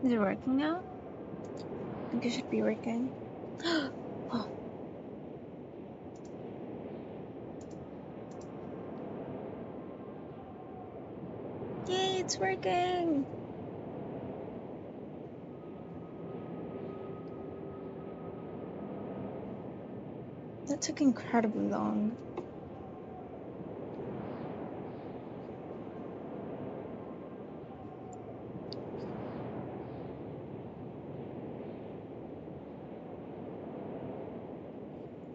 Is it working now? I think it should be working. Oh. Yay, it's working! That took incredibly long.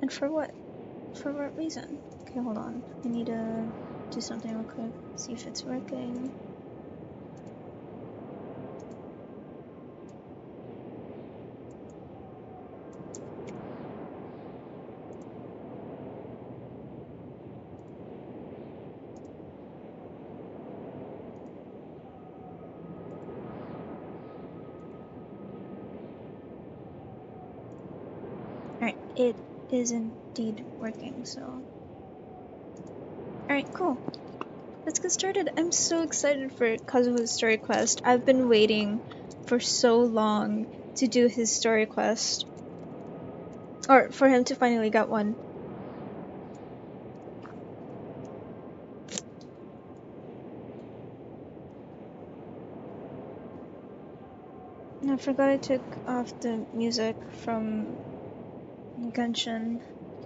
And for what? For what reason? Okay, hold on. I need to do something real quick. See if it's working. Alright, it is indeed working, so... Alright, cool. Let's get started. I'm so excited for Kazuha's story quest. I've been waiting for so long to do his story quest. Or for him to finally get one. And I forgot I took off the music from Genshin.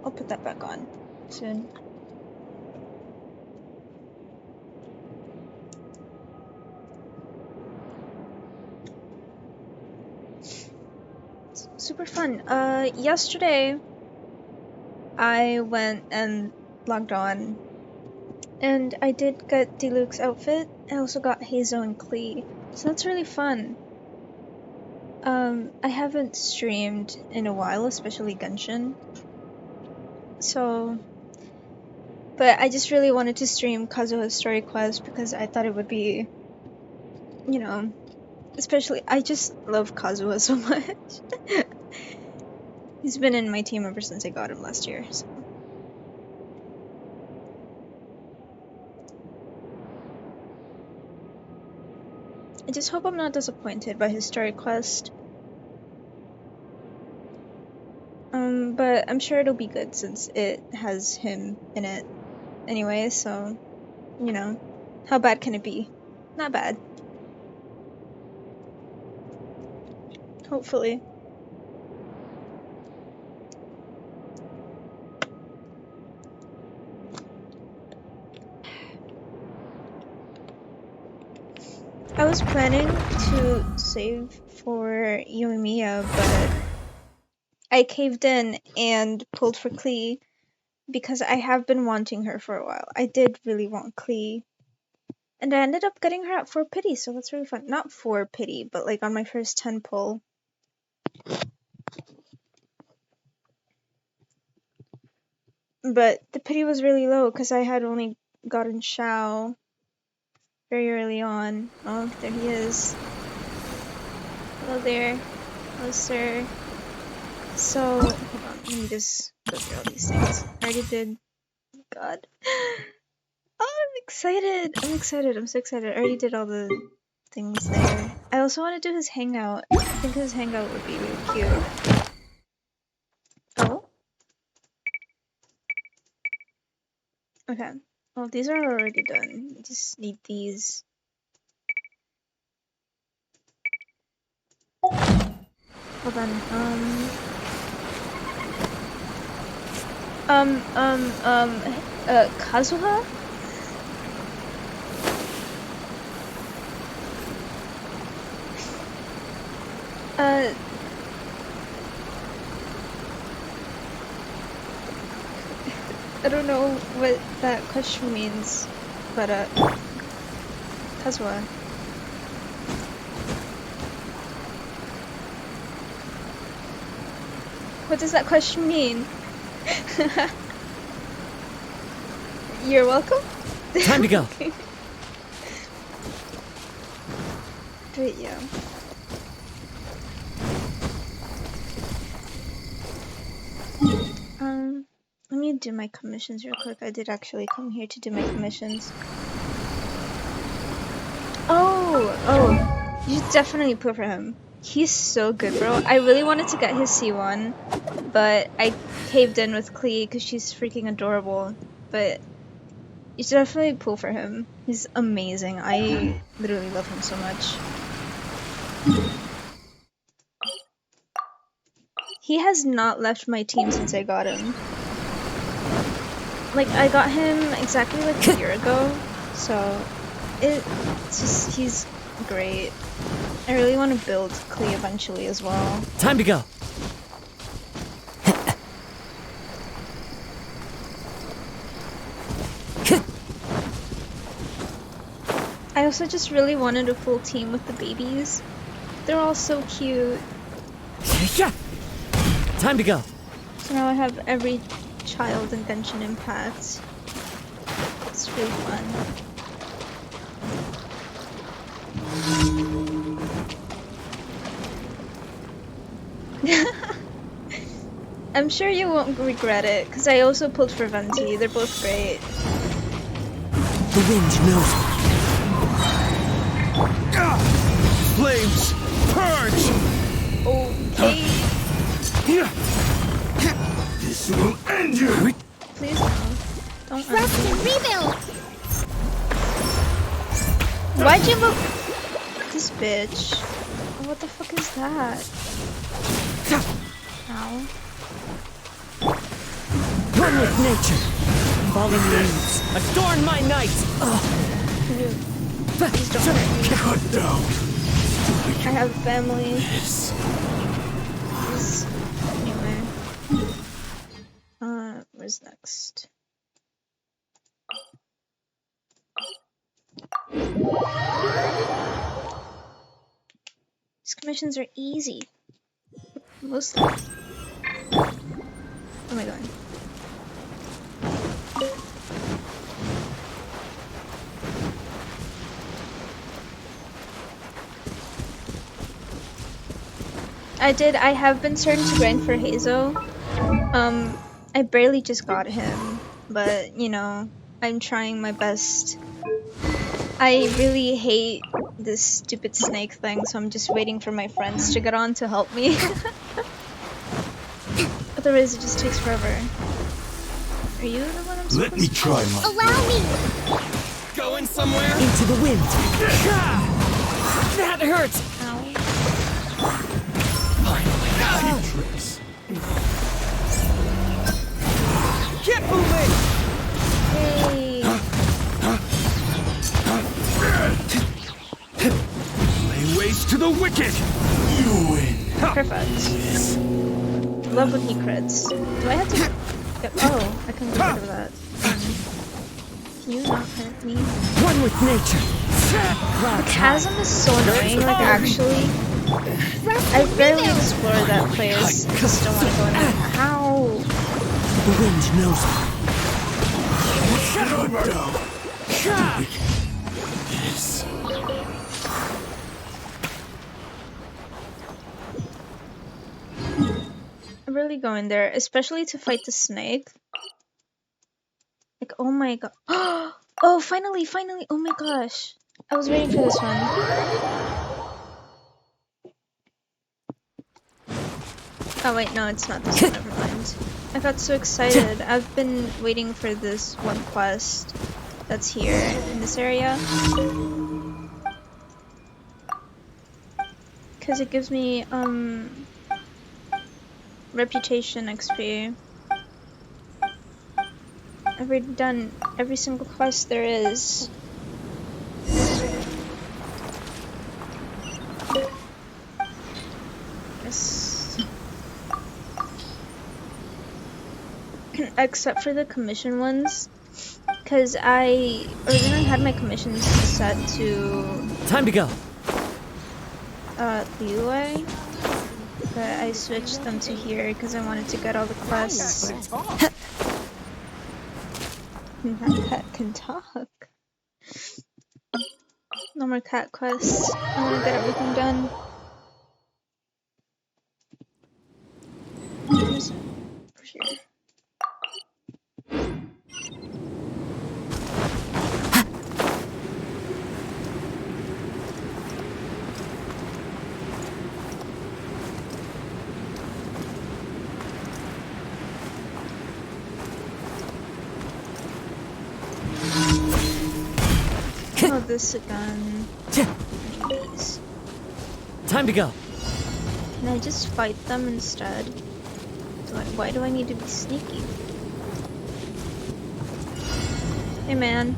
I'll put that back on soon. It's super fun. Yesterday I went and logged on and I did get Diluc's outfit. I also got Hazo and Klee. So that's really fun. I haven't streamed in a while, especially Genshin. So, but I just really wanted to stream Kazuha's story quest because I thought it would be, you know, especially, I just love Kazuha so much. He's been in my team ever since I got him last year, so. I just hope I'm not disappointed by his story quest. But I'm sure it'll be good since it has him in it anyway, so, you know, how bad can it be? Not bad. Hopefully. I was planning to save for Yoimiya, but I caved in and pulled for Klee because I have been wanting her for a while. I did really want Klee. And I ended up getting her at 4 pity, so that's really fun. Not 4 pity, but like on my first 10 pull. But the pity was really low because I had only gotten Shao very early on. Oh, there he is. Hello there. Hello, sir. So, hold on, let me just go through all these things. I already did. God. Oh, I'm excited. I'm excited. I'm so excited. I already did all the things there. I also want to do his hangout. I think his hangout would be really cute. Oh? Okay. Well, these are already done. I just need these. Hold on. Kazuha? I don't know what that question means, but, Kazuha. What does that question mean? You're welcome? Time to go. Great, yeah. Let me do my commissions real quick. I did actually come here to do my commissions. Oh! You should definitely pull for him. He's so good, bro. I really wanted to get his C1, but I caved in with Klee because she's freaking adorable. But you should definitely pull for him. He's amazing. I literally love him so much. He has not left my team since I got him. Like, I got him exactly like a year ago, so it's just, he's great. I really want to build Klee eventually as well. Time to go. I also just really wanted a full team with the babies. They're all so cute. Time to go. So now I have every child in Genshin Impact. It's really fun. I'm sure you won't regret it, because I also pulled for Venti. They're both great. The wind knows me. Flames, purge! Okay. This will end you! Please no. Don't Rest end me. and rebuild! Why'd you look? This bitch. Oh, what the fuck is that? Ow. Run with nature. Falling leaves. Adorn my night. Can you please don't hurt me? Cut down! I have family. Yes. Please. Anyway. Where's next? These commissions are easy. Mostly. Oh my god. I have been starting to grind for Hazo. I barely just got him, but you know, I'm trying my best. I really hate this stupid snake thing, so I'm just waiting for my friends to get on to help me. Otherwise it just takes forever. Are you the one I'm supposed Let me to try my... Allow me! Going somewhere? Into the wind. That hurts. Ow. Finally, tricks. Get moving. Yay! Lay waste to the wicked! You win! Perfect. Love when he crits. Do I have to get... Oh, I can get rid of that. Can you not hurt me? One with nature. The chasm is so annoying, like actually. I barely explored that place. I just don't want to go in there. How? The wind knows me. Cut down! Yes. I'm really going there, especially to fight the snake. Like, oh my god. Oh, finally, finally. Oh my gosh. I was waiting for this one. Oh wait, no, it's not this one. Never mind. I got so excited. I've been waiting for this one quest that's here in this area. Because it gives me, reputation XP. I've already done every single quest there is. Yes. Except for the commission ones. Because I originally had my commissions set to Time to go. Liyue, but I switched them to here because I wanted to get all the quests. That cat can talk. No more cat quests. I want to get everything done. Just for sure. this again. These. Time to go. Can I just fight them instead? Why do I need to be sneaky? Hey man,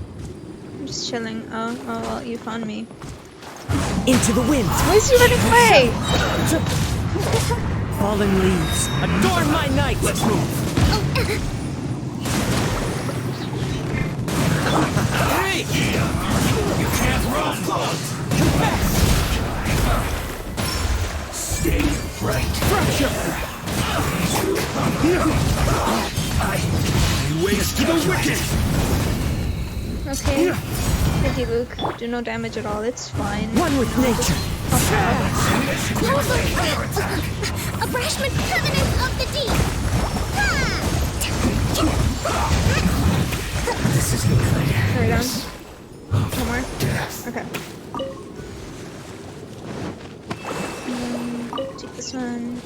I'm just chilling. Oh well, you found me. Into the wind. Why is he running away? Fallen leaves. Adorn my night. Let's move. Hey! You can't run! Come back! Stay right. Fracture! Waste to the wicked! Okay. Pretty Luke, do no damage at all. It's fine. One with nature. Abrashment permanent of the deep. This isn't good. There we go. One more. Okay. Take this one.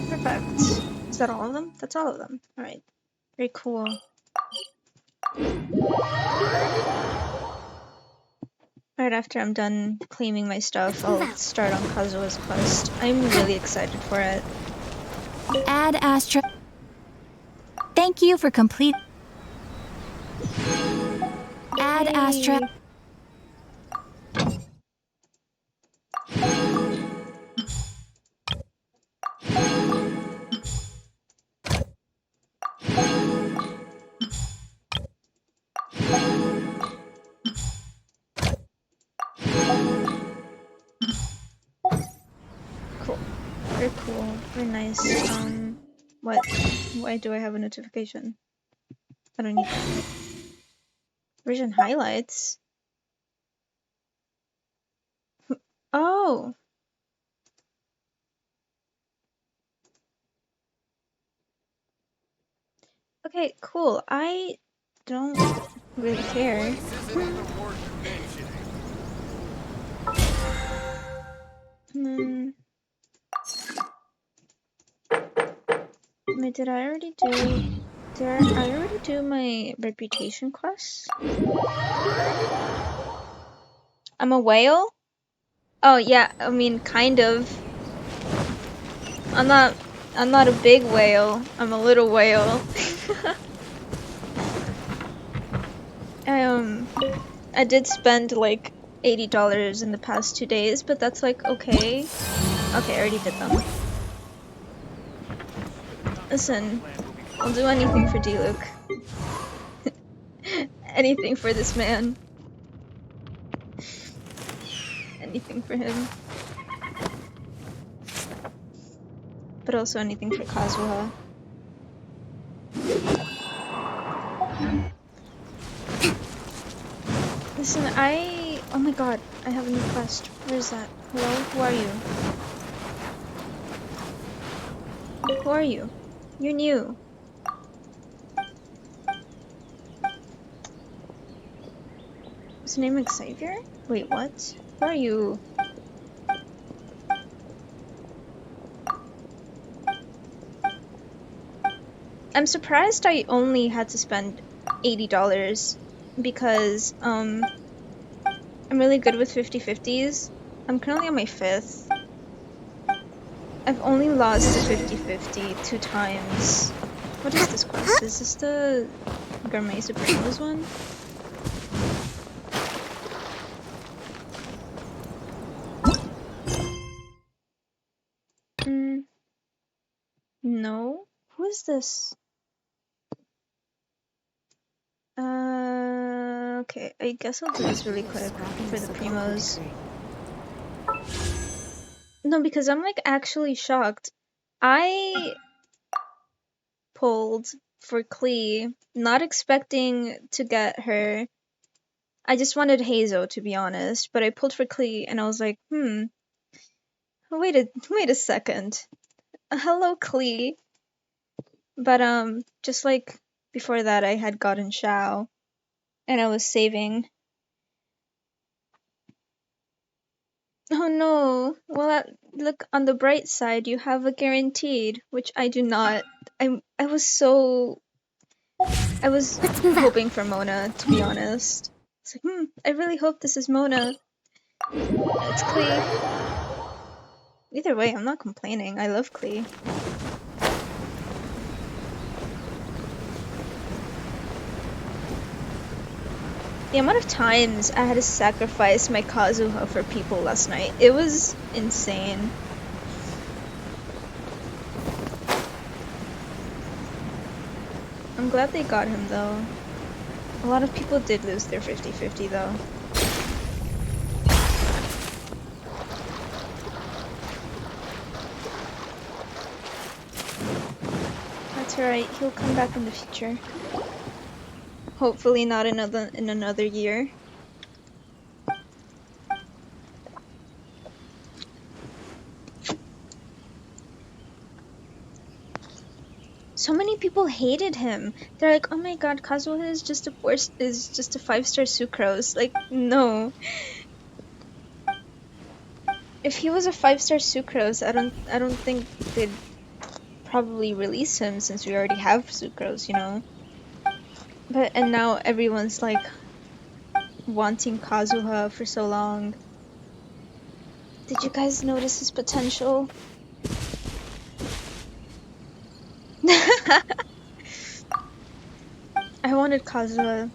Perfect. Is that all of them? That's all of them. Alright. Very cool. Right after I'm done claiming my stuff, I'll start on Kazuha's quest. I'm really excited for it. Add Astra. Thank you for complete. Add Yay. Astra. Cool. Very cool. Very nice. What? Why do I have a notification? I don't need that. Version highlights? Oh! Okay, cool. I don't really care. Hmm. Wait, did I already do my reputation quest? I'm a whale? Oh yeah, I mean kind of. I'm not a big whale. I'm a little whale. I did spend like $80 in the past 2 days, but that's like okay. Okay, I already did them. Listen, I'll do anything for D-Luke. Anything for this man. Anything for him. But also anything for Kazuha. Listen, oh my god, I have a new quest. Where is that? Hello? Who are you? Who are you? You're new. Is his name Xavier? Wait, what? Who are you? I'm surprised I only had to spend $80 because I'm really good with 50-50s. I'm currently on my 5th. I've only lost a 50-50 2 times. What is this quest? Is this the Gourmet Supremos one? No. Who is this? Okay, I guess I'll do this really quick for the primos. No, because I'm like actually shocked. I pulled for Klee, not expecting to get her. I just wanted Hazo, to be honest, but I pulled for Klee and I was like, wait a second. Hello, Klee. But just like before that I had gotten Xiao and I was saving. Oh no. Well, look, on the bright side, you have a guaranteed, which I do not. I was so. I was Let's move out. hoping for Mona, to be honest. It's like, I really hope this is Mona. It's Klee. Either way, I'm not complaining. I love Klee. The amount of times I had to sacrifice my kazuha for people last night, it was insane. I'm glad they got him though. A lot of people did lose their 50-50 though. That's alright, he'll come back in the future. Hopefully not in another year. So many people hated him. They're like, "Oh my god, Kazuha is just a 5-star sucrose." Like, no. If he was a 5-star sucrose, I don't think they'd probably release him since we already have sucrose, you know. And now everyone's like wanting Kazuha for so long. Did you guys notice his potential? I wanted Kazuha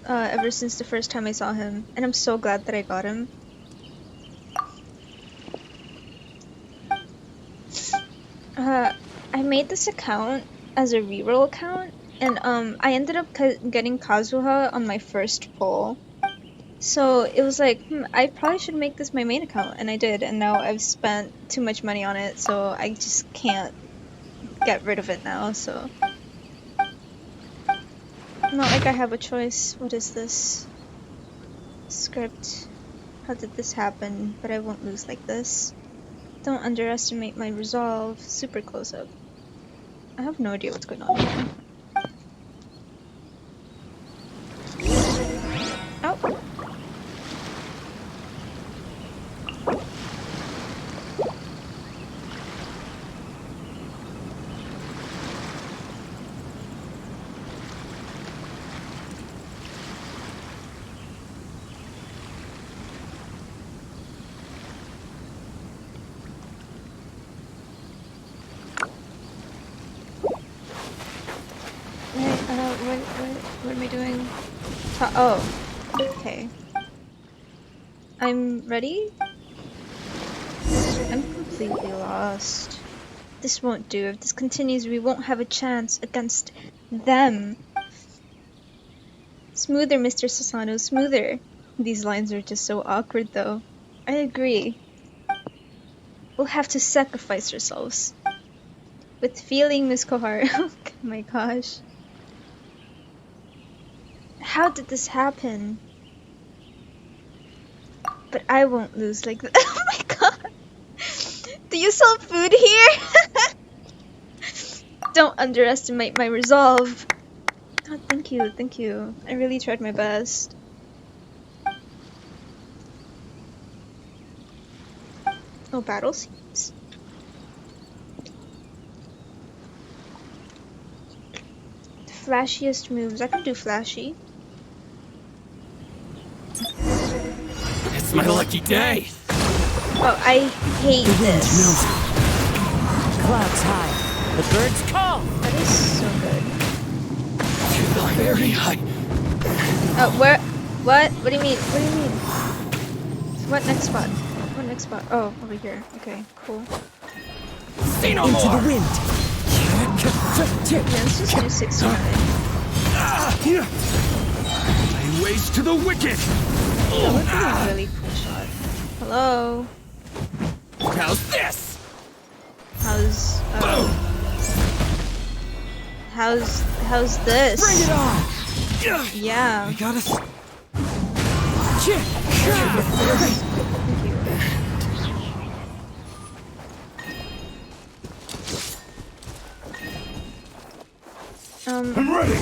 ever since the first time I saw him, and I'm so glad that I got him. I made this account as a reroll account, and I ended up getting Kazuha on my first pull. So it was like, I probably should make this my main account, and I did, and now I've spent too much money on it, so I just can't get rid of it now, so... Not like I have a choice. What is this? Script. How did this happen? But I won't lose like this. Don't underestimate my resolve. Super close up. I have no idea what's going on here. Oh! What am I doing? Oh, okay. I'm ready? I'm completely lost. This won't do. If this continues, we won't have a chance against them. Smoother, Mr. Sasano, smoother. These lines are just so awkward, though. I agree. We'll have to sacrifice ourselves. With feeling, Miss Kohar. Oh my gosh. How did this happen? But I won't lose like that. Oh my god! Do you sell food here? Don't underestimate my resolve. Oh, thank you, thank you. I really tried my best. Oh, battle scenes. The flashiest moves. I can do flashy. It's my lucky day. Oh, I hate this. Clouds high. The birds call. That is so good. Very high. Oh, where? What? What do you mean? What do you mean? What next spot? What next spot? Oh, over here. Okay, cool. See no Into more. the wind. Yeah, let's just do 69. Lay waste to the wicked. That would be a really cool shot. Hello? How's this? How's this? Bring it on. Yeah. I gotta. Thank you. I'm ready.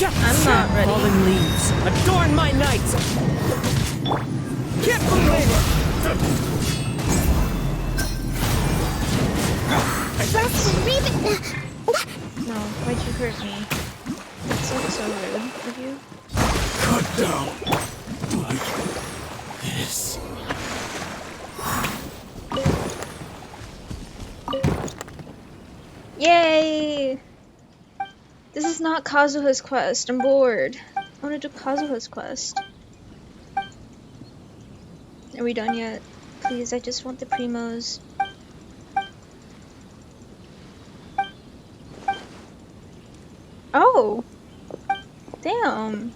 I'm not ready. Falling leaves. Adorn my night. Can't believe it. No, why'd you hurt me? That's like so rude of you. Cut down like this. Yay! This is not Kazuha's quest. I'm bored. I want to do Kazuha's quest. Are we done yet? Please, I just want the primos. Oh! Damn!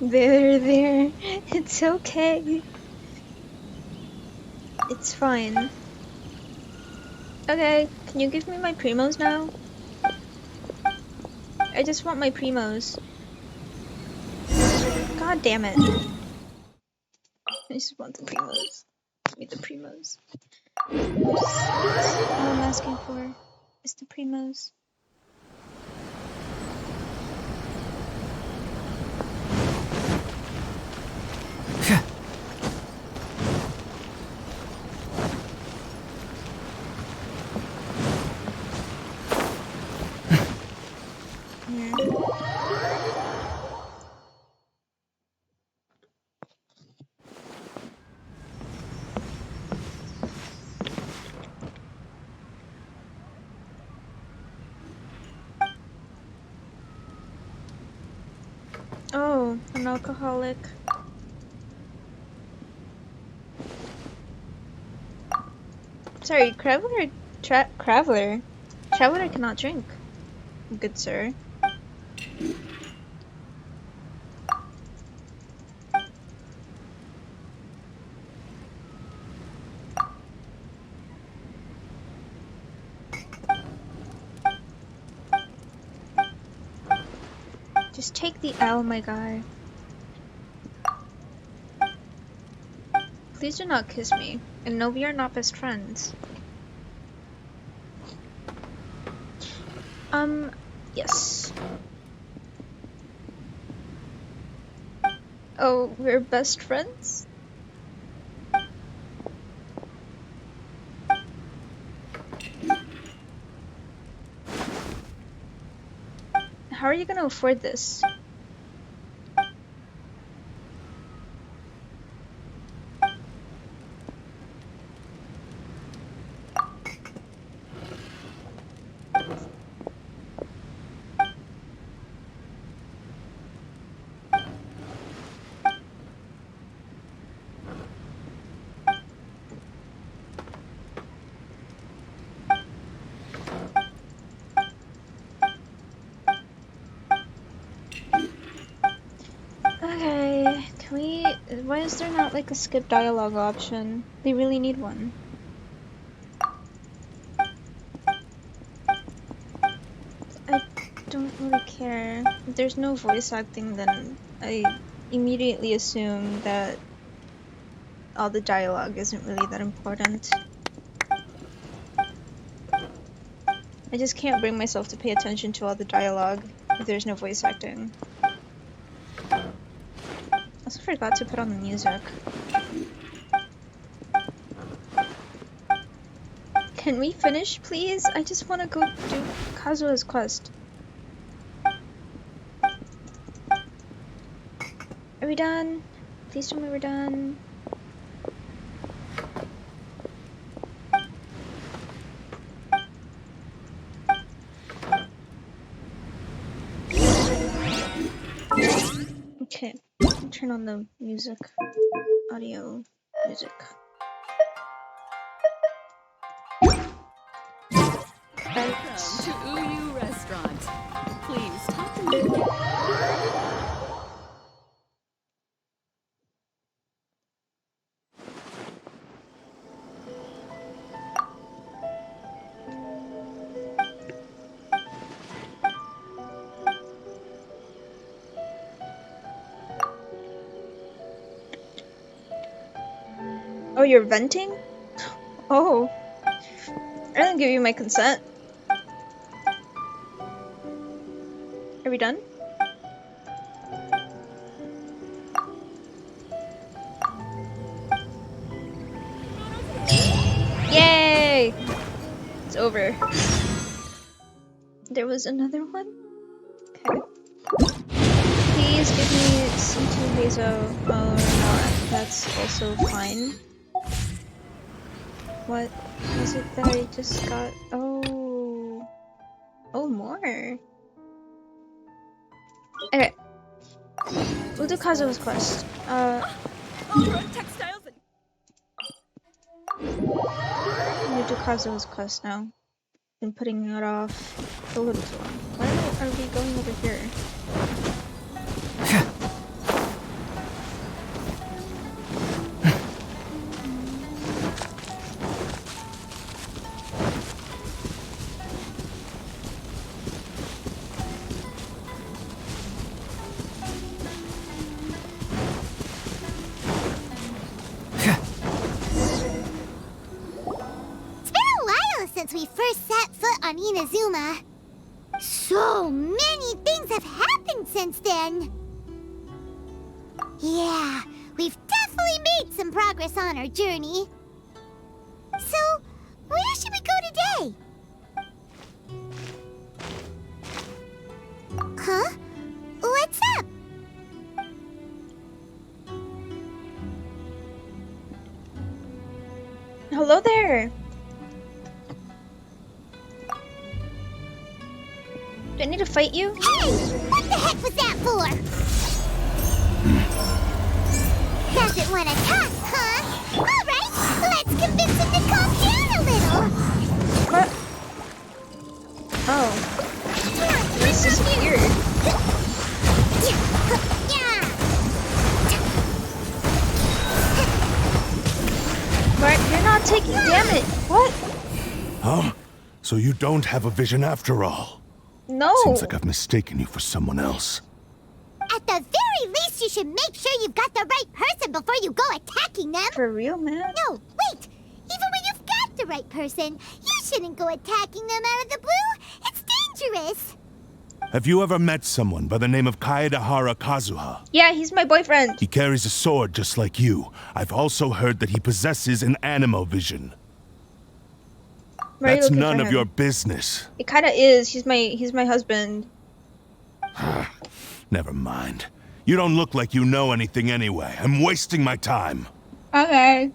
There. It's okay. It's fine. Okay, can you give me my primos now? I just want my primos. God damn it. I just want the primos. Give me the primos. That's all I'm asking for is the primos. Yeah. Oh, an alcoholic. Sorry, Traveler cannot drink, good sir. Just take the L, my guy. Please do not kiss me. And no, we are not best friends. Yes. Oh, we're best friends? How are you gonna afford this? Okay, can we... Why is there not like a skip dialogue option? They really need one. I don't really care. If there's no voice acting, then I immediately assume that all the dialogue isn't really that important. I just can't bring myself to pay attention to all the dialogue if there's no voice acting. I also forgot to put on the music. Can we finish, please? I just want to go do Kazuha's quest. Are we done? Please tell me we're done. Okay, turn on the music. Audio music. Welcome to Uyu Restaurant. Please talk to me. Oh, you're venting? Oh. I didn't give you my consent. Are we done? Yay! It's over. There was another one? Okay. Please give me C2 Hazo or not. That's also fine. What was it that I just got? Oh. Oh, more. Okay. We'll do Kazuha's quest. Textiles and I'm gonna do Kazuha's quest now. Been putting it off a little too long. Why are we going over here? Since we first set foot on Inazuma. So many things have happened since then. Yeah, we've definitely made some progress on our journey. So, where should we go today? Huh? What's up? Hello there! Do I need to fight you? Hey! What the heck was that for? Doesn't want to talk, huh? Alright, let's convince him to calm down a little. What? Oh. This is weird. Mark, you're not taking damage. What? Huh? So you don't have a vision after all? No. Seems like I've mistaken you for someone else. At the very least, you should make sure you've got the right person before you go attacking them. For real, man? No, wait! Even when you've got the right person, you shouldn't go attacking them out of the blue. It's dangerous. Have you ever met someone by the name of Kazuha? Yeah, he's my boyfriend. He carries a sword just like you. I've also heard that he possesses an animal vision. Why are you That's looking none for of him? your business. It kinda is. He's my husband. Never mind. You don't look like you know anything anyway. I'm wasting my time. Okay.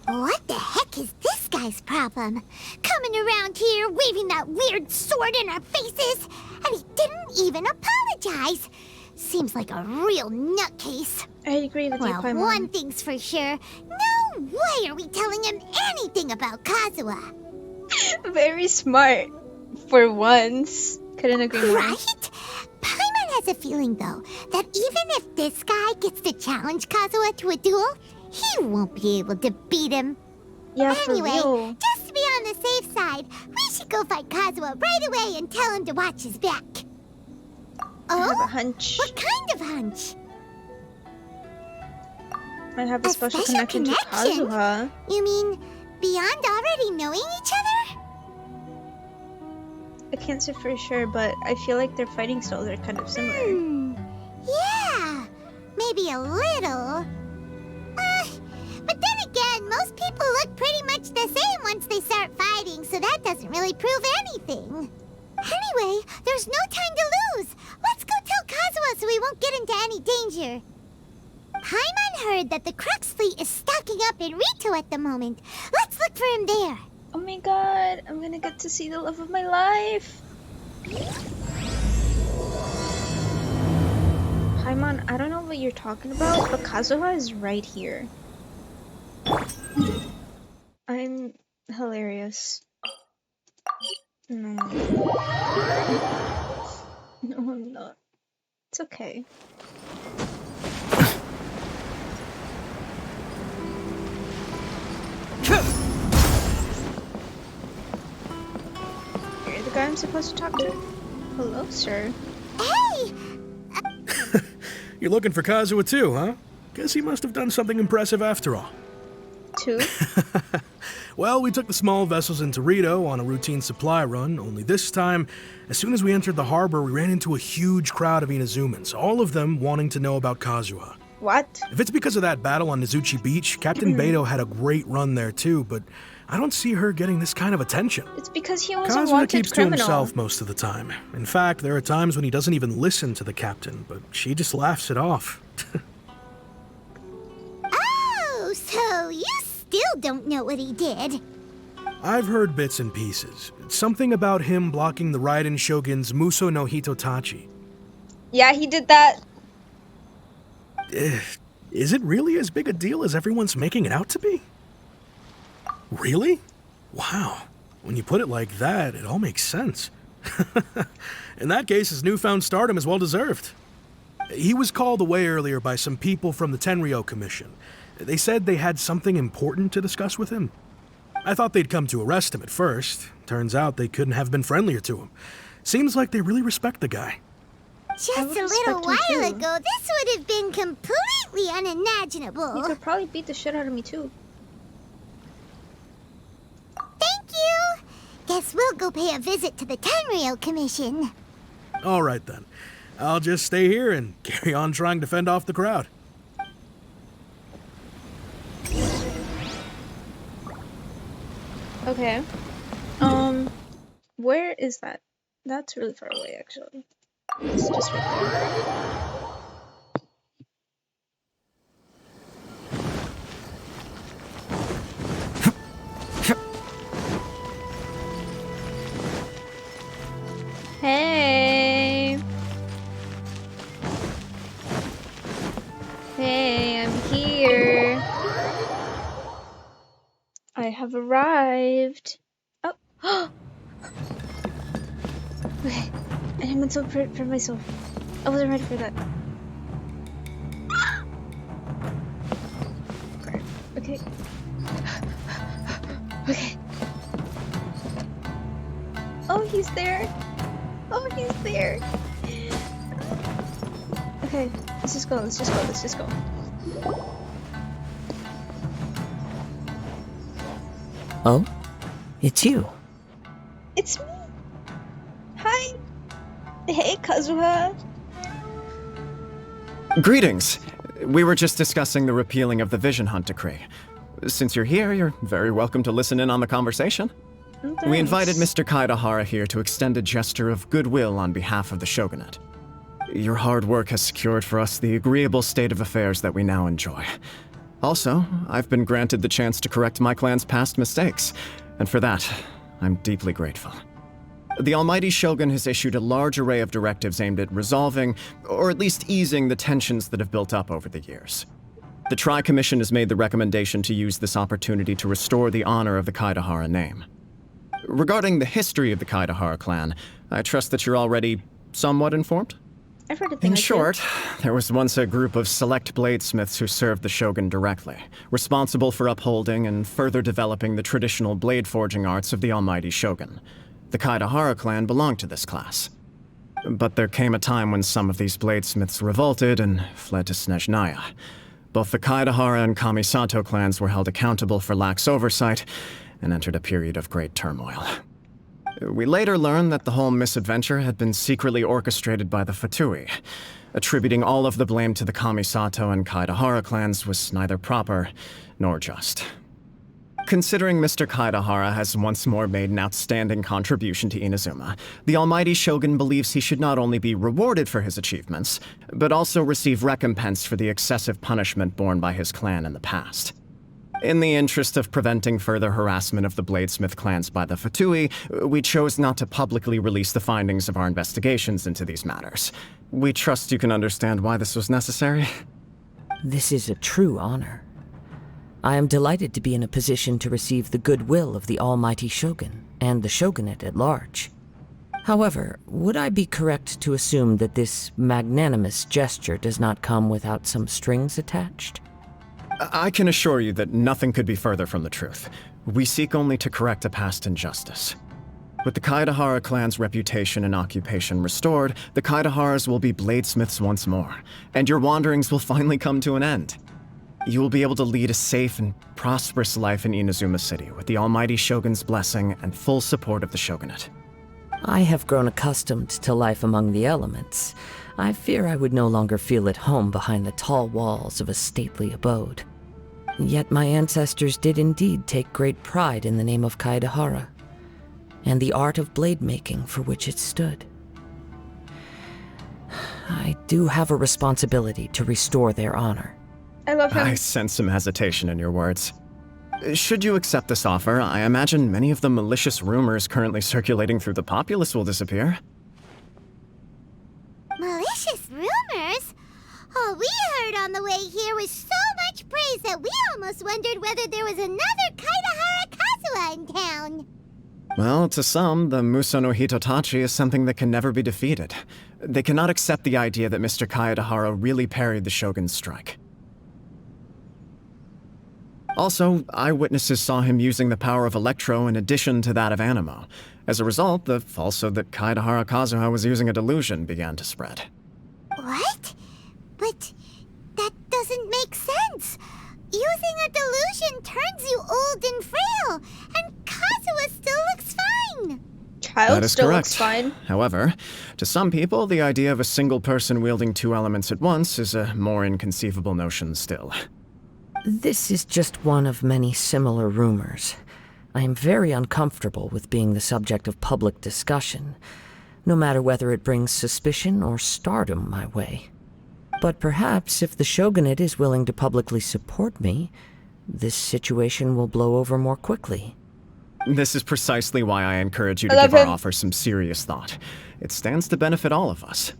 What the heck is this guy's problem? Coming around here, waving that weird sword in our faces, and he didn't even apologize. Seems like a real nutcase. I agree with you, Well, Paimon. one thing's for sure. No way are we telling him anything about Kazuha. Very smart. For once. Couldn't agree more. Right? Paimon has a feeling, though, that even if this guy gets to challenge Kazuha to a duel, he won't be able to beat him. Yeah, for Anyway, real. just to be on the safe side, we should go find Kazuha right away and tell him to watch his back. I have a Oh? hunch. What kind of hunch? I have a A special special connection to connection? Kazuha. You mean beyond already knowing each other? I can't say for sure, but I feel like their fighting styles are kind of similar. Yeah, maybe a little. But then again, most people look pretty much the same once they start fighting, so that doesn't really prove anything. Anyway, there's no time to lose. Let's go tell Kazuha so we won't get into any danger. Paimon heard that the Crux fleet is stocking up in Rito at the moment. Let's look for him there. Oh my god, I'm gonna get to see the love of my life. Paimon, I don't know what you're talking about, but Kazuha is right here. I'm hilarious. No. No, I'm not. It's okay. You're the guy I'm supposed to talk to? Hello, sir. Hey! You're looking for Kazuha too, huh? Guess he must have done something impressive after all. 2? Well, we took the small vessels into Rito on a routine supply run, only this time, as soon as we entered the harbor, we ran into a huge crowd of Inazumans, all of them wanting to know about Kazuha. What? If it's because of that battle on Nizuchi Beach, Captain Beidou had a great run there too, but I don't see her getting this kind of attention. It's because he was a Kazuha wanted keeps criminal. to himself most of the time. In fact, there are times when he doesn't even listen to the captain, but she just laughs it off. Oh, so you still don't know what he did? I've heard bits and pieces. Something about him blocking the Raiden Shogun's Muso no Hitotachi. Yeah, he did that. Is it really as big a deal as everyone's making it out to be? Really? Wow. When you put it like that, it all makes sense. In that case, his newfound stardom is well deserved. He was called away earlier by some people from the Tenryou Commission. They said they had something important to discuss with him. I thought they'd come to arrest him at first. Turns out they couldn't have been friendlier to him. Seems like they really respect the guy. Just I a would little respect him while too. ago, this would have been completely You unimaginable. could probably beat the shit out of me too. Thank you. Guess we'll go pay a visit to the Tenryou Commission. All right then. I'll just stay here and carry on trying to fend off the crowd. Okay. Where is that? That's really far away, actually. It's just right there. Hey. Hey, I'm here. I have arrived. Oh. Okay. I didn't so for myself. I wasn't ready for that. Okay. Okay. Oh, he's there. Oh, he's there. Okay, let's just go. Let's just go. Let's just go. Oh? It's you. It's me. Hi. Hey, Kazuha. Greetings. We were just discussing the repealing of the Vision Hunt Decree. Since you're here, you're very welcome to listen in on the conversation. We invited Mr. Kaidahara here to extend a gesture of goodwill on behalf of the Shogunate. Your hard work has secured for us the agreeable state of affairs that we now enjoy. Also, I've been granted the chance to correct my clan's past mistakes, and for that, I'm deeply grateful. The Almighty Shogun has issued a large array of directives aimed at resolving, or at least easing, the tensions that have built up over the years. The Tri-Commission has made the recommendation to use this opportunity to restore the honor of the Kaidahara name. Regarding the history of the Kaidahara clan, I trust that you're already somewhat informed? I've heard a thing. In short, there was once a group of select bladesmiths who served the Shogun directly, responsible for upholding and further developing the traditional blade forging arts of the Almighty Shogun. The Kaidahara clan belonged to this class. But there came a time when some of these bladesmiths revolted and fled to Snezhnaya. Both the Kaidahara and Kamisato clans were held accountable for lax oversight and entered a period of great turmoil. We later learned that the whole misadventure had been secretly orchestrated by the Fatui. Attributing all of the blame to the Kamisato and Kaidahara clans was neither proper nor just. Considering Mr. Kaidahara has once more made an outstanding contribution to Inazuma, the Almighty Shogun believes he should not only be rewarded for his achievements, but also receive recompense for the excessive punishment borne by his clan in the past. In the interest of preventing further harassment of the Bladesmith clans by the Fatui, we chose not to publicly release the findings of our investigations into these matters. We trust you can understand why this was necessary. This is a true honor. I am delighted to be in a position to receive the goodwill of the Almighty Shogun and the Shogunate at large. However, would I be correct to assume that this magnanimous gesture does not come without some strings attached? I can assure you that nothing could be further from the truth. We seek only to correct a past injustice. With the Kaidahara clan's reputation and occupation restored, the Kaidaharas will be bladesmiths once more, and your wanderings will finally come to an end. You will be able to lead a safe and prosperous life in Inazuma City with the Almighty Shogun's blessing and full support of the Shogunate. I have grown accustomed to life among the elements. I fear I would no longer feel at home behind the tall walls of a stately abode. Yet my ancestors did indeed take great pride in the name of Kaedahara, and the art of blade making for which it stood. I do have a responsibility to restore their honor. I love him. I sense some hesitation in your words. Should you accept this offer, I imagine many of the malicious rumors currently circulating through the populace will disappear. Malicious rumors? All we heard on the way here was so much praise that we almost wondered whether there was another Kaedahara Kazuha in town. Well, to some, the Muso no Hitotachi is something that can never be defeated. They cannot accept the idea that Mr. Kaedahara really parried the Shogun's strike. Also, eyewitnesses saw him using the power of Electro in addition to that of Animo. As a result, the falsehood that Kaedahara Kazuha was using a delusion began to spread. What? But that doesn't make sense. Using a delusion turns you old and frail, and Kazuha still looks fine. Child That is still correct. looks fine. However, to some people, the idea of a single person wielding two elements at once is a more inconceivable notion still. This is just one of many similar rumors. I am very uncomfortable with being the subject of public discussion, no matter whether it brings suspicion or stardom my way. But perhaps if the Shogunate is willing to publicly support me, this situation will blow over more quickly. This is precisely why I encourage you to I love give our him. offer some serious thought. It stands to benefit all of us.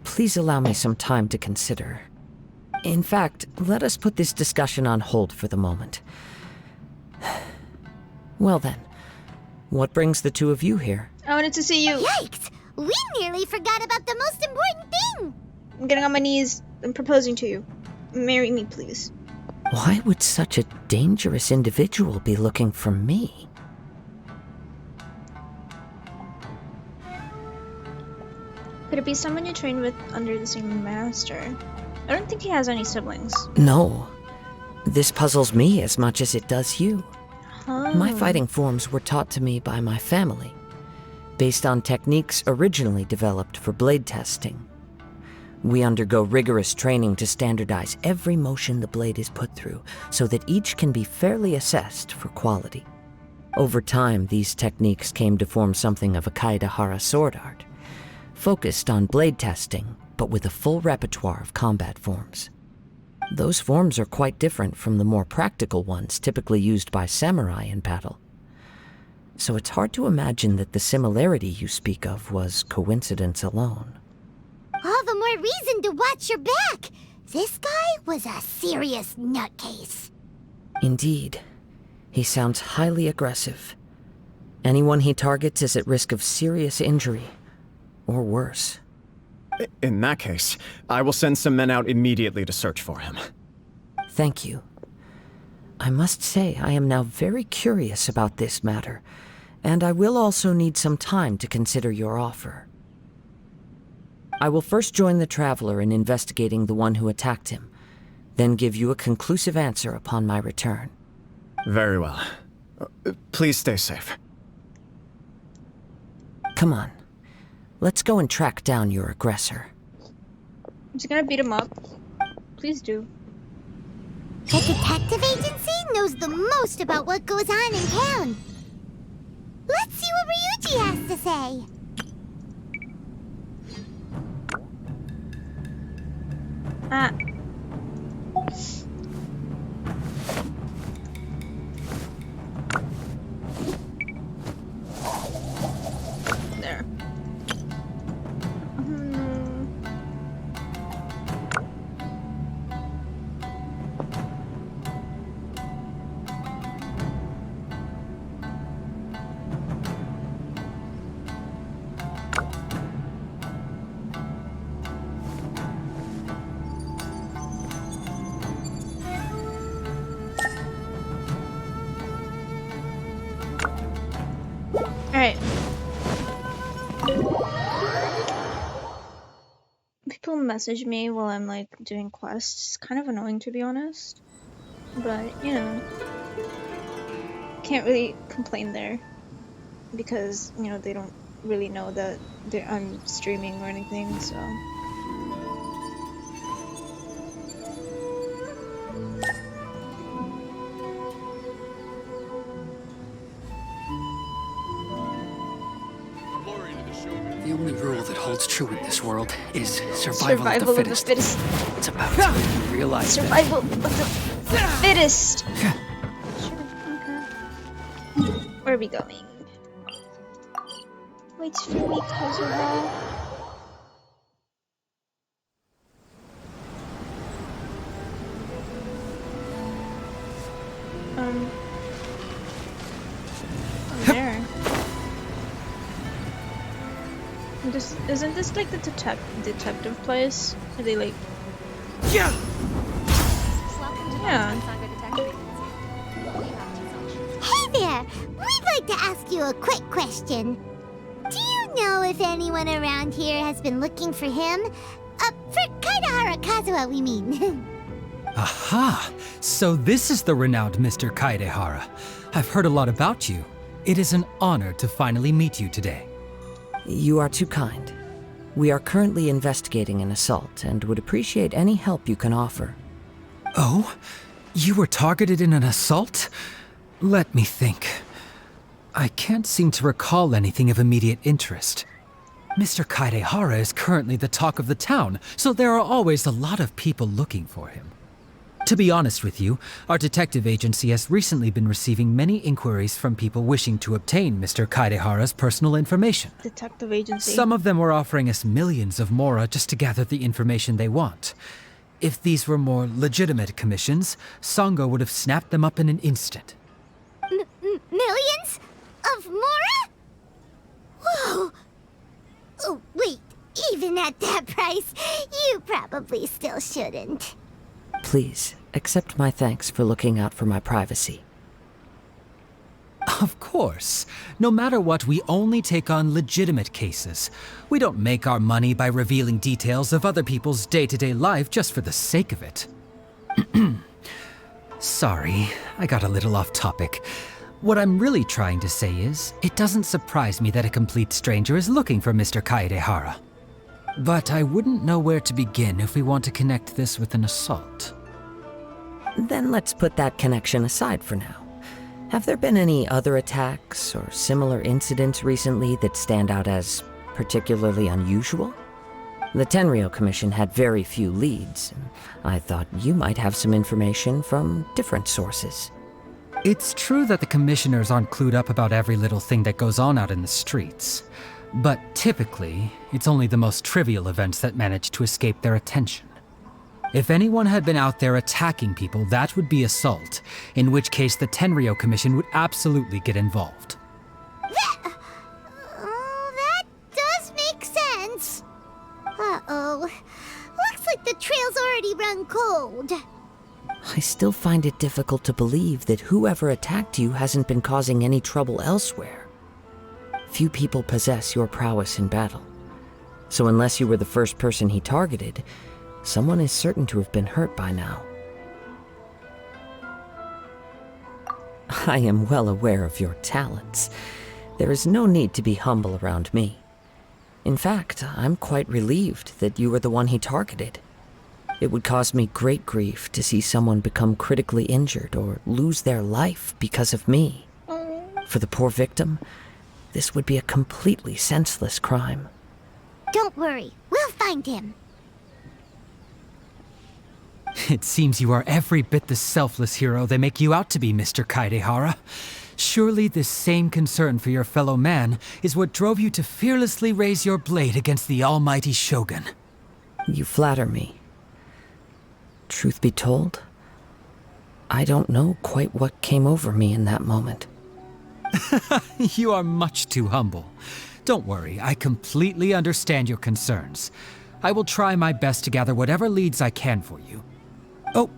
Please allow me some time to consider. In fact, let us put this discussion on hold for the moment. Well then, what brings the two of you here? I wanted to see you. Yikes! We nearly forgot about the most important thing! I'm getting on my knees and proposing to you. Marry me, please. Why would such a dangerous individual be looking for me? Could it be someone you trained with under the same master? I don't think he has any siblings. No. This puzzles me as much as it does you. Huh. My fighting forms were taught to me by my family, based on techniques originally developed for blade testing. We undergo rigorous training to standardize every motion the blade is put through, so that each can be fairly assessed for quality. Over time, these techniques came to form something of a Kaedahara sword art, focused on blade testing, but with a full repertoire of combat forms. Those forms are quite different from the more practical ones typically used by samurai in battle. So it's hard to imagine that the similarity you speak of was coincidence alone. All the more reason to watch your back! This guy was a serious nutcase. Indeed. He sounds highly aggressive. Anyone he targets is at risk of serious injury, or worse. In that case, I will send some men out immediately to search for him. Thank you. I must say I am now very curious about this matter, and I will also need some time to consider your offer. I will first join the Traveler in investigating the one who attacked him, then give you a conclusive answer upon my return. Very well. Please stay safe. Come on. Let's go and track down your aggressor. I'm just gonna beat him up. Please do. The detective agency knows the most about what goes on in town. Let's see what Ryuji has to say. Ah. There. Alright. People message me while I'm like doing quests. It's kind of annoying to be honest. But, you know, can't really complain there because, you know, they don't really know that I'm streaming or anything, so. The only rule that holds true in this world is survival of the fittest. It's about time you realize survival of the fittest. Sure, okay. Where are we going? Wait for me, kazuha. There. Isn't this like the detective place? Are they like? Yeah. Yeah. Hey there! We'd like to ask you a quick question. Do you know if anyone around here has been looking for him? For Kaidahara Kazuha, we mean. Aha! So this is the renowned Mr. Kaidehara. I've heard a lot about you. It is an honor to finally meet you today. You are too kind. We are currently investigating an assault and would appreciate any help you can offer. Oh? You were targeted in an assault? Let me think. I can't seem to recall anything of immediate interest. Mr. Kaidehara is currently the talk of the town, so there are always a lot of people looking for him. To be honest with you, our detective agency has recently been receiving many inquiries from people wishing to obtain Mr. Kaidehara's personal information. Detective agency. Some of them were offering us millions of mora just to gather the information they want. If these were more legitimate commissions, Sango would have snapped them up in an instant. Millions? Of mora? Whoa! Oh, wait, even at that price, you probably still shouldn't. Please, accept my thanks for looking out for my privacy. Of course. No matter what, we only take on legitimate cases. We don't make our money by revealing details of other people's day-to-day life just for the sake of it. Sorry, I got a little off topic. What I'm really trying to say is, it doesn't surprise me that a complete stranger is looking for Mr. Kaidehara. But I wouldn't know where to begin if we want to connect this with an assault. Then let's put that connection aside for now. Have there been any other attacks or similar incidents recently that stand out as particularly unusual? The Tenryou Commission had very few leads. I thought you might have some information from different sources. It's true that the commissioners aren't clued up about every little thing that goes on out in the streets. But typically, it's only the most trivial events that manage to escape their attention. If anyone had been out there attacking people, that would be assault, in which case the Tenryou Commission would absolutely get involved. That does make sense. Uh-oh. Looks like the trail's already run cold. I still find it difficult to believe that whoever attacked you hasn't been causing any trouble elsewhere. Few people possess your prowess in battle. So unless you were the first person he targeted, someone is certain to have been hurt by now. I am well aware of your talents. There is no need to be humble around me. In fact, I'm quite relieved that you were the one he targeted. It would cause me great grief to see someone become critically injured or lose their life because of me. For the poor victim, this would be a completely senseless crime. Don't worry, we'll find him. It seems you are every bit the selfless hero they make you out to be, Mr. Kaidehara. Surely this same concern for your fellow man is what drove you to fearlessly raise your blade against the almighty Shogun. You flatter me. Truth be told, I don't know quite what came over me in that moment. You are much too humble. Don't worry, I completely understand your concerns. I will try my best to gather whatever leads I can for you. Oh,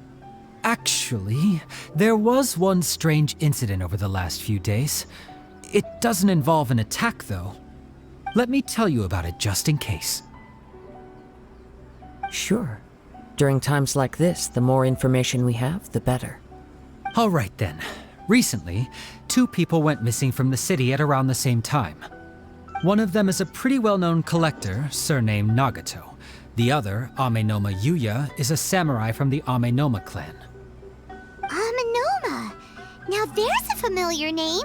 actually, there was one strange incident over the last few days. It doesn't involve an attack, though. Let me tell you about it just in case. Sure. During times like this, the more information we have, the better. All right then. Recently, 2 people went missing from the city at around the same time. One of them is a pretty well-known collector, surnamed Nagato. The other, Amenoma Yuya, is a samurai from the Amenoma clan. Amenoma! Now there's a familiar name.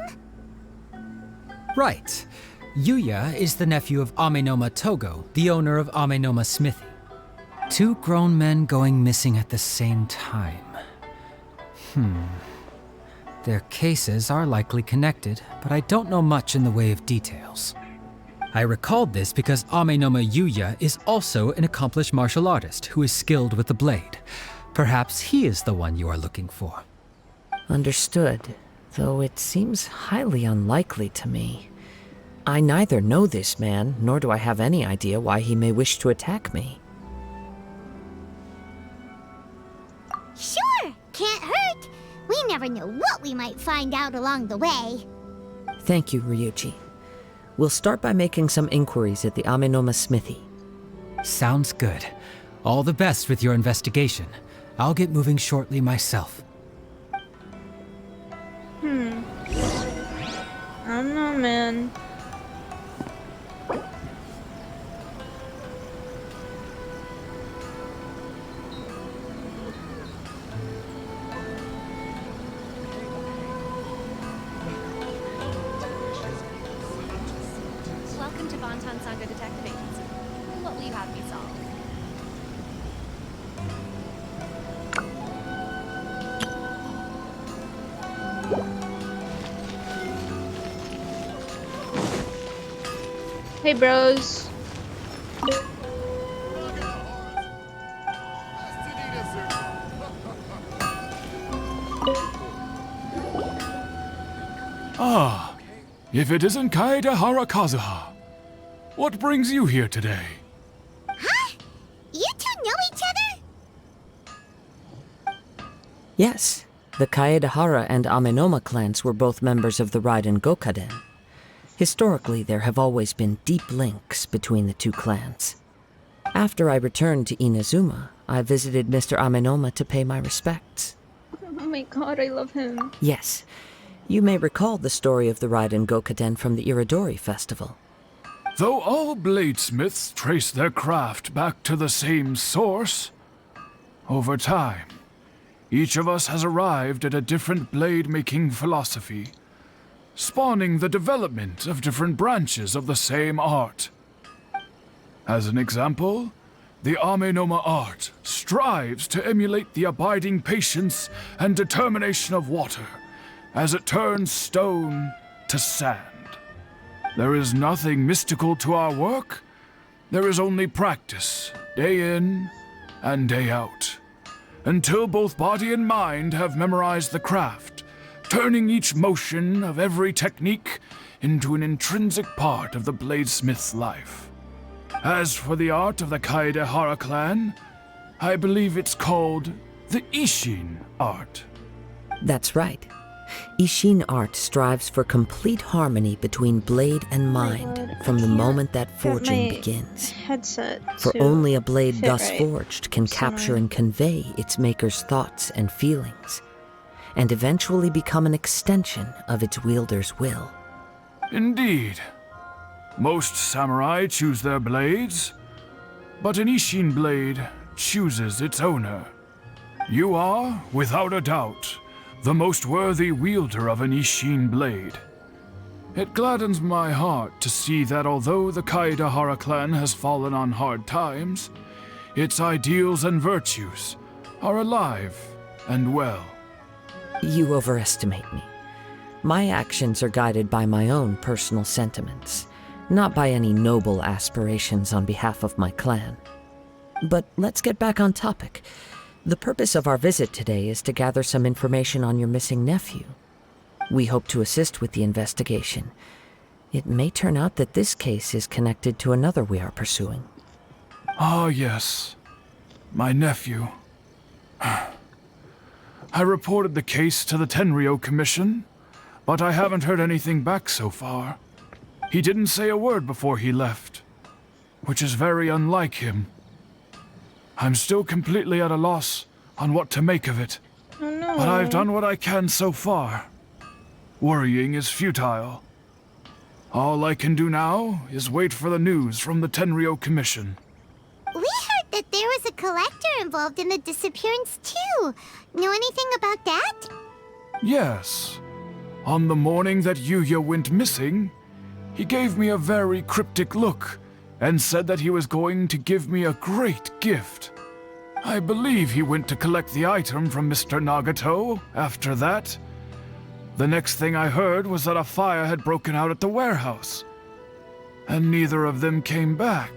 Right. Yuya is the nephew of Amenoma Togo, the owner of Amenoma Smithy. 2 grown men going missing at the same time. Their cases are likely connected, but I don't know much in the way of details. I recalled this because Amenoma Yuya is also an accomplished martial artist who is skilled with the blade. Perhaps he is the one you are looking for. Understood, though it seems highly unlikely to me. I neither know this man, nor do I have any idea why he may wish to attack me. Sure, can't hurt. We never know what we might find out along the way. Thank you, Ryuji. We'll start by making some inquiries at the Amenoma Smithy. Sounds good. All the best with your investigation. I'll get moving shortly myself. I don't know, man. Welcome to Bonton Sangha Detective Agency. What will you have me solve? Hey, bros. Ah, if it isn't Kaedehara Kazuha. What brings you here today? Huh? You 2 know each other? Yes, the Kaedehara and Amenoma clans were both members of the Raiden Gokaden. Historically, there have always been deep links between the 2 clans. After I returned to Inazuma, I visited Mr. Amenoma to pay my respects. Oh my god, I love him. Yes, you may recall the story of the Raiden Gokaden from the Iridori Festival. Though all bladesmiths trace their craft back to the same source, over time, each of us has arrived at a different blade-making philosophy, spawning the development of different branches of the same art. As an example, the Amenoma art strives to emulate the abiding patience and determination of water as it turns stone to sand. There is nothing mystical to our work. There is only practice, day in and day out, until both body and mind have memorized the craft, turning each motion of every technique into an intrinsic part of the bladesmith's life. As for the art of the Kaedehara clan, I believe it's called the Ishin art. That's right. Ishin art strives for complete harmony between blade and mind from the moment that forging begins. Headset. For only a blade thus right. forged can capture and convey its maker's thoughts and feelings, and eventually become an extension of its wielder's will. Indeed. Most samurai choose their blades, but an Ishin blade chooses its owner. You are, without a doubt, the most worthy wielder of an Ishin blade. It gladdens my heart to see that although the Kaedehara clan has fallen on hard times, its ideals and virtues are alive and well. You overestimate me. My actions are guided by my own personal sentiments, not by any noble aspirations on behalf of my clan. But let's get back on topic. The purpose of our visit today is to gather some information on your missing nephew. We hope to assist with the investigation. It may turn out that this case is connected to another we are pursuing. Ah, yes. My nephew. I reported the case to the Tenryo Commission, but I haven't heard anything back so far. He didn't say a word before he left, which is very unlike him. I'm still completely at a loss on what to make of it. Oh no. But I've done what I can so far. Worrying is futile. All I can do now is wait for the news from the Tenryou Commission. We heard that there was a collector involved in the disappearance too. Know anything about that? Yes. On the morning that Yuya went missing, he gave me a very cryptic look and said that he was going to give me a great gift. I believe he went to collect the item from Mr. Nagato after that. The next thing I heard was that a fire had broken out at the warehouse, and neither of them came back.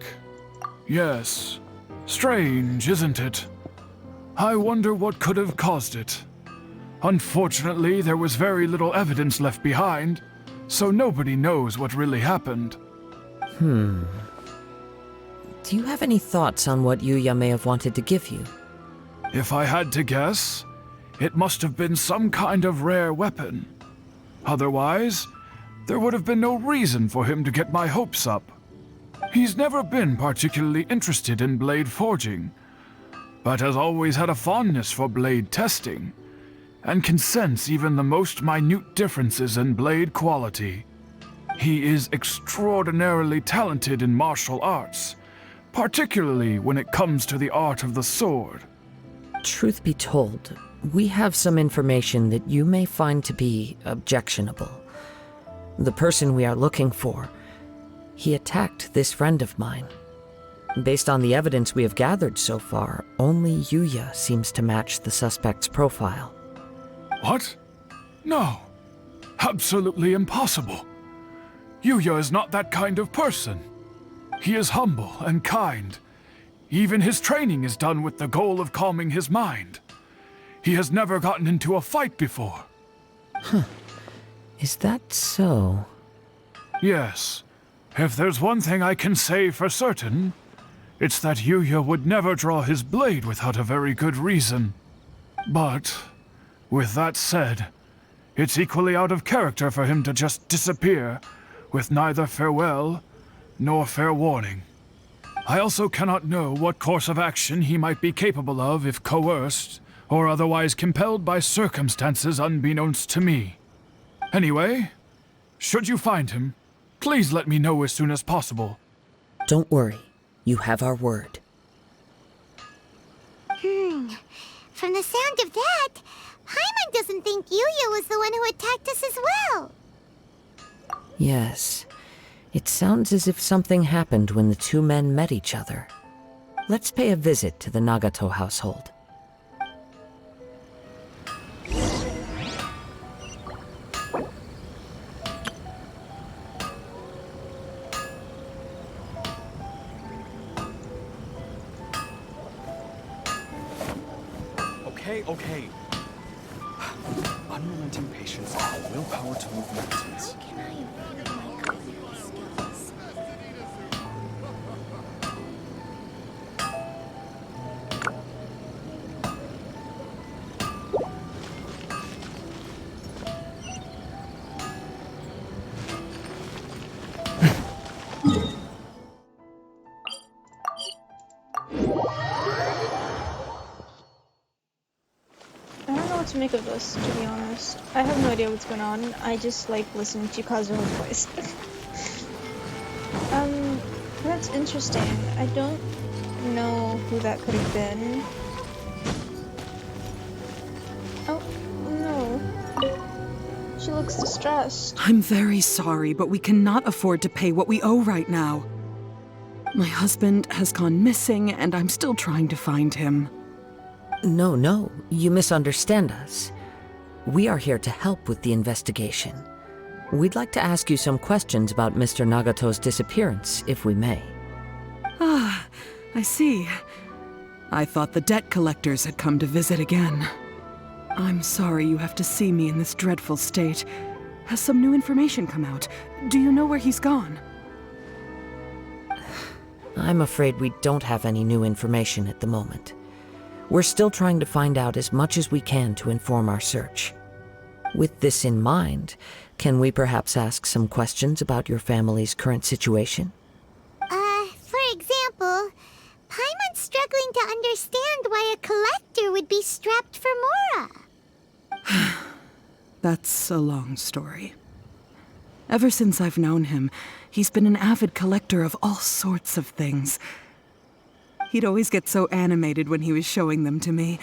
Yes, strange, isn't it? I wonder what could have caused it. Unfortunately, there was very little evidence left behind, so nobody knows what really happened. Do you have any thoughts on what Yuya may have wanted to give you? If I had to guess, it must have been some kind of rare weapon. Otherwise, there would have been no reason for him to get my hopes up. He's never been particularly interested in blade forging, but has always had a fondness for blade testing, and can sense even the most minute differences in blade quality. He is extraordinarily talented in martial arts, particularly when it comes to the art of the sword. Truth be told, we have some information that you may find to be objectionable. The person we are looking for, he attacked this friend of mine. Based on the evidence we have gathered so far, only Yuya seems to match the suspect's profile. What? No. Absolutely impossible. Yuya is not that kind of person. He is humble and kind. Even his training is done with the goal of calming his mind. He has never gotten into a fight before. Is that so? Yes. If there's one thing I can say for certain, it's that Yuya would never draw his blade without a very good reason. But, with that said, it's equally out of character for him to just disappear with neither farewell nor fair warning. I also cannot know what course of action he might be capable of if coerced or otherwise compelled by circumstances unbeknownst to me. Anyway, should you find him, please let me know as soon as possible. Don't worry. You have our word. From the sound of that, Paimon doesn't think Yuya was the one who attacked us as well. Yes. It sounds as if something happened when the two men met each other. Let's pay a visit to the Nagato household. Okay. Unrelenting patience and willpower to move mountains. To make of this, to be honest. I have no idea what's going on. I just like listening to Kazuha's voice. That's interesting. I don't know who that could have been. Oh, no. She looks distressed. I'm very sorry, but we cannot afford to pay what we owe right now. My husband has gone missing, and I'm still trying to find him. No, you misunderstand us. We are here to help with the investigation. We'd like to ask you some questions about Mr. Nagato's disappearance, if we may. Ah, I see. I thought the debt collectors had come to visit again. I'm sorry you have to see me in this dreadful state. Has some new information come out? Do you know where he's gone? I'm afraid we don't have any new information at the moment. We're still trying to find out as much as we can to inform our search. With this in mind, can we perhaps ask some questions about your family's current situation? For example, Paimon's struggling to understand why a collector would be strapped for Mora. That's a long story. Ever since I've known him, he's been an avid collector of all sorts of things. He'd always get so animated when he was showing them to me.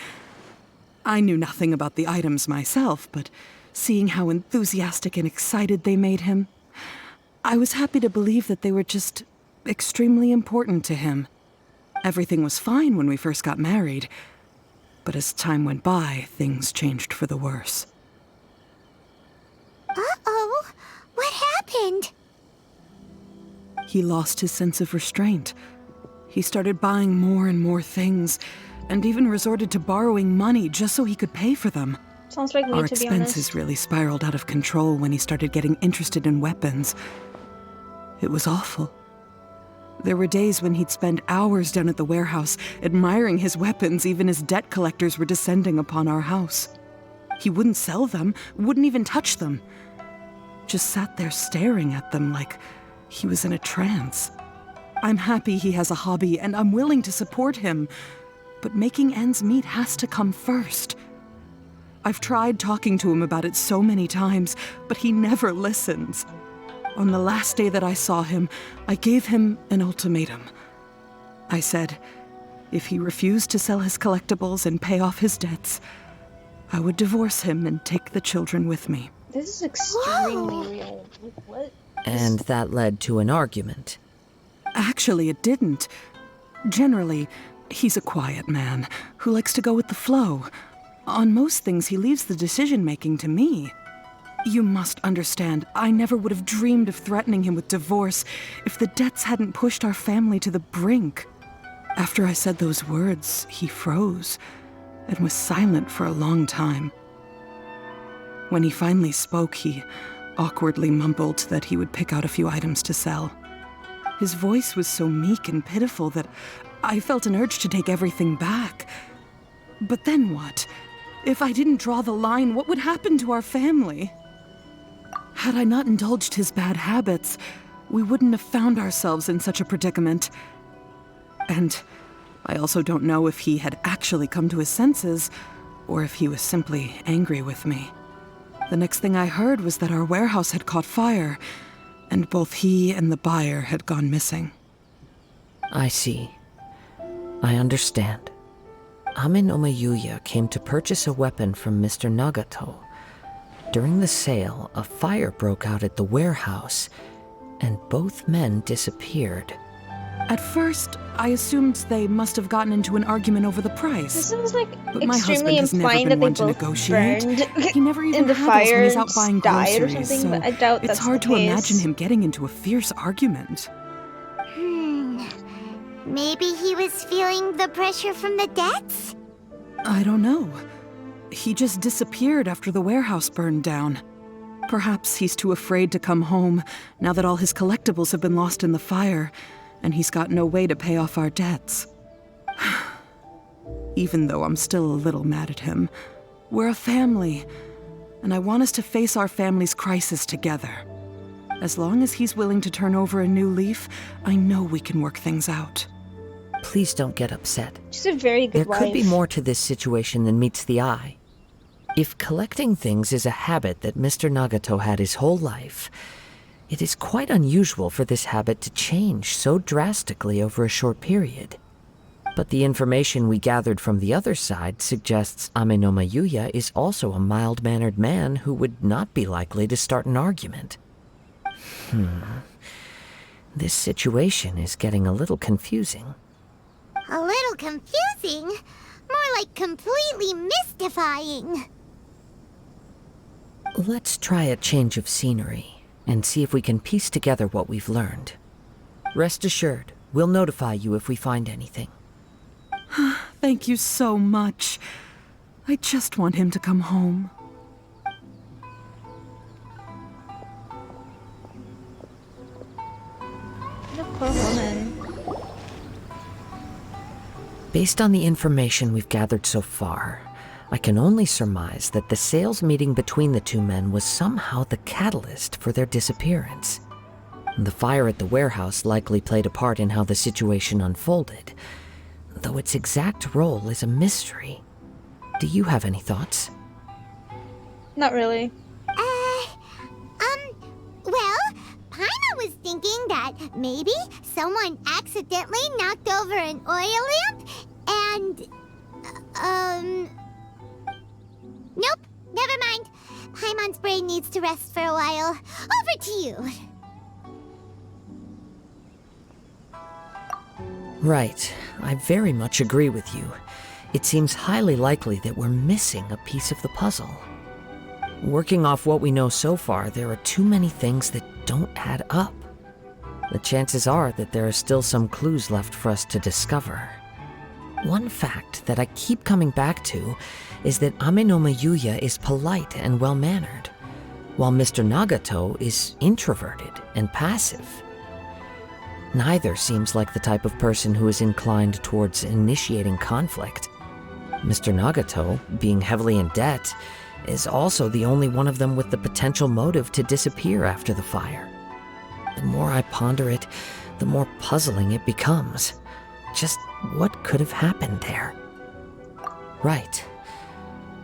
I knew nothing about the items myself, but seeing how enthusiastic and excited they made him, I was happy to believe that they were just extremely important to him. Everything was fine when we first got married, but as time went by, things changed for the worse. Uh-oh, what happened? He lost his sense of restraint. He started buying more and more things, and even resorted to borrowing money just so he could pay for them. Sounds like me, Our to be expenses honest. really spiraled out of control when he started getting interested in weapons. It was awful. There were days when he'd spend hours down at the warehouse, admiring his weapons even as debt collectors were descending upon our house. He wouldn't sell them, wouldn't even touch them. Just sat there staring at them like he was in a trance. I'm happy he has a hobby, and I'm willing to support him. But making ends meet has to come first. I've tried talking to him about it so many times, but he never listens. On the last day that I saw him, I gave him an ultimatum. I said, if he refused to sell his collectibles and pay off his debts, I would divorce him and take the children with me. This is extremely real. What? And that led to an argument. Actually, it didn't. Generally, he's a quiet man who likes to go with the flow. On most things, he leaves the decision-making to me. You must understand, I never would have dreamed of threatening him with divorce if the debts hadn't pushed our family to the brink. After I said those words, he froze and was silent for a long time. When he finally spoke, he awkwardly mumbled that he would pick out a few items to sell. His voice was so meek and pitiful that I felt an urge to take everything back. But then what? If I didn't draw the line, what would happen to our family? Had I not indulged his bad habits, we wouldn't have found ourselves in such a predicament. And I also don't know if he had actually come to his senses, or if he was simply angry with me. The next thing I heard was that our warehouse had caught fire, and both he and the buyer had gone missing. I see. I understand. Ame no Mayuya came to purchase a weapon from Mr. Nagato. During the sale, a fire broke out at the warehouse, and both men disappeared. At first, I assumed they must have gotten into an argument over the price. This sounds like But my extremely husband has never implying been that they one to both negotiate. burned He never even in the had us when fire he's and out buying died or groceries, something, so but I doubt it's that's hard the to case. imagine him getting into a fierce argument. Maybe he was feeling the pressure from the debts? I don't know. He just disappeared after the warehouse burned down. Perhaps he's too afraid to come home now that all his collectibles have been lost in the fire, and he's got no way to pay off our debts. Even though I'm still a little mad at him, we're a family, and I want us to face our family's crisis together. As long as he's willing to turn over a new leaf, I know we can work things out. Please don't get upset. She's a very good There wife. could be more to this situation than meets the eye. If collecting things is a habit that Mr. Nagato had his whole life, it is quite unusual for this habit to change so drastically over a short period. But the information we gathered from the other side suggests Ame no Mayuya is also a mild-mannered man who would not be likely to start an argument. This situation is getting a little confusing. A little confusing? More like completely mystifying. Let's try a change of scenery and see if we can piece together what we've learned. Rest assured, we'll notify you if we find anything. Thank you so much. I just want him to come home. The poor woman. Based on the information we've gathered so far, I can only surmise that the sales meeting between the two men was somehow the catalyst for their disappearance. The fire at the warehouse likely played a part in how the situation unfolded, though its exact role is a mystery. Do you have any thoughts? Not really. Well, Paimon was thinking that maybe someone accidentally knocked over an oil lamp and, nope, never mind. Paimon's brain needs to rest for a while. Over to you. Right. I very much agree with you. It seems highly likely that we're missing a piece of the puzzle. Working off what we know so far, there are too many things that don't add up. The chances are that there are still some clues left for us to discover. One fact that I keep coming back to is that Amenoma Yuya is polite and well-mannered, while Mr. Nagato is introverted and passive. Neither seems like the type of person who is inclined towards initiating conflict. Mr. Nagato, being heavily in debt, is also the only one of them with the potential motive to disappear after the fire. The more I ponder it, the more puzzling it becomes. Just what could have happened there? Right.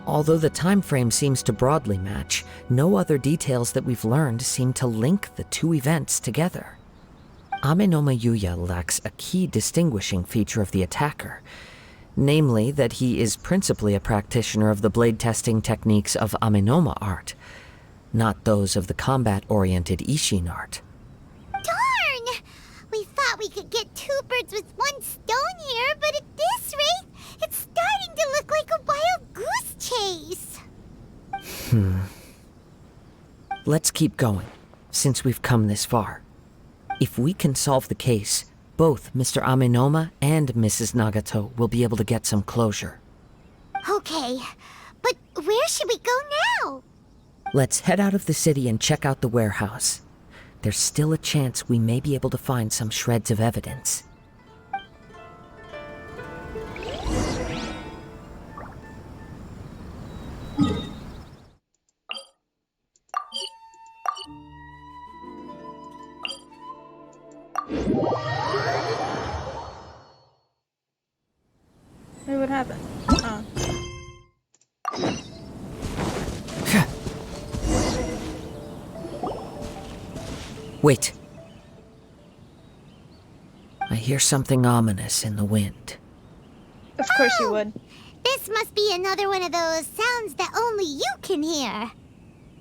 Although the time frame seems to broadly match, no other details that we've learned seem to link the two events together. Amenoma Yuya lacks a key distinguishing feature of the attacker, namely that he is principally a practitioner of the blade testing techniques of Amenoma art, not those of the combat-oriented Ishin art. Darn! We thought we could get two birds with one stone here, but at this rate, it's starting to look like a wild goose chase. Let's keep going, since we've come this far. If we can solve the case, both Mr. Amenoma and Mrs. Nagato will be able to get some closure. Okay, but where should we go now? Let's head out of the city and check out the warehouse. There's still a chance we may be able to find some shreds of evidence. Wait, what happened? Oh. Wait. I hear something ominous in the wind. Of course you would. This must be another one of those sounds that only you can hear.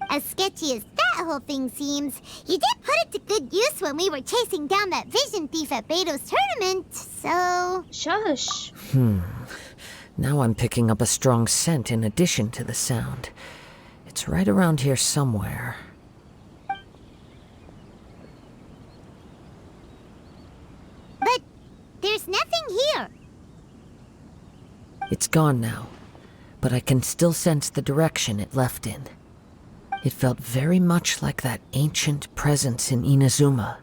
As sketchy as that whole thing seems, you did put it to good use when we were chasing down that vision thief at Beidou's tournament, so... Shush. Now I'm picking up a strong scent in addition to the sound. It's right around here somewhere. But there's nothing here. It's gone now, but I can still sense the direction it left in. It felt very much like that ancient presence in Inazuma,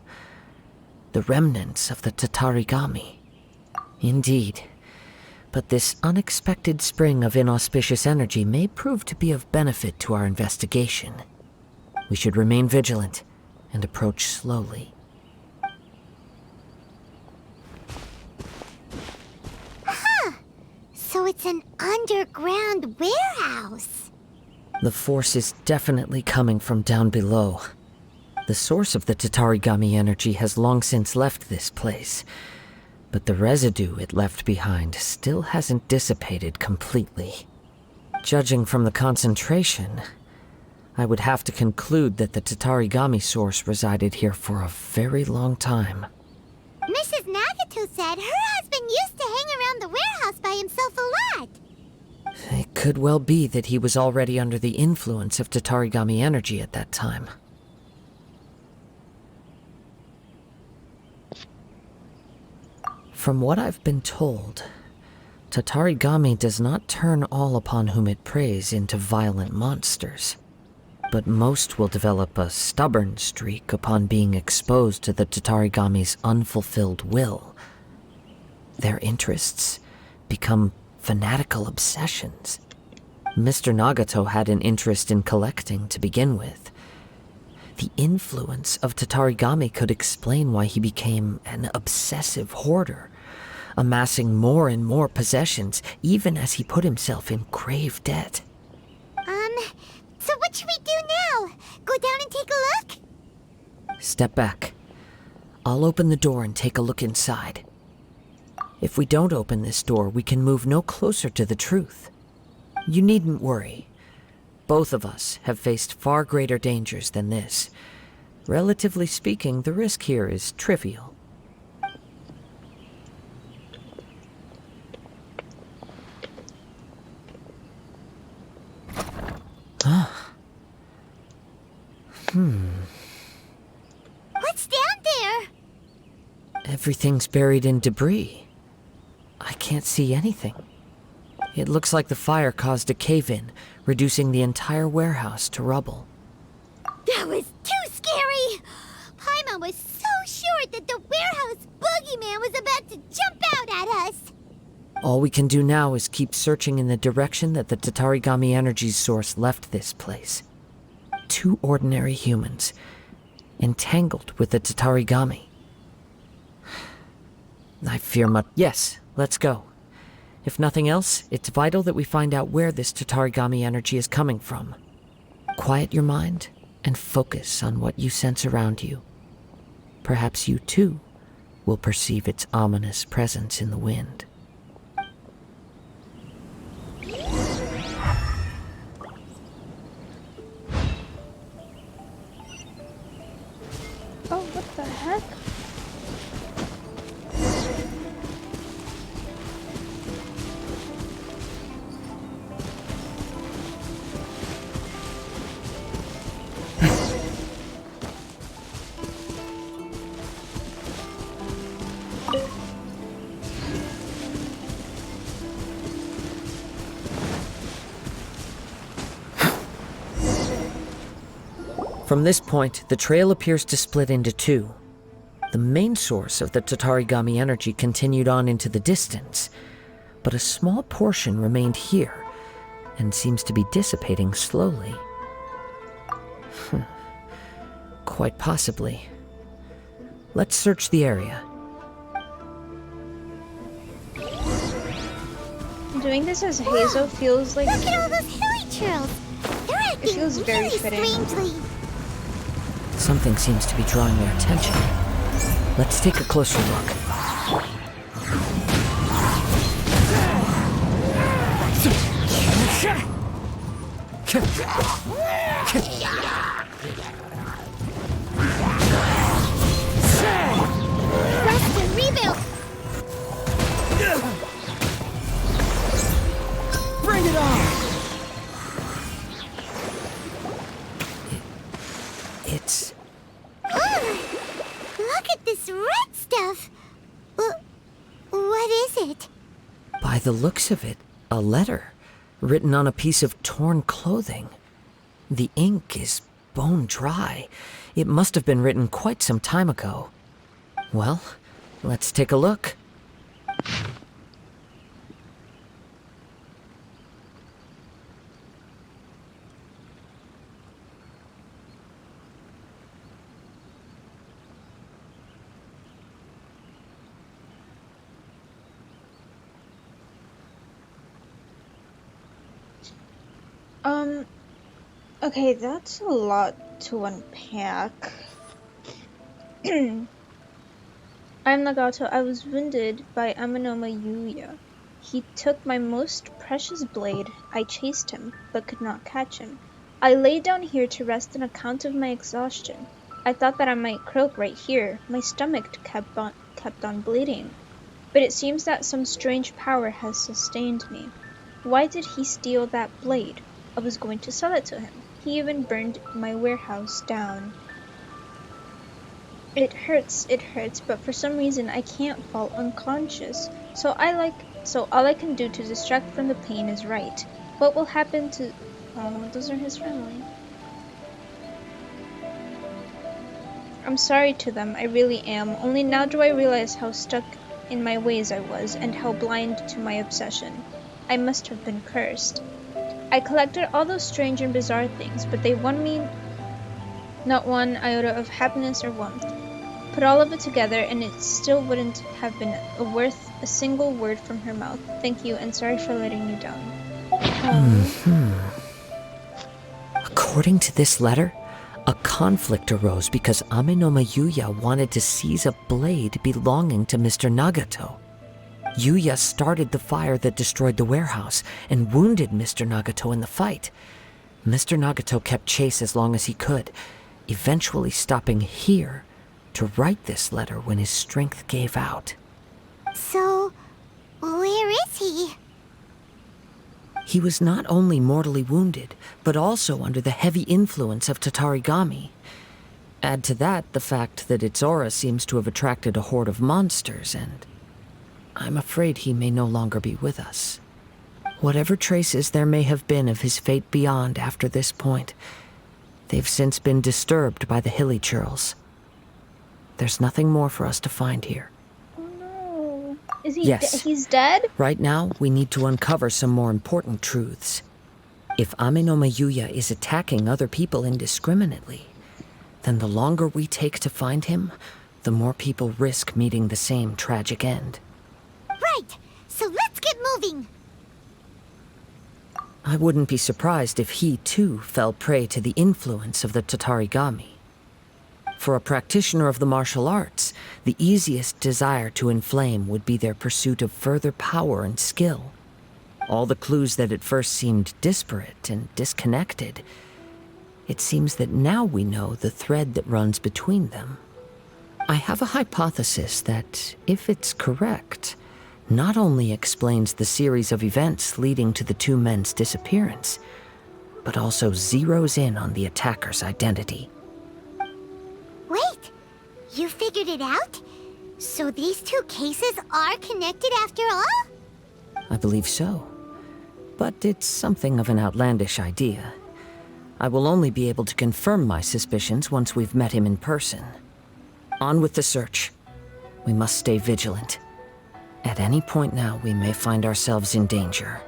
the remnants of the Tatarigami. Indeed, but this unexpected spring of inauspicious energy may prove to be of benefit to our investigation. We should remain vigilant and approach slowly. So it's an underground warehouse. The force is definitely coming from down below. The source of the Tatarigami energy has long since left this place, but the residue it left behind still hasn't dissipated completely. Judging from the concentration, I would have to conclude that the Tatarigami source resided here for a very long time. Mrs. Nagato said her husband used to hang around the warehouse by himself a lot. It could well be that he was already under the influence of Tatarigami energy at that time. From what I've been told, Tatarigami does not turn all upon whom it preys into violent monsters, but most will develop a stubborn streak upon being exposed to the Tatarigami's unfulfilled will. Their interests become fanatical obsessions. Mr. Nagato had an interest in collecting to begin with. The influence of Tatarigami could explain why he became an obsessive hoarder, amassing more and more possessions, even as he put himself in grave debt. So what should we do now? Go down and take a look? Step back. I'll open the door and take a look inside. If we don't open this door, we can move no closer to the truth. You needn't worry. Both of us have faced far greater dangers than this. Relatively speaking, the risk here is trivial. What's down there? Everything's buried in debris. I can't see anything. It looks like the fire caused a cave-in, reducing the entire warehouse to rubble. That was too scary! Paimon was so sure that the warehouse boogeyman was about to jump out at us! All we can do now is keep searching in the direction that the Tatarigami energy source left this place. 2 ordinary humans, entangled with the Tatarigami. I fear much. Yes, let's go. If nothing else, it's vital that we find out where this Tatarigami energy is coming from. Quiet your mind and focus on what you sense around you. Perhaps you too will perceive its ominous presence in the wind. Oh, what the heck? From this point, the trail appears to split into 2. The main source of the Tatarigami energy continued on into the distance, but a small portion remained here and seems to be dissipating slowly. Quite possibly. Let's search the area. Doing this as Hazel feels like... Look at all those hilly trails! They're acting feels very really fitting. strangely. Something seems to be drawing their attention. Let's take a closer look. Rest and rebuild! Bring it on! It's... Look at this red stuff! What is it? By the looks of it, a letter written on a piece of torn clothing. The ink is bone dry. It must have been written quite some time ago. Well, let's take a look. Okay, that's a lot to unpack. I'm Nagato. I was wounded by Amanoma Yuya. He took my most precious blade. I chased him, but could not catch him. I lay down here to rest on account of my exhaustion. I thought that I might croak right here. My stomach kept on bleeding. But it seems that some strange power has sustained me. Why did he steal that blade? I was going to sell it to him. He even burned my warehouse down. It hurts, but for some reason I can't fall unconscious. So all I can do to distract from the pain is write. What will happen to... Oh, those are his family. I'm sorry to them, I really am. Only now do I realize how stuck in my ways I was, and how blind to my obsession. I must have been cursed. I collected all those strange and bizarre things, but they won me not one iota of happiness or warmth. Put all of it together, and it still wouldn't have been worth a single word from her mouth. Thank you, and sorry for letting you down. According to this letter, a conflict arose because Ame-no-ma Yuya wanted to seize a blade belonging to Mr. Nagato. Yuya started the fire that destroyed the warehouse and wounded Mr. Nagato in the fight. Mr. Nagato kept chase as long as he could, eventually stopping here to write this letter when his strength gave out. So, where is he? He was not only mortally wounded, but also under the heavy influence of Tatarigami. Add to that the fact that its aura seems to have attracted a horde of monsters, and I'm afraid he may no longer be with us. Whatever traces there may have been of his fate beyond after this point, they've since been disturbed by the hilly churls. There's nothing more for us to find here. Oh no. Is he Yes. He's dead? Right now, we need to uncover some more important truths. If Ame-no-ma Yuya is attacking other people indiscriminately, then the longer we take to find him, the more people risk meeting the same tragic end. Right, so let's get moving. I wouldn't be surprised if he, too, fell prey to the influence of the Tatarigami. For a practitioner of the martial arts, the easiest desire to inflame would be their pursuit of further power and skill. All the clues that at first seemed disparate and disconnected, it seems that now we know the thread that runs between them. I have a hypothesis that, if it's correct, not only explains the series of events leading to the two men's disappearance, but also zeroes in on the attacker's identity. Wait, you figured it out? So these two cases are connected after all? I believe so. But it's something of an outlandish idea. I will only be able to confirm my suspicions once we've met him in person. On with the search. We must stay vigilant. At any point now, we may find ourselves in danger.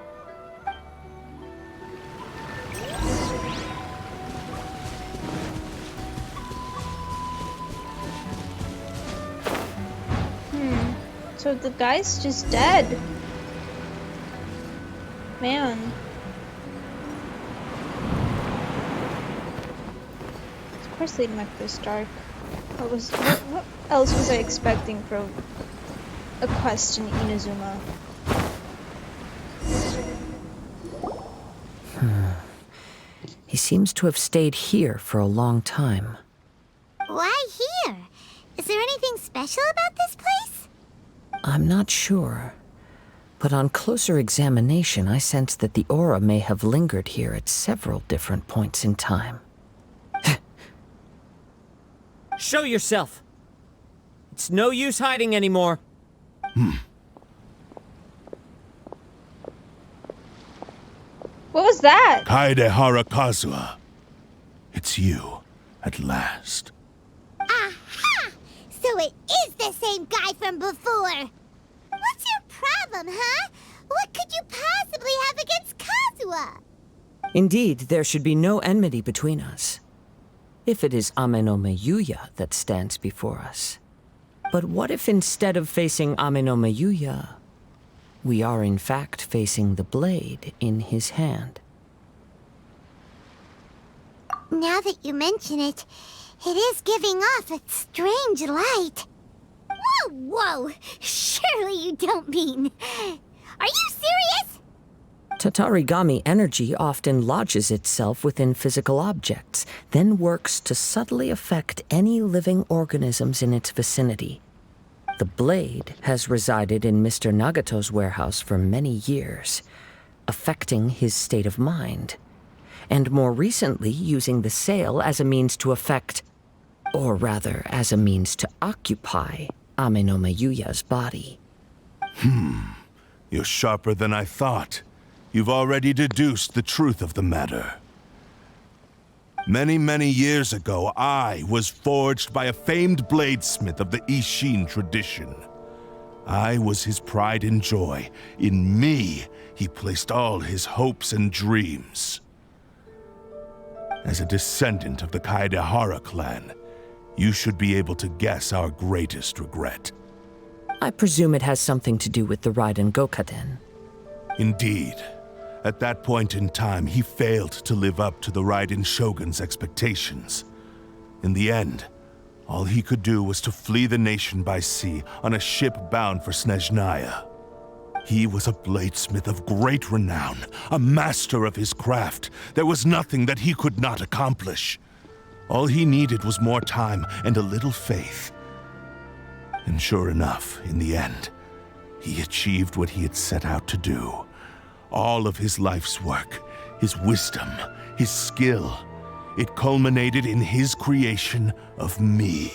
So the guy's just dead. Man. Of course they'd make this dark. What else was I expecting from a quest in Inazuma? He seems to have stayed here for a long time. Why here? Is there anything special about this place? I'm not sure. But on closer examination, I sense that the aura may have lingered here at several different points in time. Show yourself! It's no use hiding anymore. What was that? Kaedehara Kazuha. It's you, at last. Aha! So it is the same guy from before! What's your problem, huh? What could you possibly have against Kazuha? Indeed, there should be no enmity between us. If it is Ame-no-ma Yuya that stands before us. But what if instead of facing Ame-no-ma Yuya, we are in fact facing the blade in his hand? Now that you mention it, it is giving off a strange light. Whoa, whoa! Surely you don't mean... Are you serious? Tatarigami energy often lodges itself within physical objects, then works to subtly affect any living organisms in its vicinity. The blade has resided in Mr. Nagato's warehouse for many years, affecting his state of mind, and more recently using the sale as a means to affect, or rather as a means to occupy, Ame-no-ma Yuya's body. You're sharper than I thought. You've already deduced the truth of the matter. Many, many years ago, I was forged by a famed bladesmith of the Ishin tradition. I was his pride and joy. In me, he placed all his hopes and dreams. As a descendant of the Kaedehara clan, you should be able to guess our greatest regret. I presume it has something to do with the Raiden Gokaden. Indeed. At that point in time, he failed to live up to the Raiden Shogun's expectations. In the end, all he could do was to flee the nation by sea on a ship bound for Snezhnaya. He was a bladesmith of great renown, a master of his craft. There was nothing that he could not accomplish. All he needed was more time and a little faith. And sure enough, in the end, he achieved what he had set out to do. All of his life's work, his wisdom, his skill, it culminated in his creation of me.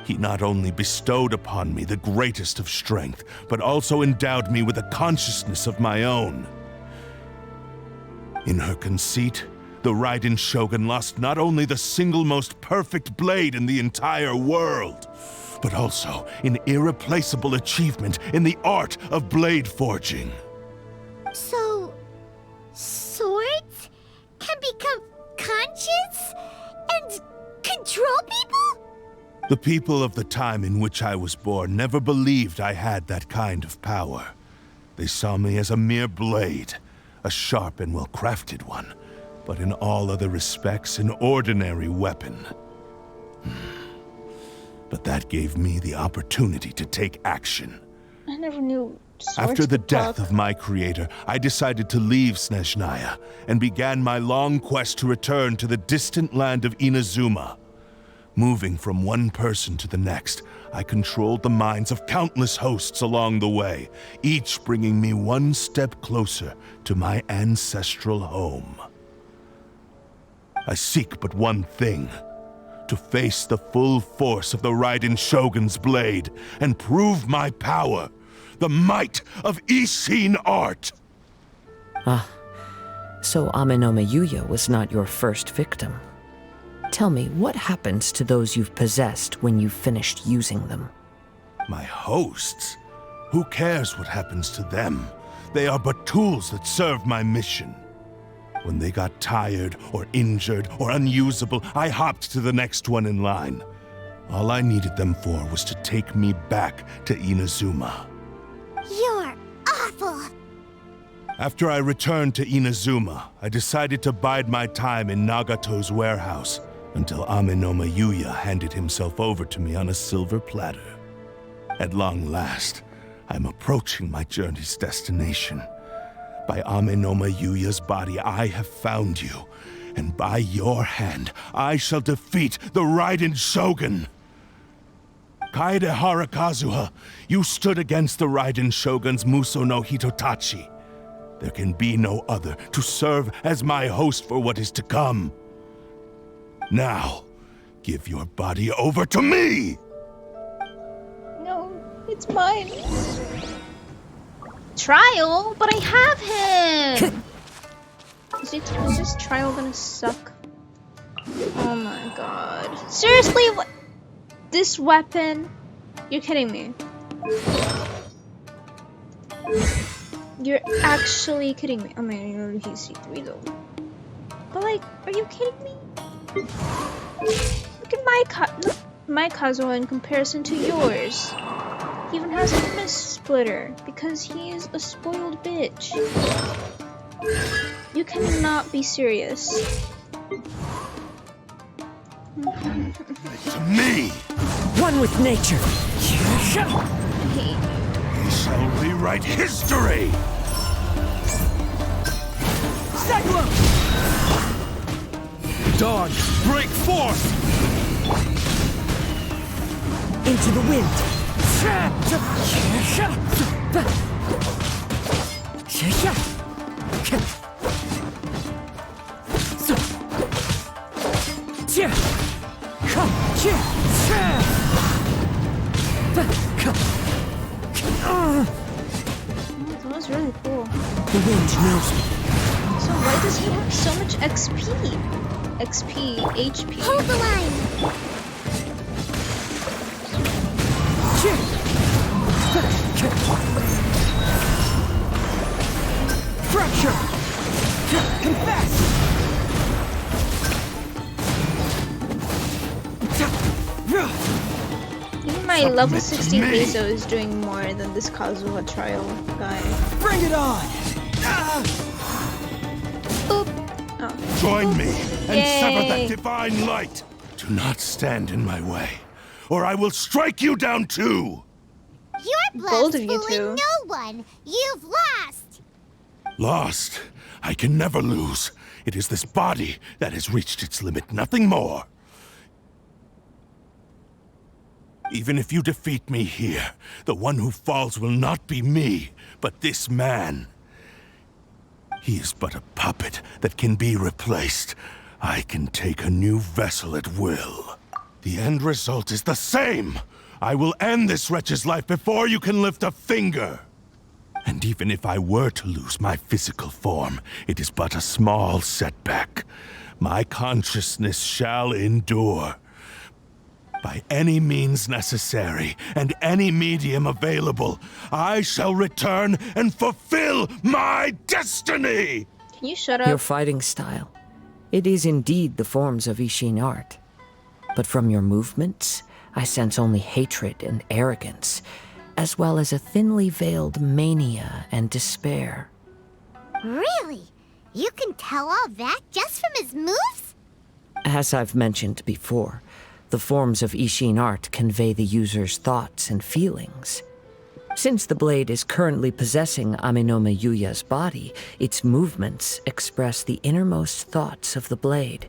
He not only bestowed upon me the greatest of strength, but also endowed me with a consciousness of my own. In her conceit, the Raiden Shogun lost not only the single most perfect blade in the entire world, but also an irreplaceable achievement in the art of blade forging. So, swords can become conscious and control people? The people of the time in which I was born never believed I had that kind of power. They saw me as a mere blade, a sharp and well-crafted one, but in all other respects an ordinary weapon. But that gave me the opportunity to take action. I never knew swords After the could death talk. of my creator, I decided to leave Snezhnaya and began my long quest to return to the distant land of Inazuma. Moving from one person to the next, I controlled the minds of countless hosts along the way, each bringing me one step closer to my ancestral home. I seek but one thing: to face the full force of the Raiden Shogun's blade and prove my power, the might of Ishin art. So Amenoma Yuya was not your first victim. Tell me, what happens to those you've possessed when you've finished using them? My hosts? Who cares what happens to them? They are but tools that serve my mission. When they got tired, or injured, or unusable, I hopped to the next one in line. All I needed them for was to take me back to Inazuma. You're awful! After I returned to Inazuma, I decided to bide my time in Nagato's warehouse until Amenoma Yuya handed himself over to me on a silver platter. At long last, I'm approaching my journey's destination. By Amenoma Yuya's body, I have found you, and by your hand, I shall defeat the Raiden Shogun. Kaedehara Kazuha, you stood against the Raiden Shogun's Muso no Hitotachi. There can be no other to serve as my host for what is to come. Now, give your body over to me! No, it's mine. Trial? But I have him! Is this trial gonna suck? Oh my god. Seriously? What? This weapon? You're kidding me. You're actually kidding me. I mean, he's C3 though. But like, are you kidding me? Look at my kazuha in comparison to yours. He even has a fist splitter because he is a spoiled bitch. You cannot be serious. To me! One with nature! Hey. We shall rewrite history! Dawn, break forth! Into the wind! That was really cool. The wind knows me. So why does he have so much XP? XP, HP. Hold the line! Fracture! Confess! Even my level Submit to 60 me. Bezo is doing more than this Kazuha trial guy. Bring it on! Boop. Oh. Join me and sever that Yay. divine light. Do not stand in my way, or I will strike you down too. Your Bold blood's of you fooling two. no one. You've lost. Lost. I can never lose. It is this body that has reached its limit, nothing more. Even if you defeat me here, the one who falls will not be me, but this man. He is but a puppet that can be replaced. I can take a new vessel at will. The end result is the same. I will end this wretch's life before you can lift a finger. And even if I were to lose my physical form, it is but a small setback. My consciousness shall endure. By any means necessary, and any medium available, I shall return and fulfill my destiny! Can you shut Your up? fighting style. It is indeed the forms of Ishin art. But from your movements, I sense only hatred and arrogance, as well as a thinly veiled mania and despair. Really? You can tell all that just from his moves? As I've mentioned before, the forms of Ishin art convey the user's thoughts and feelings. Since the blade is currently possessing Aminome Yuya's body, its movements express the innermost thoughts of the blade.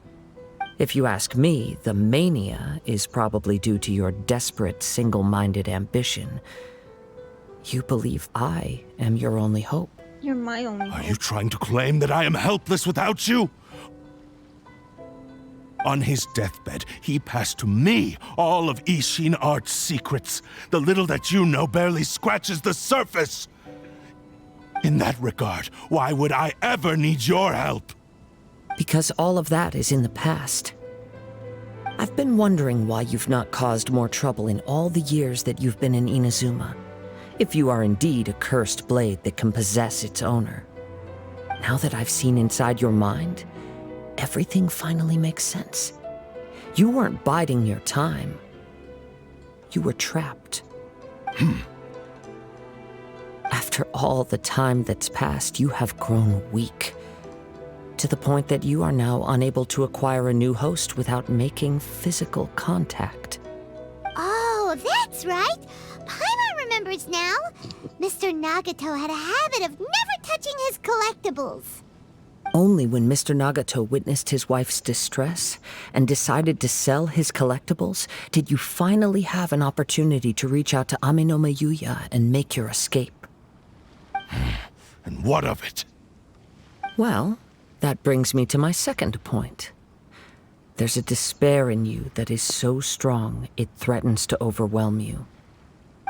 If you ask me, the mania is probably due to your desperate, single-minded ambition. You believe I am your only hope. You're my only Are hope. you trying to claim that I am helpless without you? On his deathbed, he passed to me all of Ishin art's secrets. The little that you know barely scratches the surface. In that regard, why would I ever need your help? Because all of that is in the past. I've been wondering why you've not caused more trouble in all the years that you've been in Inazuma. If you are indeed a cursed blade that can possess its owner. Now that I've seen inside your mind, everything finally makes sense. You weren't biding your time. You were trapped. After all the time that's passed, you have grown weak. To the point that you are now unable to acquire a new host without making physical contact. Oh, that's right. Paimon remembers now. Mr. Nagato had a habit of never touching his collectibles. Only when Mr. Nagato witnessed his wife's distress and decided to sell his collectibles did you finally have an opportunity to reach out to Aminome Yuya and make your escape. And what of it? Well, that brings me to my second point. There's a despair in you that is so strong it threatens to overwhelm you.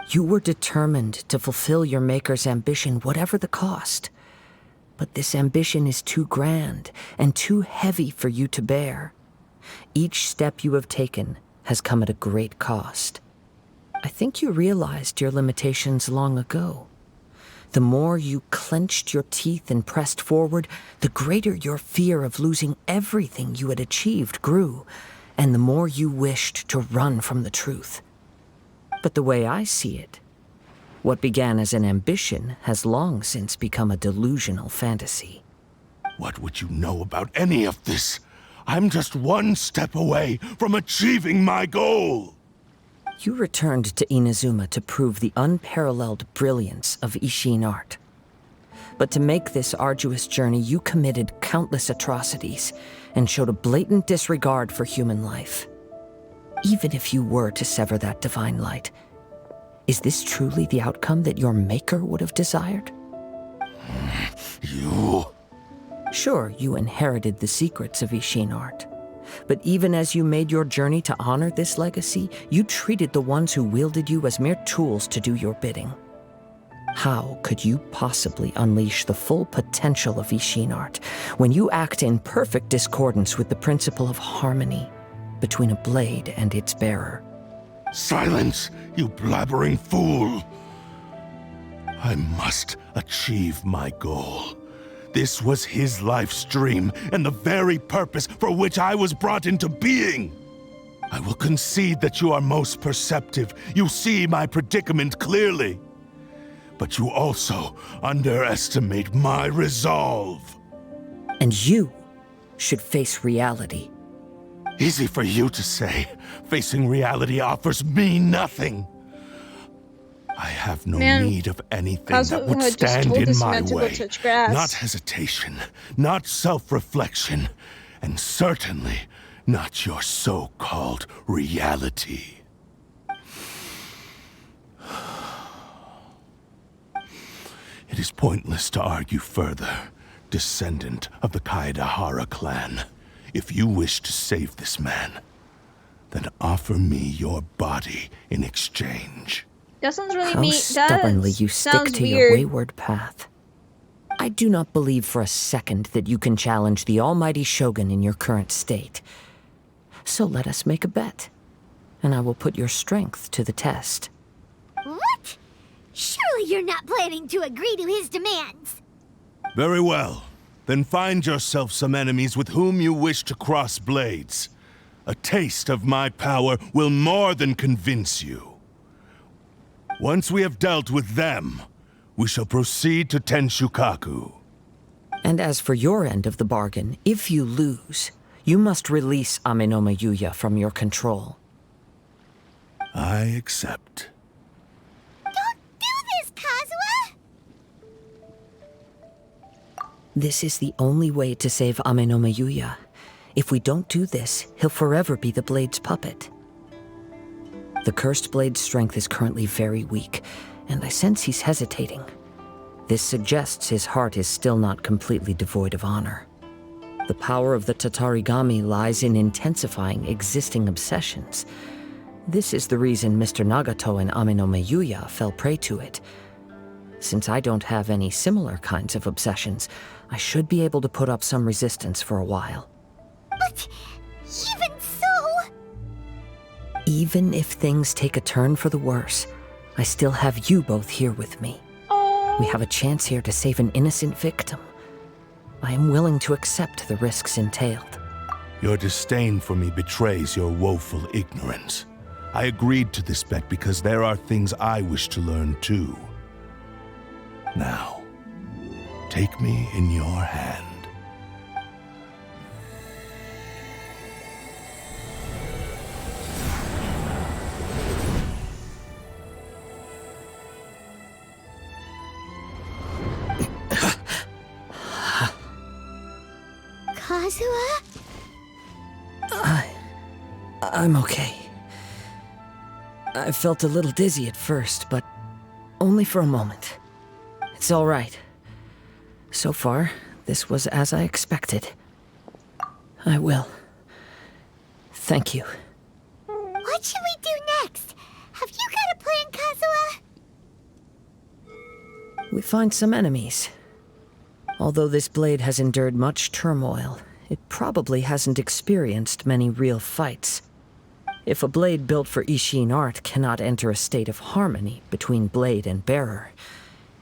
You were determined to fulfill your maker's ambition, whatever the cost. But this ambition is too grand and too heavy for you to bear. Each step you have taken has come at a great cost. I think you realized your limitations long ago. The more you clenched your teeth and pressed forward, the greater your fear of losing everything you had achieved grew, and the more you wished to run from the truth. But the way I see it, what began as an ambition has long since become a delusional fantasy. What would you know about any of this? I'm just one step away from achieving my goal. You returned to Inazuma to prove the unparalleled brilliance of Ishin art. But to make this arduous journey, you committed countless atrocities and showed a blatant disregard for human life. Even if you were to sever that divine light, is this truly the outcome that your maker would have desired? You... Sure, you inherited the secrets of Ishin art. But even as you made your journey to honor this legacy, you treated the ones who wielded you as mere tools to do your bidding. How could you possibly unleash the full potential of Ishin art when you act in perfect discordance with the principle of harmony between a blade and its bearer? Silence, you blabbering fool! I must achieve my goal. This was his life's dream, and the very purpose for which I was brought into being. I will concede that you are most perceptive. You see my predicament clearly. But you also underestimate my resolve. And you should face reality. Easy for you to say. Facing reality offers me nothing. I have no need of anything that would stand in my way. Not hesitation, not self-reflection, and certainly not your so-called reality. It is pointless to argue further, descendant of the Kaedahara clan. If you wish to save this man, then offer me your body in exchange. Doesn't really How mean stubbornly that you stick sounds to weird. your wayward path. I do not believe for a second that you can challenge the almighty Shogun in your current state. So let us make a bet, and I will put your strength to the test. What? Surely you're not planning to agree to his demands. Very well. Then find yourself some enemies with whom you wish to cross blades. A taste of my power will more than convince you. Once we have dealt with them, we shall proceed to Tenshukaku. And as for your end of the bargain, if you lose, you must release Amenoma Yuya from your control. I accept. Don't do this, Kazuha! This is the only way to save Amenoma Yuya. If we don't do this, he'll forever be the Blade's puppet. The Cursed Blade's strength is currently very weak, and I sense he's hesitating. This suggests his heart is still not completely devoid of honor. The power of the Tatarigami lies in intensifying existing obsessions. This is the reason Mr. Nagato and Amenoma Yuya fell prey to it. Since I don't have any similar kinds of obsessions, I should be able to put up some resistance for a while. But even so... Even if things take a turn for the worse, I still have you both here with me. We have a chance here to save an innocent victim. I am willing to accept the risks entailed. Your disdain for me betrays your woeful ignorance. I agreed to this bet because there are things I wish to learn too. Now, take me in your hand. Kazuha? I'm okay. I felt a little dizzy at first, but only for a moment. It's all right. So far, this was as I expected. I will. Thank you. What should we do next? Have you got a plan, Kazuha? We find some enemies. Although this blade has endured much turmoil, it probably hasn't experienced many real fights. If a blade built for Ishin art cannot enter a state of harmony between blade and bearer,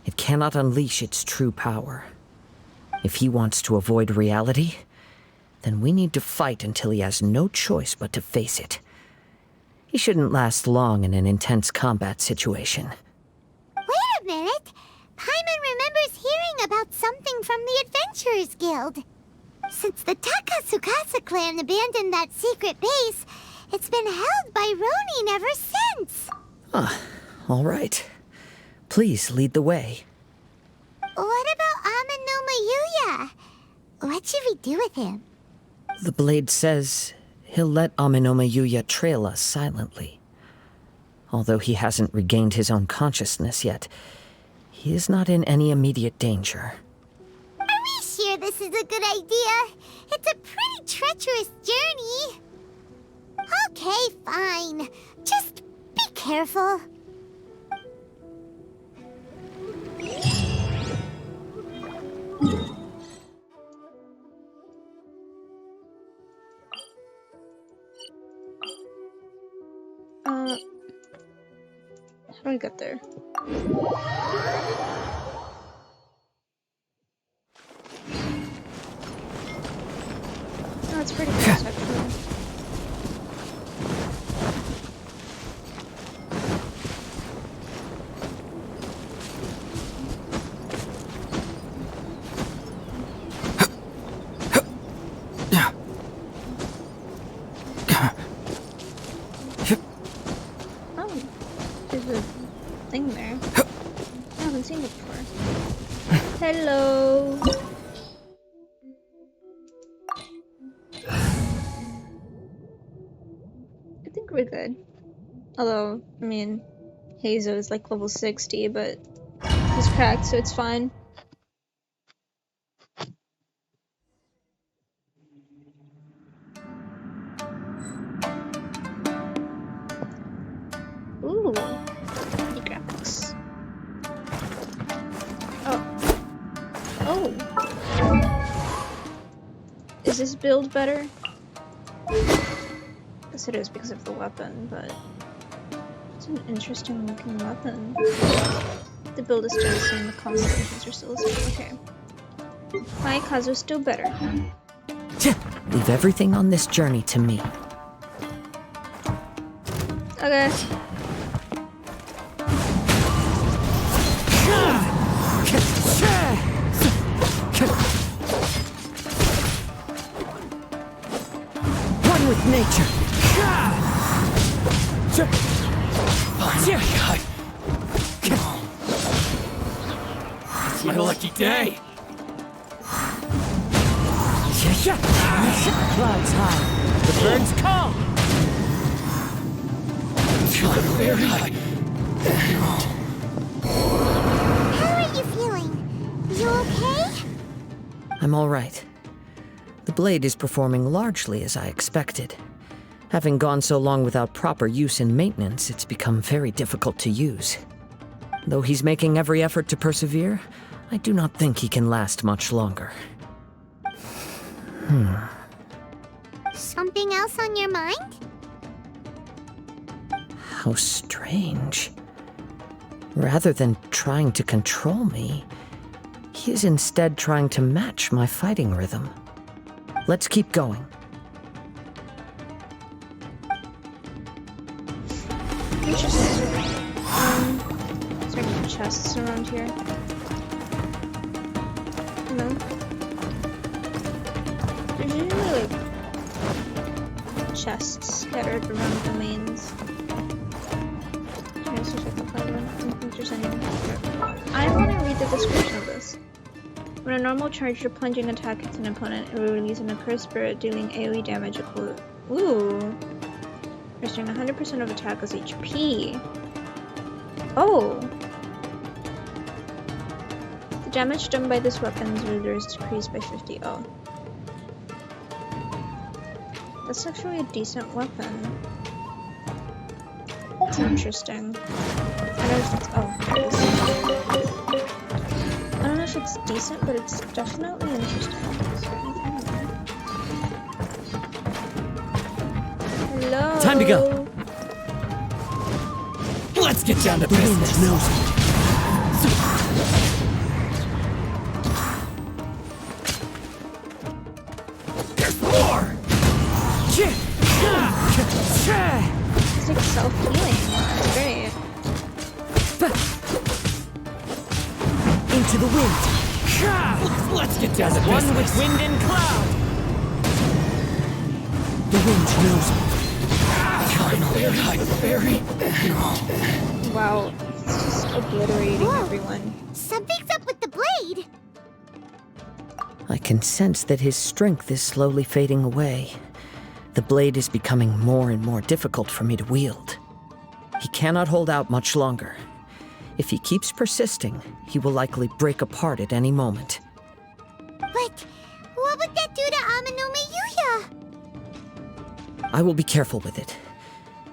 it cannot unleash its true power. If he wants to avoid reality, then we need to fight until he has no choice but to face it. He shouldn't last long in an intense combat situation. Wait a minute! Paimon remembers hearing about something from the Adventurers Guild. Since the Takasukasa clan abandoned that secret base, it's been held by Ronin ever since. Ah, all right. Please lead the way. What about Amenoma Yuya? What should we do with him? The blade says he'll let Amenoma Yuya trail us silently. Although he hasn't regained his own consciousness yet, he is not in any immediate danger. Are we sure this is a good idea? It's a pretty treacherous journey. Okay, fine. Just be careful. How do we get there? Oh, it's pretty close, actually. we're good. Although, I mean, Hazo is like level 60, but he's cracked, so it's fine. Ooh, the graphics. Oh. Is this build better? I guess it is because of the weapon, but it's an interesting looking weapon. The build is still the same, the constellations are still the same. Okay. My kazuha's still better. Leave everything on this journey to me. Okay. One with nature. It's my lucky day. Clouds high. The birds calm. Very high. How are you feeling? You okay? I'm all right. The blade is performing largely as I expected. Having gone so long without proper use and maintenance, it's become very difficult to use. Though he's making every effort to persevere, I do not think he can last much longer. Something else on your mind? How strange. Rather than trying to control me, he is instead trying to match my fighting rhythm. Let's keep going. Interesting. Is there any chests around here? No. There's usually like chests scattered around domains. Can I see if I can find one? I don't think there's anyone here. I want to read the description of this. When a normal charge or plunging attack hits an opponent, it will release an accursed spirit dealing AoE damage equivalent. Ooh. Restoring 100% of attackers' HP. Oh! The damage done by this weapon's wielder is decreased by 50. Oh. That's actually a decent weapon. That's interesting. I don't know if it's. Oh, there it is. I don't know if it's decent, but it's definitely interesting. Hello? Time to go. Let's get down to business. There's more! It's like self-healing. That's great. Into the wind. Let's get down to One business. with wind and cloud. The wind knows me. Very. Wow. It's just obliterating everyone. Something's up with the blade. I can sense that his strength is slowly fading away. The blade is becoming more and more difficult for me to wield. He cannot hold out much longer. If he keeps persisting, he will likely break apart at any moment. But what would that do to Amanome Yuya? I will be careful with it.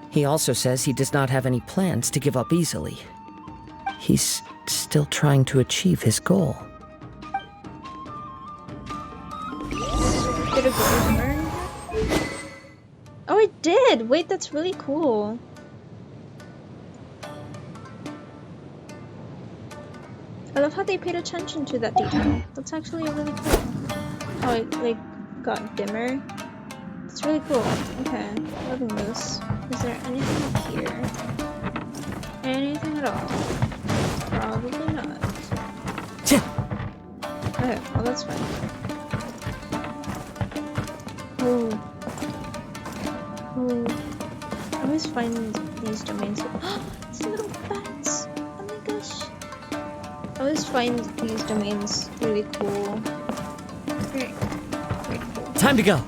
He also says he does not have any plans to give up easily. He's still trying to achieve his goal. Did a gold burn? Oh, it did! Wait, that's really cool. I love how they paid attention to that detail. That's actually really cool. Oh, it like got dimmer. It's really cool. Okay, loving this. Is there anything up here? Anything at all? Probably not. Okay, well that's fine. Ooh. Ooh. I always find these domains. It's little bats! Oh my gosh. I always find these domains really cool. Very cool. Time to go.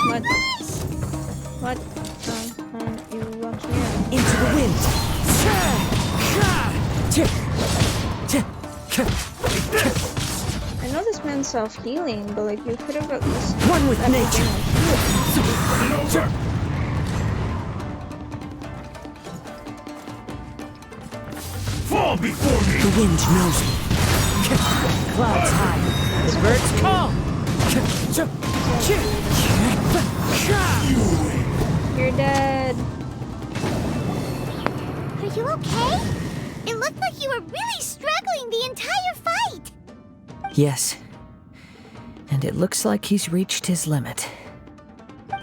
What? What? Into the wind! I know this man's self-healing, but like you could have at least one with nature. Fall before me! The wind knows me. Clouds high. The birds call. You're dead. Are you okay? It looked like you were really struggling the entire fight. Yes. And it looks like he's reached his limit.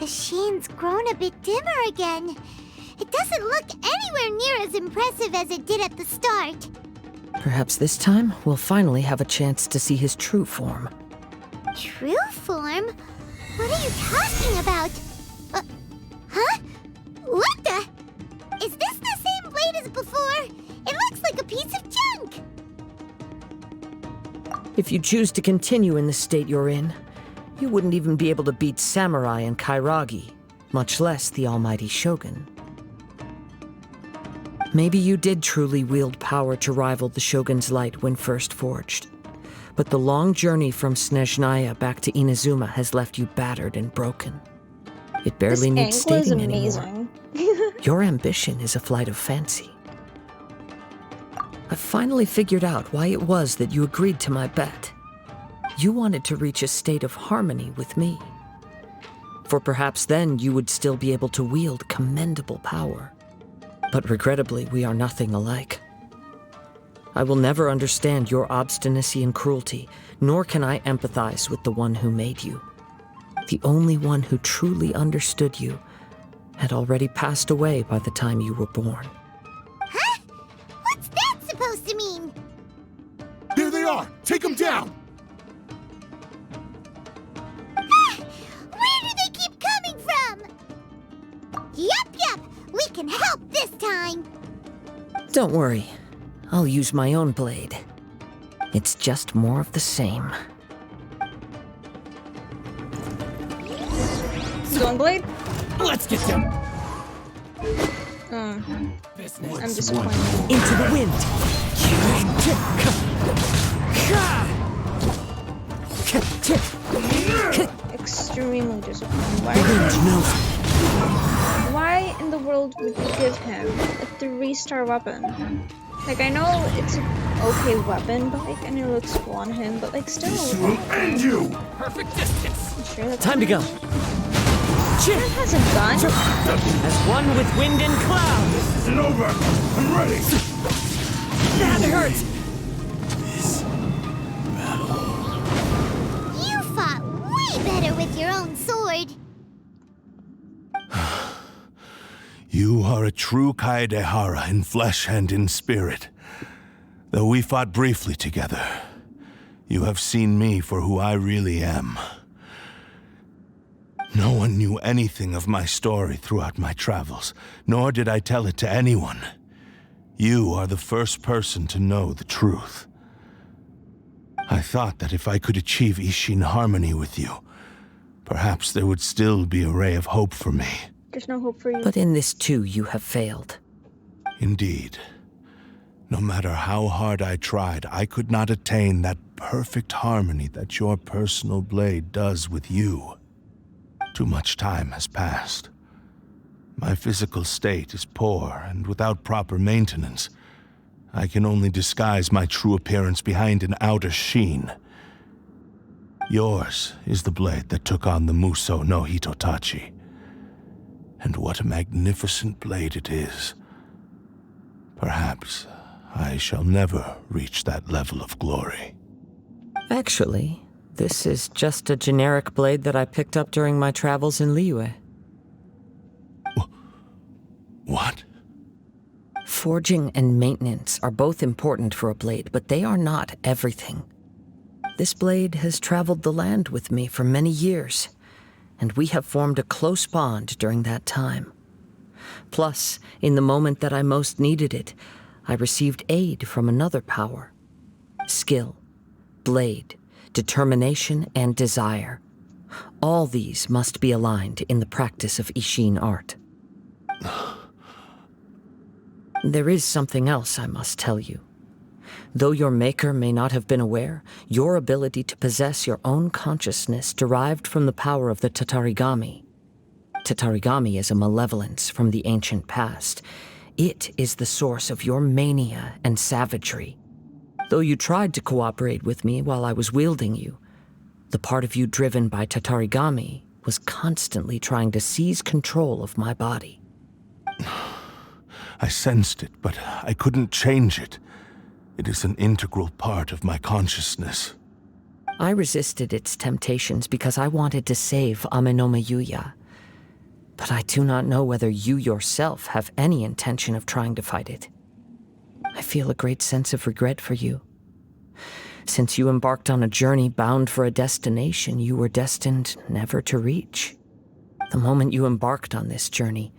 The sheen's grown a bit dimmer again. It doesn't look anywhere near as impressive as it did at the start. Perhaps this time we'll finally have a chance to see his true form. True form? What are you talking about? Huh? What the? Is this the same blade as before? It looks like a piece of junk! If you choose to continue in the state you're in, you wouldn't even be able to beat Samurai and Kairagi, much less the almighty Shogun. Maybe you did truly wield power to rival the Shogun's light when first forged. But the long journey from Snezhnaya back to Inazuma has left you battered and broken. It barely needs stating anymore. Your ambition is a flight of fancy. I've finally figured out why it was that you agreed to my bet. You wanted to reach a state of harmony with me. For perhaps then you would still be able to wield commendable power. But regrettably, we are nothing alike. I will never understand your obstinacy and cruelty, nor can I empathize with the one who made you. The only one who truly understood you had already passed away by the time you were born. Huh? What's that supposed to mean? There they are! Take them down! Ah! Where do they keep coming from? Yup! We can help this time! Don't worry. I'll use my own blade. It's just more of the same. Stone blade? Let's get them! I'm disappointed. Into the wind! Extremely disappointed. Why in the world would you give him a 3-star weapon? Like, I know it's an okay weapon, but like, and it looks cool on him, but like, still. This will end you! Perfect distance! Sure that's Time to go. That has a gun? As one with wind and cloud! This isn't over! I'm ready! That hurts! This battle... You fought way better with your own sword. You are a true Kaedehara in flesh and in spirit. Though we fought briefly together, you have seen me for who I really am. No one knew anything of my story throughout my travels, nor did I tell it to anyone. You are the first person to know the truth. I thought that if I could achieve Ishin harmony with you, perhaps there would still be a ray of hope for me. There's no hope for you. But in this too, you have failed. Indeed. No matter how hard I tried, I could not attain that perfect harmony that your personal blade does with you. Too much time has passed. My physical state is poor, and without proper maintenance, I can only disguise my true appearance behind an outer sheen. Yours is the blade that took on the Muso no Hitotachi. And what a magnificent blade it is. Perhaps I shall never reach that level of glory. Actually, this is just a generic blade that I picked up during my travels in Liyue. What? Forging and maintenance are both important for a blade, but they are not everything. This blade has traveled the land with me for many years, and we have formed a close bond during that time. Plus, in the moment that I most needed it, I received aid from another power. Skill, blade, determination, and desire. All these must be aligned in the practice of Ishin art. There is something else I must tell you. Though your maker may not have been aware, your ability to possess your own consciousness derived from the power of the Tatarigami. Tatarigami is a malevolence from the ancient past. It is the source of your mania and savagery. Though you tried to cooperate with me while I was wielding you, the part of you driven by Tatarigami was constantly trying to seize control of my body. I sensed it, but I couldn't change it. It is an integral part of my consciousness. I resisted its temptations because I wanted to save Amenoma Yuya. But I do not know whether you yourself have any intention of trying to fight it. I feel a great sense of regret for you. Since you embarked on a journey bound for a destination you were destined never to reach. The moment you embarked on this journey,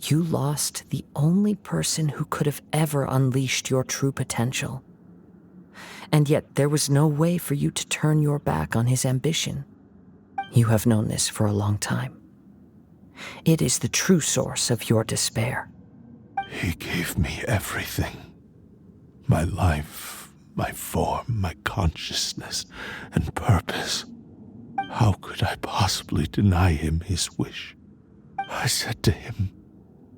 you lost the only person who could have ever unleashed your true potential. And yet there was no way for you to turn your back on his ambition. You have known this for a long time. It is the true source of your despair. He gave me everything. My life, my form, my consciousness, and purpose. How could I possibly deny him his wish? I said to him,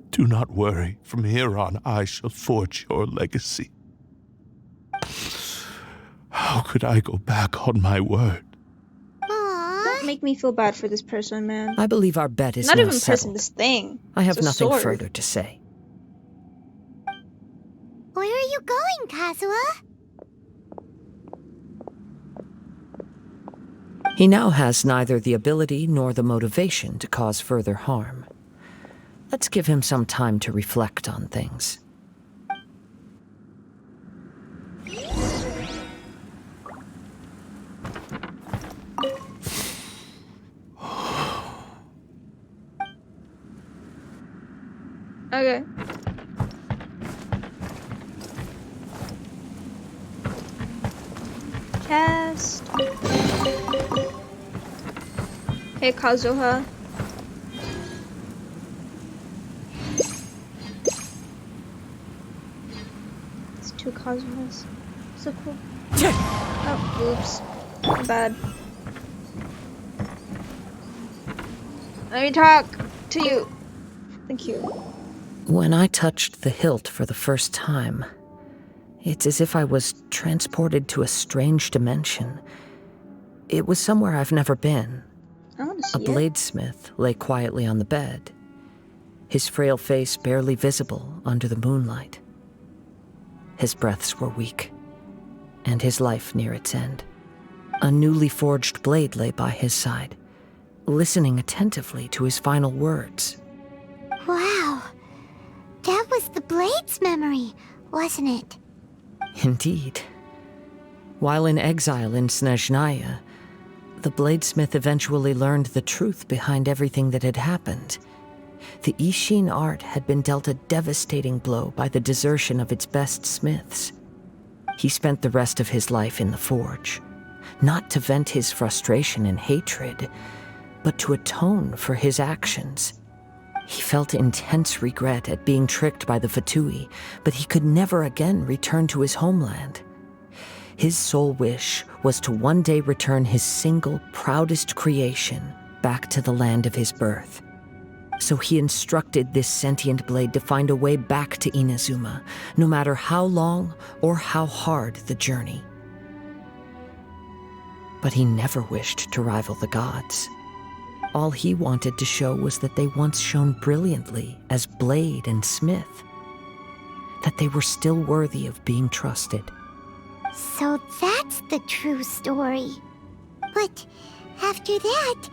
"Do not worry. From here on, I shall forge your legacy." How could I go back on my word? Don't make me feel bad for this person, man. I believe our bet is not now even settled. person, this thing. I have It's a nothing sword. further to say. Where are you going, Kazuha? He now has neither the ability nor the motivation to cause further harm. Let's give him some time to reflect on things. Okay. Cast. Okay, Kazuha. It's two Kazuhas. So cool. Oh, oops. My bad. Let me talk to you. Thank you. When I touched the hilt for the first time, it's as if I was transported to a strange dimension. It was somewhere I've never been. I want to A see it. bladesmith lay quietly on the bed, his frail face barely visible under the moonlight. His breaths were weak, and his life near its end. A newly forged blade lay by his side, listening attentively to his final words. Wow. That was the Blade's memory, wasn't it? Indeed. While in exile in Snezhnaya, the bladesmith eventually learned the truth behind everything that had happened. The Ishin art had been dealt a devastating blow by the desertion of its best smiths. He spent the rest of his life in the forge, not to vent his frustration and hatred, but to atone for his actions. He felt intense regret at being tricked by the Fatui, but he could never again return to his homeland. His sole wish was to one day return his single, proudest creation back to the land of his birth. So he instructed this sentient blade to find a way back to Inazuma, no matter how long or how hard the journey. But he never wished to rival the gods. All he wanted to show was that they once shone brilliantly as blade and smith, that they were still worthy of being trusted. So that's the true story. But after that,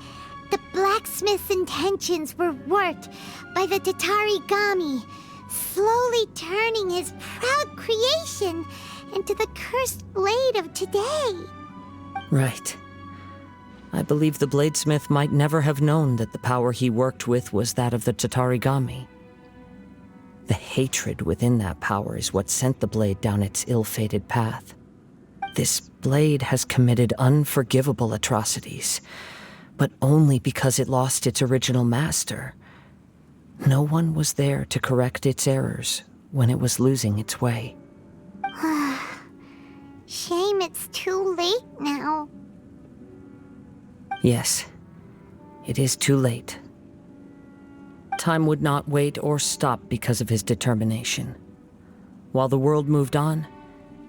the blacksmith's intentions were worked by the Tatarigami, slowly turning his proud creation into the cursed blade of today. Right. I believe the bladesmith might never have known that the power he worked with was that of the Tatarigami. The hatred within that power is what sent the blade down its ill-fated path. This blade has committed unforgivable atrocities, but only because it lost its original master. No one was there to correct its errors when it was losing its way. Shame it's too late now. Yes, it is too late. Time would not wait or stop because of his determination. While the world moved on,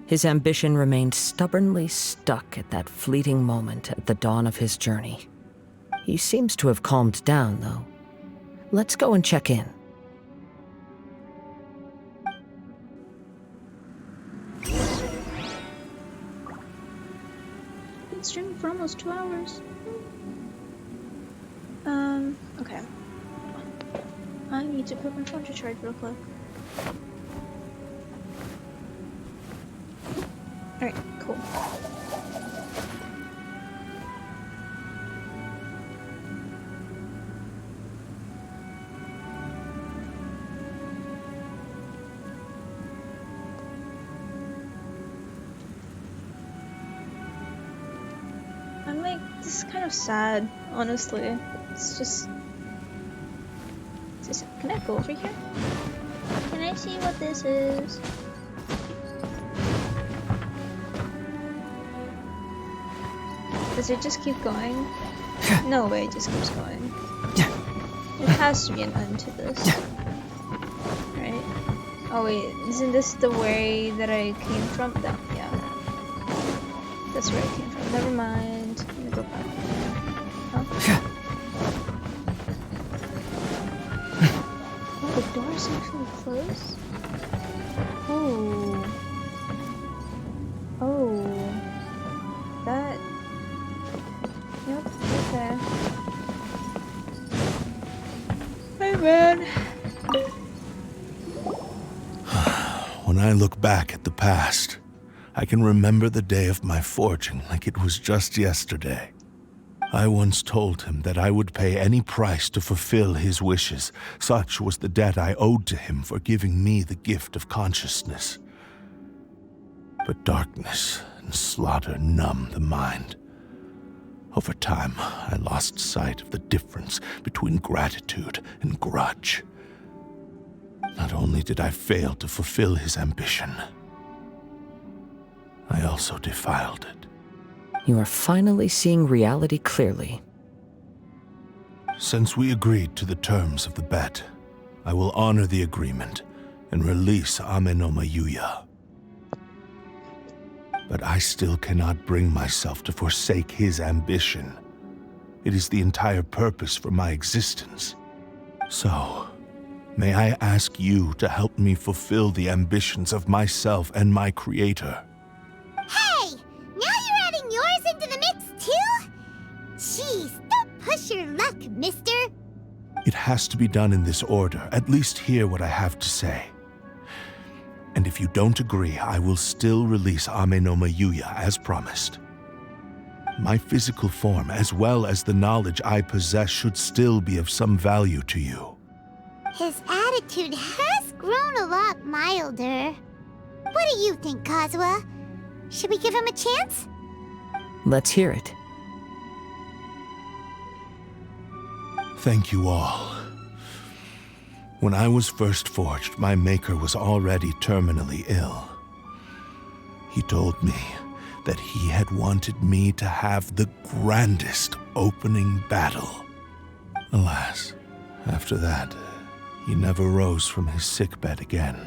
his ambition remained stubbornly stuck at that fleeting moment at the dawn of his journey. He seems to have calmed down, though. Let's go and check in. Been streaming for almost 2 hours. Okay. I need to put my phone to charge real quick. Alright, cool. I'm like, this is kind of sad, honestly. It's just... Can I go over here? Can I see what this is? Does it just keep going? No way, it just keeps going. There has to be an end to this. Right? Oh wait, isn't this the way that I came from? No, yeah. That's where I came from. Never mind. Let me go back. Huh? Oh, the door's actually closed? Oh. Oh. That... Yep, okay. Hey, man. When I look back at the past, I can remember the day of my forging like it was just yesterday. I once told him that I would pay any price to fulfill his wishes. Such was the debt I owed to him for giving me the gift of consciousness. But darkness and slaughter numb the mind. Over time, I lost sight of the difference between gratitude and grudge. Not only did I fail to fulfill his ambition, I also defiled it. You are finally seeing reality clearly. Since we agreed to the terms of the bet, I will honor the agreement and release Ame-no-ma Yuya. But I still cannot bring myself to forsake his ambition. It is the entire purpose for my existence. So, may I ask you to help me fulfill the ambitions of myself and my creator? Hey! Now you're adding yours into the mix, too? Jeez, don't push your luck, mister. It has to be done in this order. At least hear what I have to say. And if you don't agree, I will still release Ame-no-ma Yuya as promised. My physical form, as well as the knowledge I possess, should still be of some value to you. His attitude has grown a lot milder. What do you think, Kazuha? Should we give him a chance? Let's hear it. Thank you all. When I was first forged, my maker was already terminally ill. He told me that he had wanted me to have the grandest opening battle. Alas, after that, he never rose from his sickbed again.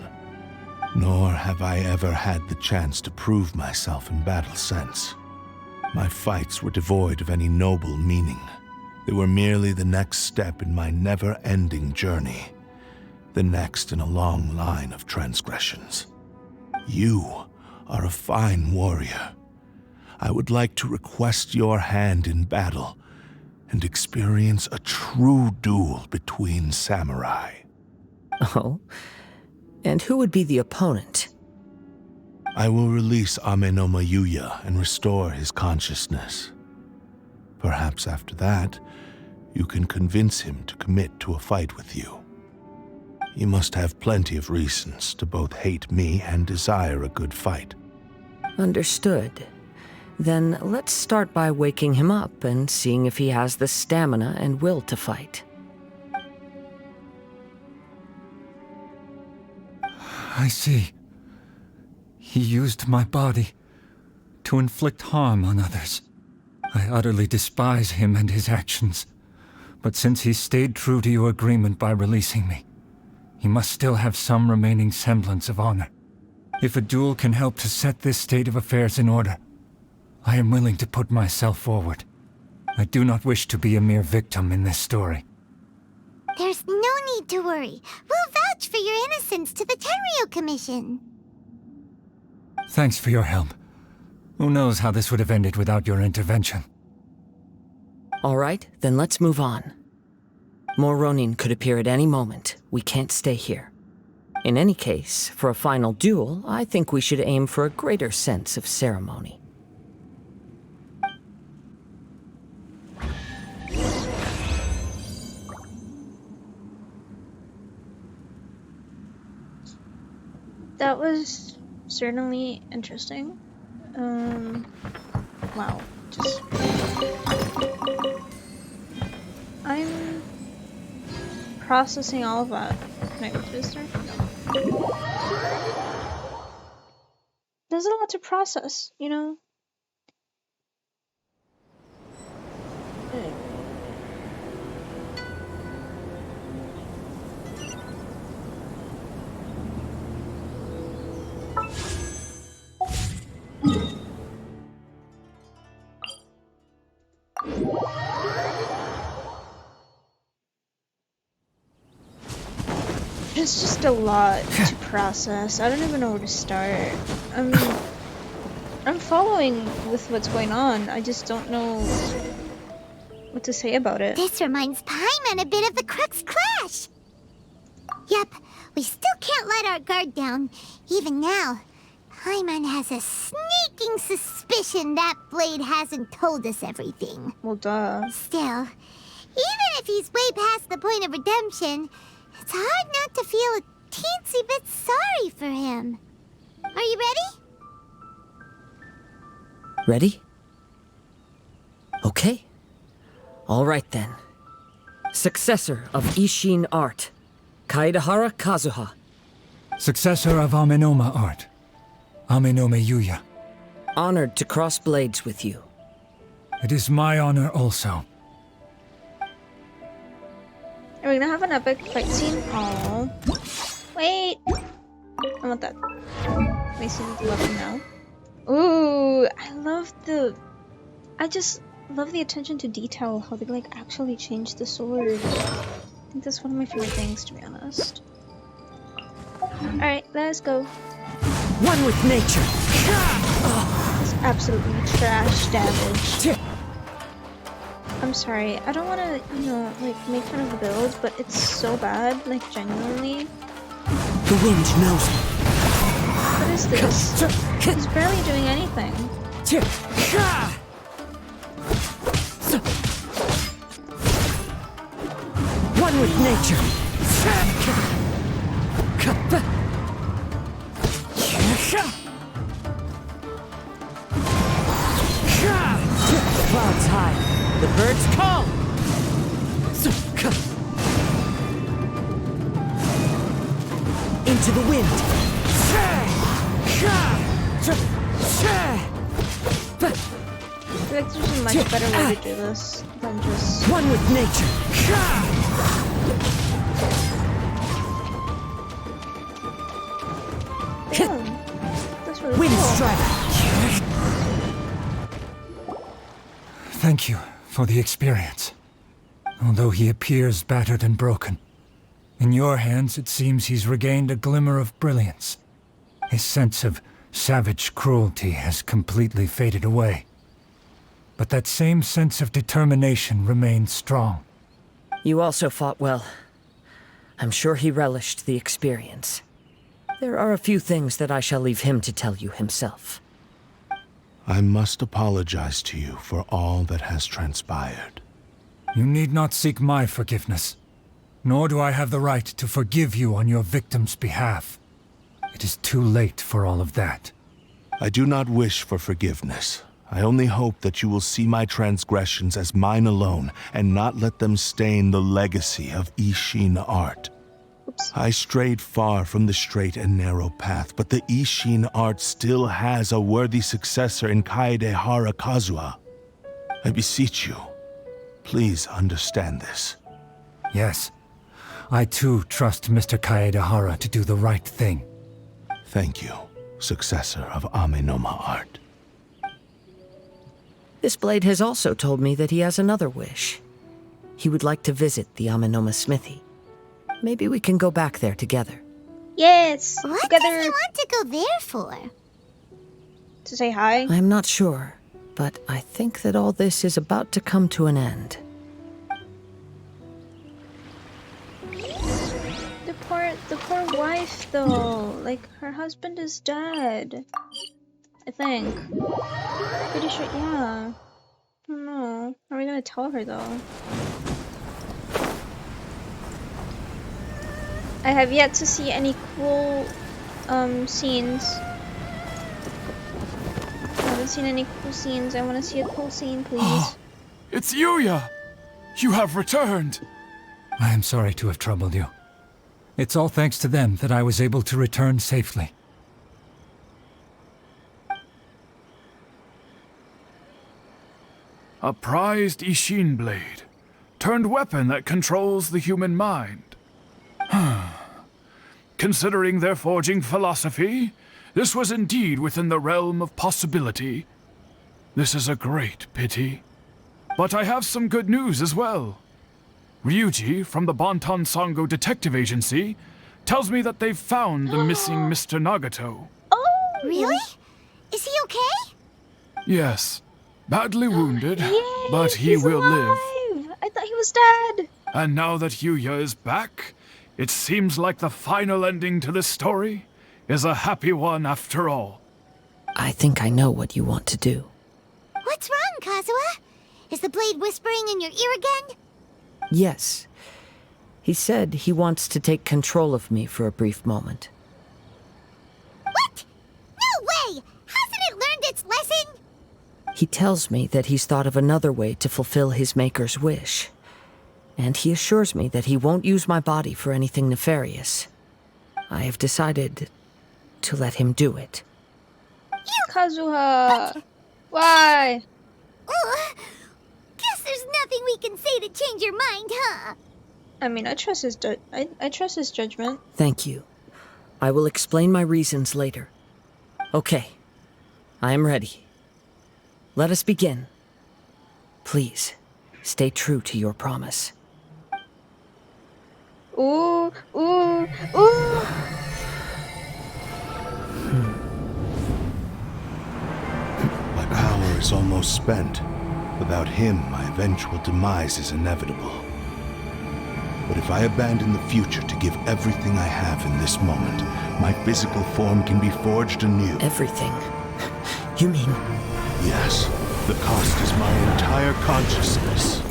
Nor have I ever had the chance to prove myself in battle since. My fights were devoid of any noble meaning. They were merely the next step in my never-ending journey. The next in a long line of transgressions. You are a fine warrior. I would like to request your hand in battle and experience a true duel between samurai. Oh? And who would be the opponent? I will release Ame-no-ma Yuya and restore his consciousness. Perhaps after that, you can convince him to commit to a fight with you. He must have plenty of reasons to both hate me and desire a good fight. Understood. Then let's start by waking him up and seeing if he has the stamina and will to fight. I see. He used my body to inflict harm on others. I utterly despise him and his actions. But since he stayed true to your agreement by releasing me, he must still have some remaining semblance of honor. If a duel can help to set this state of affairs in order, I am willing to put myself forward. I do not wish to be a mere victim in this story. There's no need to worry. We'll vouch for your innocence to the Tenryo Commission. Thanks for your help. Who knows how this would have ended without your intervention? All right, then let's move on. More Ronin could appear at any moment. We can't stay here. In any case, for a final duel, I think we should aim for a greater sense of ceremony. That was certainly interesting. Wow. Just... I'm processing all of that. Can I open this door? No. There's a lot to process, you know? It's just a lot to process. I don't even know where to start. I'm following with what's going on. I just don't know what to say about it. This reminds Paimon a bit of the Crux Clash. Yep, we still can't let our guard down. Even now, Paimon has a sneaking suspicion that Blade hasn't told us everything. Well, duh. Still, even if he's way past the point of redemption, it's hard not to feel a teensy bit sorry for him. Are you ready? Ready? Okay. All right then. Successor of Ishin art, Kaedahara Kazuha. Successor of Amenoma art, Amenome Yuya. Honored to cross blades with you. It is my honor also. Are we gonna have an epic fight scene? Oh, wait! I want that. May see the weapon now. Ooh, I just love the attention to detail, how they like actually changed the sword. I think that's one of my favorite things, to be honest. Alright, let's go. One with nature! It's absolutely trash damage. I'm sorry, I don't want to, you know, like, make fun of the build, but it's so bad, like, genuinely. The wind knows me. What is this? He's barely doing anything. One with nature. Clouds high. The birds call! Into the wind! I feel like there's a much better way to do this than just... One with nature! Damn, that's really Wind cool. strike! Thank you for the experience. Although he appears battered and broken, in your hands it seems he's regained a glimmer of brilliance. His sense of savage cruelty has completely faded away. But that same sense of determination remains strong. You also fought well. I'm sure he relished the experience. There are a few things that I shall leave him to tell you himself. I must apologize to you for all that has transpired. You need not seek my forgiveness, nor do I have the right to forgive you on your victim's behalf. It is too late for all of that. I do not wish for forgiveness. I only hope that you will see my transgressions as mine alone and not let them stain the legacy of Ishin art. Oops. I strayed far from the straight and narrow path, but the Ishin art still has a worthy successor in Kaedehara Kazuha. I beseech you, please understand this. Yes. I too trust Mr. Kaedehara to do the right thing. Thank you, successor of Amenoma art. This blade has also told me that he has another wish. He would like to visit the Amenoma smithy. Maybe we can go back there together. Yes! What Together! does he want to go there for? To say hi? I'm not sure, but I think that all this is about to come to an end. The poor wife, though. Like, her husband is dead. I think. Pretty sure, yeah. I don't know. How are we gonna tell her, though? I have yet to see any cool, scenes. I haven't seen any cool scenes. I want to see a cool scene, please. It's Yuya! You have returned! I am sorry to have troubled you. It's all thanks to them that I was able to return safely. A prized Ishin blade, turned weapon that controls the human mind. Considering their forging philosophy, this was indeed within the realm of possibility. This is a great pity. But I have some good news as well. Ryuji, from the Bonton Sango Detective Agency, tells me that they've found the missing Mr. Nagato. Oh! Really? Is he okay? Yes, badly wounded, Yay, but he he's will live. alive. I thought he was dead! And now that Yuya is back, it seems like the final ending to this story is a happy one after all. I think I know what you want to do. What's wrong, Kazuha? Is the blade whispering in your ear again? Yes. He said he wants to take control of me for a brief moment. What? No way! Hasn't it learned its lesson? He tells me that he's thought of another way to fulfill his maker's wish. And he assures me that he won't use my body for anything nefarious. I have decided to let him do it. Kazuha! Why? Guess there's nothing we can say to change your mind, huh? I mean, I trust his I trust his judgment. Thank you. I will explain my reasons later. Okay. I am ready. Let us begin. Please, stay true to your promise. Ooh, ooh, ooh! My power is almost spent. Without him, my eventual demise is inevitable. But if I abandon the future to give everything I have in this moment, my physical form can be forged anew. Everything? You mean... Yes. The cost is my entire consciousness.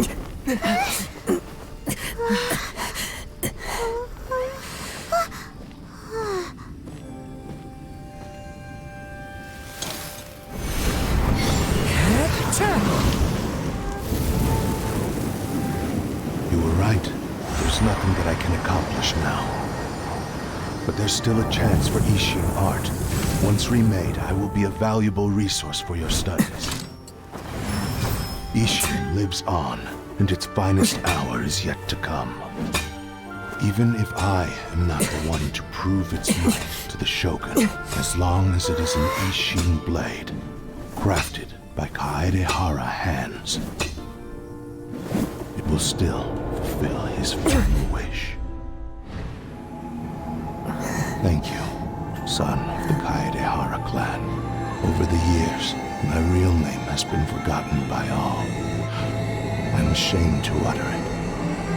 You were right. There's nothing that I can accomplish now. But there's still a chance for Ishin art. Once remade, I will be a valuable resource for your studies. Ishin lives on, and its finest hour is yet to come. Even if I am not the one to prove its might to the Shogun, as long as it is an Ishin blade, crafted by Kaedehara hands, it will still fulfill his final wish. Thank you, son of the Kaedehara clan. Over the years, my real name has been forgotten by all. I'm ashamed to utter it,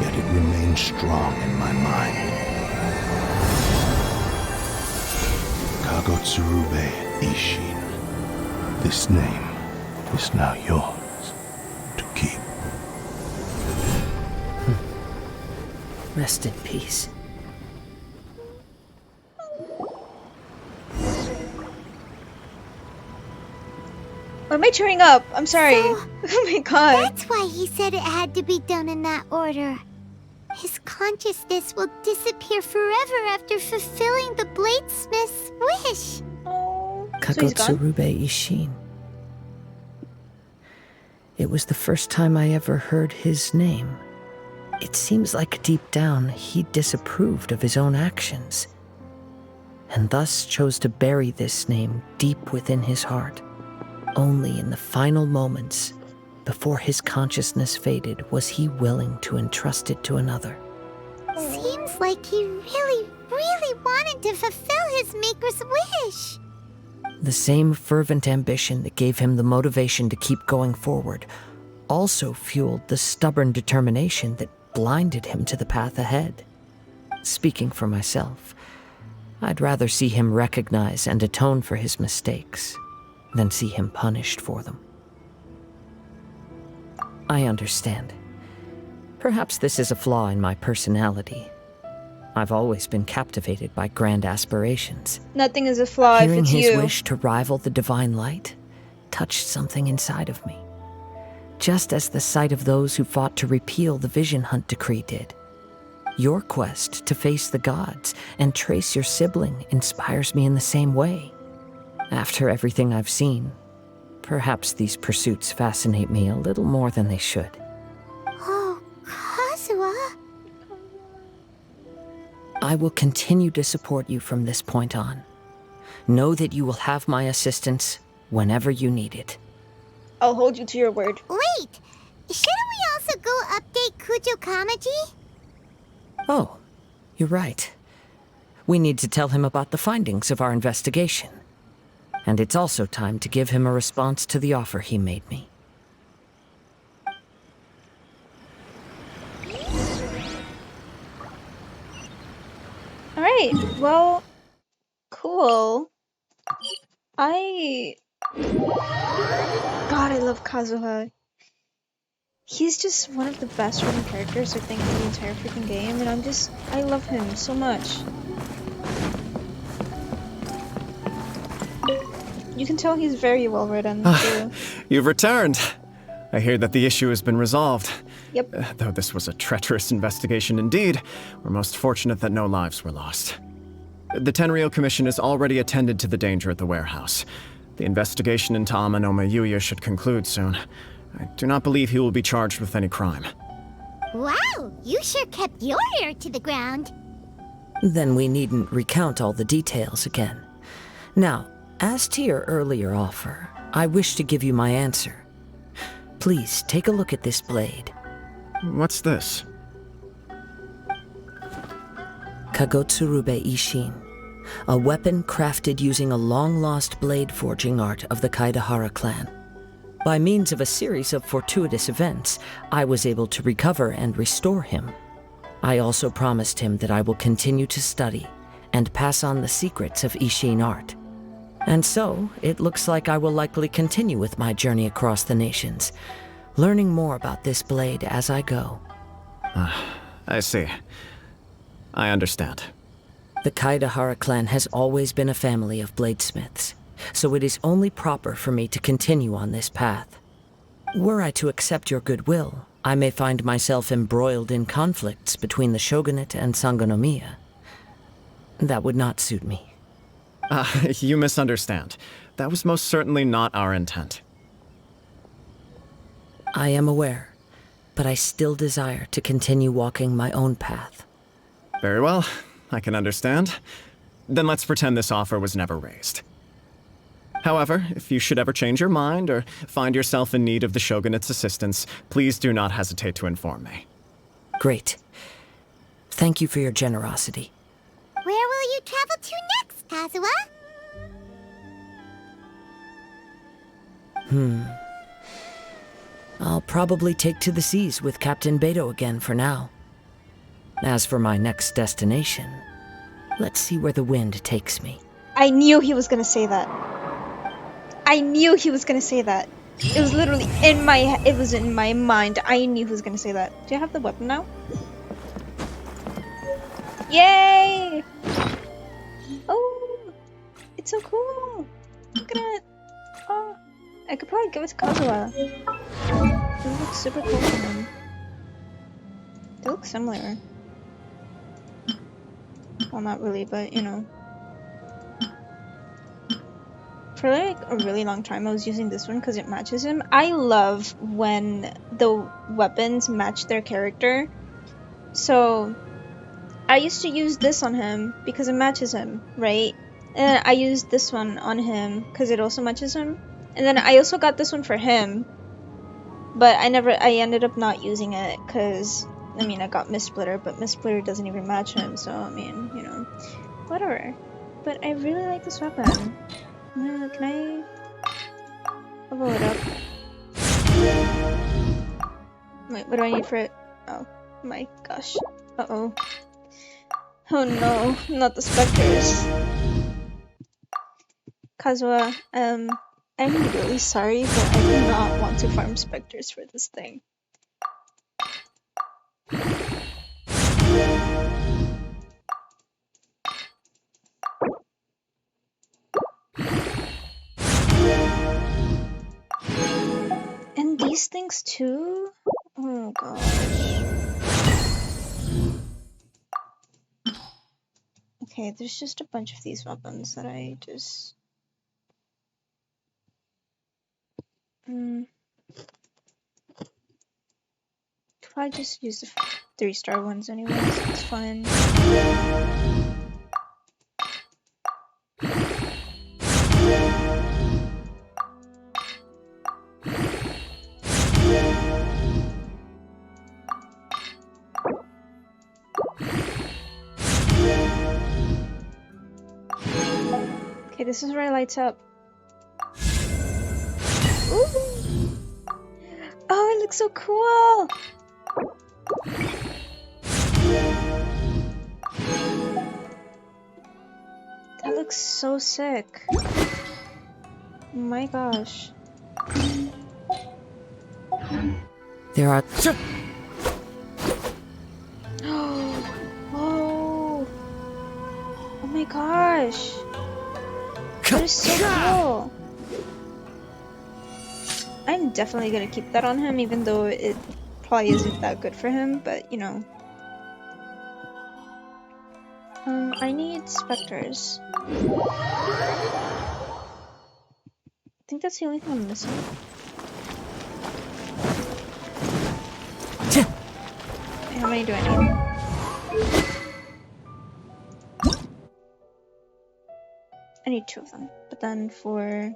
yet it remains strong in my mind. Kagotsurube Ishin. This name is now yours to keep. Rest in peace. Why am I tearing up? I'm sorry. So, oh my god. That's why he said it had to be done in that order. His consciousness will disappear forever after fulfilling the bladesmith's wish. Oh, Kagotsurube Ishin. It was the first time I ever heard his name. It seems like deep down he disapproved of his own actions, and thus chose to bury this name deep within his heart. Only in the final moments, before his consciousness faded, was he willing to entrust it to another. Seems like he really, really wanted to fulfill his maker's wish. The same fervent ambition that gave him the motivation to keep going forward also fueled the stubborn determination that blinded him to the path ahead. Speaking for myself, I'd rather see him recognize and atone for his mistakes than see him punished for them. I understand. Perhaps this is a flaw in my personality. I've always been captivated by grand aspirations. Nothing is a flaw Hearing if it's his you. wish to rival the divine light touched something inside of me, just as the sight of those who fought to repeal the Vision Hunt decree did. Your quest to face the gods and trace your sibling inspires me in the same way. After everything I've seen, perhaps these pursuits fascinate me a little more than they should. Oh, Kazuha. I will continue to support you from this point on. Know that you will have my assistance whenever you need it. I'll hold you to your word. Wait! Shouldn't we also go update Kujo Kamaji? Oh, you're right. We need to tell him about the findings of our investigation. And it's also time to give him a response to the offer he made me. Alright, well, cool. God, I love Kazuha. He's just one of the best written characters, I think, in the entire freaking game, and I love him so much. You can tell he's very well written, too. You've returned. I hear that the issue has been resolved. Yep. Though this was a treacherous investigation indeed, we're most fortunate that no lives were lost. The Tenryou Commission has already attended to the danger at the warehouse. The investigation into Amanome Yuya should conclude soon. I do not believe he will be charged with any crime. Wow, you sure kept your ear to the ground. Then we needn't recount all the details again. Now, as to your earlier offer, I wish to give you my answer. Please take a look at this blade. What's this? Kagotsurube Ishin, a weapon crafted using a long-lost blade forging art of the Kaidahara clan. By means of a series of fortuitous events, I was able to recover and restore him. I also promised him that I will continue to study and pass on the secrets of Ishin art. And so, it looks like I will likely continue with my journey across the nations, learning more about this blade as I go. I see. I understand. The Kaidahara clan has always been a family of bladesmiths, so it is only proper for me to continue on this path. Were I to accept your goodwill, I may find myself embroiled in conflicts between the shogunate and Sangonomiya. That would not suit me. You misunderstand. That was most certainly not our intent. I am aware, but I still desire to continue walking my own path. Very well, I can understand. Then let's pretend this offer was never raised. However, if you should ever change your mind or find yourself in need of the Shogunate's assistance, please do not hesitate to inform me. Great. Thank you for your generosity. Where will you travel to next, Kazuha? I'll probably take to the seas with Captain Beto again for now. As for my next destination, let's see where the wind takes me. I knew he was gonna say that. I knew he was gonna say that. It was literally in my mind. I knew he was gonna say that. Do you have the weapon now? Yay! Oh, it's so cool. Look at it. Oh, I could probably give it to Kazuha. It looks super cool on him. They look similar. Well, not really, but you know. For like a really long time I was using this one because it matches him. I love when the weapons match their character. So I used to use this on him because it matches him, right? And I used this one on him because it also matches him. And then I also got this one for him. But I ended up not using it because, I mean, I got Mistsplitter, but Mistsplitter doesn't even match him. So, I mean, you know, whatever. But I really like this weapon. Can I level it up? Wait, what do I need for it? Oh my gosh. Uh-oh. Oh no, not the specters. Kazuha, I'm really sorry, but I do not want to farm specters for this thing. And these things too? Oh gosh. Okay, there's just a bunch of these weapons that I just... Probably just use the 3-star ones anyway, so it's fine. Okay, this is where it lights up. Ooh. Oh, it looks so cool! That looks so sick. Oh my gosh. There are... Oh! Oh my gosh! That is so cool! I'm definitely gonna keep that on him, even though it probably isn't that good for him, but you know. I need specters. I think that's the only thing I'm missing. How many do I need? I need 2 of them, but then for...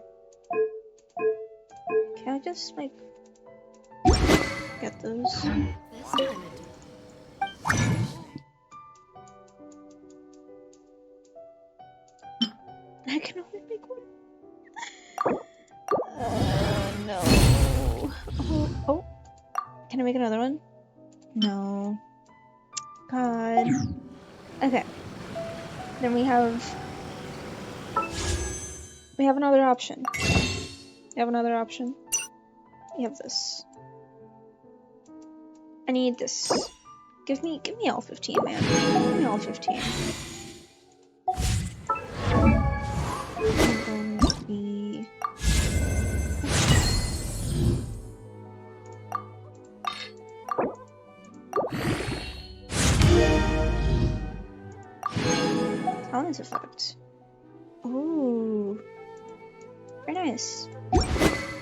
Can I just, like, get those? I can only make 1. No. Oh. Can I make another one? No. God. Okay. Then we have another option. We have another option. We have this. I need this. Give me all 15, man. Give me all 15. And then we... Talent effect. Ooh. Very nice.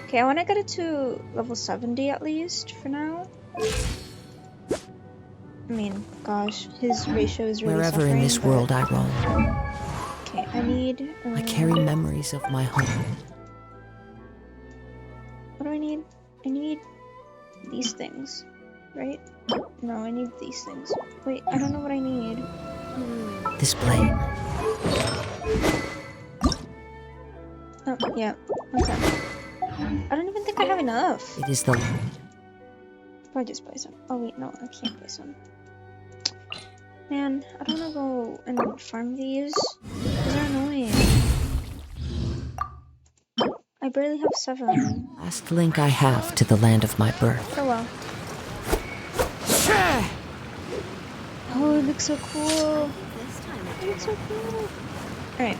Okay, I want to get it to level 70 at least for now. I mean, gosh, his ratio is really Wherever suffering, in this world I roam, okay, I need... I carry memories of my home. What do I need? I need these things, right? No, I need these things. Wait, I don't know what I need. This blade. Oh, yeah. Okay. I don't even think I have enough. It is the... Probably just buy some. Oh wait, no, I can't buy some. Man, I don't wanna go and farm these. These are annoying. I barely have 7. last link I have to the land of my birth. Oh well. Oh, it looks so cool. It looks so cool. Alright,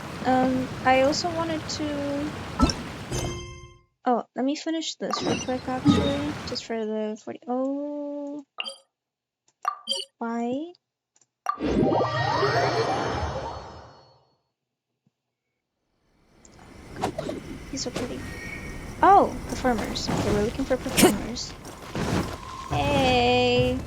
I also wanted to... Oh, let me finish this real quick, actually. Just for the 40... Oh... Why? He's so pretty. Oh, performers. Okay, we're looking for performers. Hey.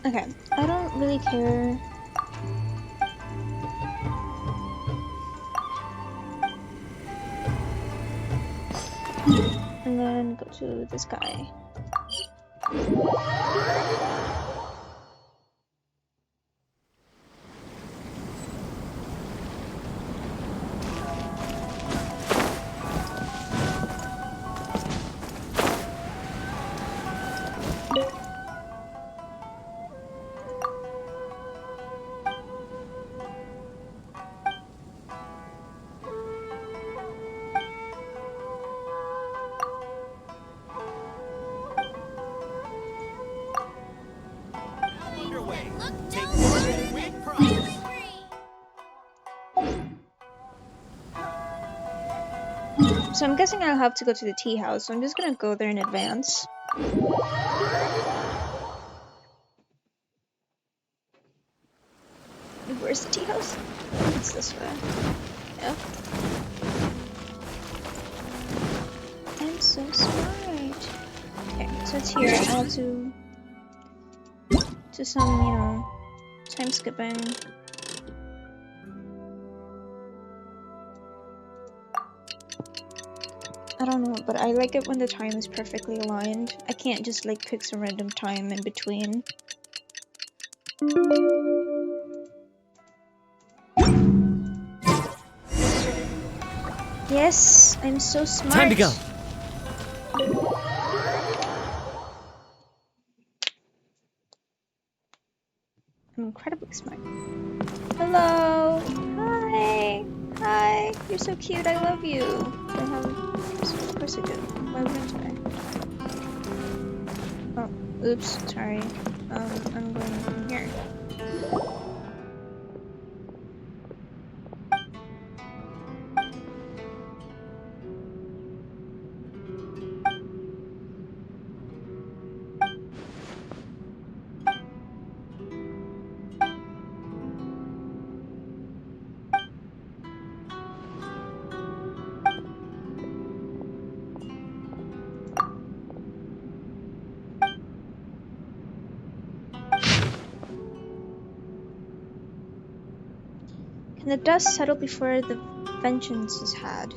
Okay, I don't really care. And then go to this guy. So I'm guessing I'll have to go to the tea house, so I'm just gonna go there in advance. Where's the tea house? It's this way. Yep. I'm so smart. Okay, so it's here. I'll do some, you know, time skipping. I don't know, but I like it when the time is perfectly aligned. I can't just like pick some random time in between. Yes, I'm so smart. Time to go. I'm incredibly smart. Hello. Hi. Hi. You're so cute. I love you. I have. Of course I do. Why wouldn't I? Oh, oops. Sorry. I'm going from here. Can the dust settle before the vengeance is had?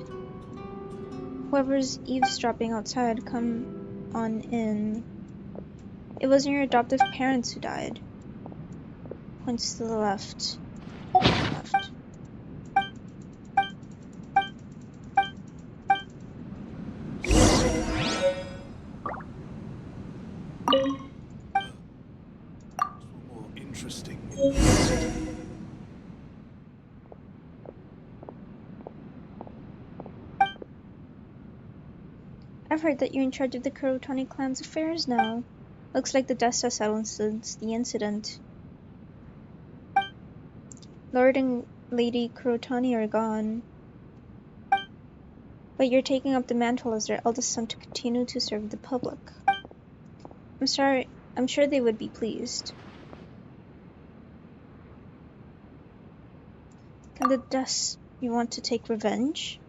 Whoever's eavesdropping outside, come on in. It wasn't your adoptive parents who died. Points to the left. Left. More interesting. I've heard that you're in charge of the Kurotani clan's affairs now. Looks like the dust has settled since the incident. Lord and Lady Kurotani are gone. But you're taking up the mantle as their eldest son to continue to serve the public. I'm sure they would be pleased. Can the dust you want to take revenge?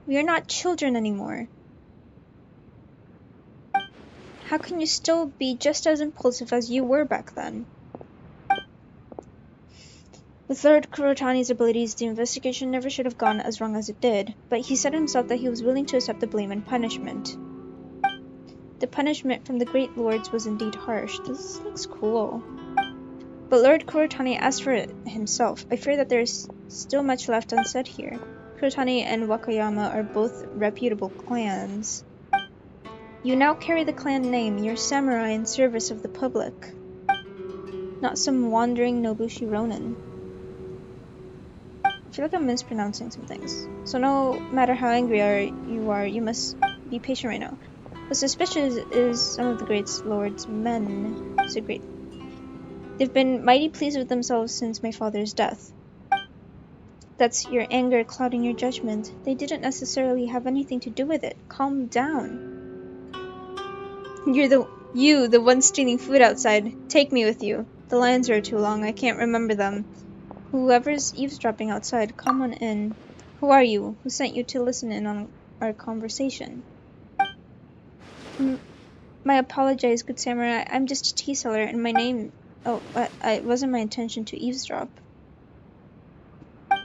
We are not children anymore. How can you still be just as impulsive as you were back then? With Lord Kurotani's abilities, the investigation never should have gone as wrong as it did, but he said himself that he was willing to accept the blame and punishment. The punishment from the great lords was indeed harsh. This looks cool. But Lord Kurotani asked for it himself. I fear that there is still much left unsaid here. Kurotani and Wakayama are both reputable clans. You now carry the clan name. You're samurai in service of the public, not some wandering Nobushi Ronin. I feel like I'm mispronouncing some things. So no matter how angry you are, you must be patient right now. What's suspicious is some of the great lord's men. They They've been mighty pleased with themselves since my father's death. That's your anger clouding your judgment. They didn't necessarily have anything to do with it. Calm down. You, the one stealing food outside. Take me with you. The lines are too long, I can't remember them. Whoever's eavesdropping outside, come on in. Who are you? Who sent you to listen in on our conversation? My apologies, good samurai. I'm just a tea seller, and my name... Oh, it wasn't my intention to eavesdrop. I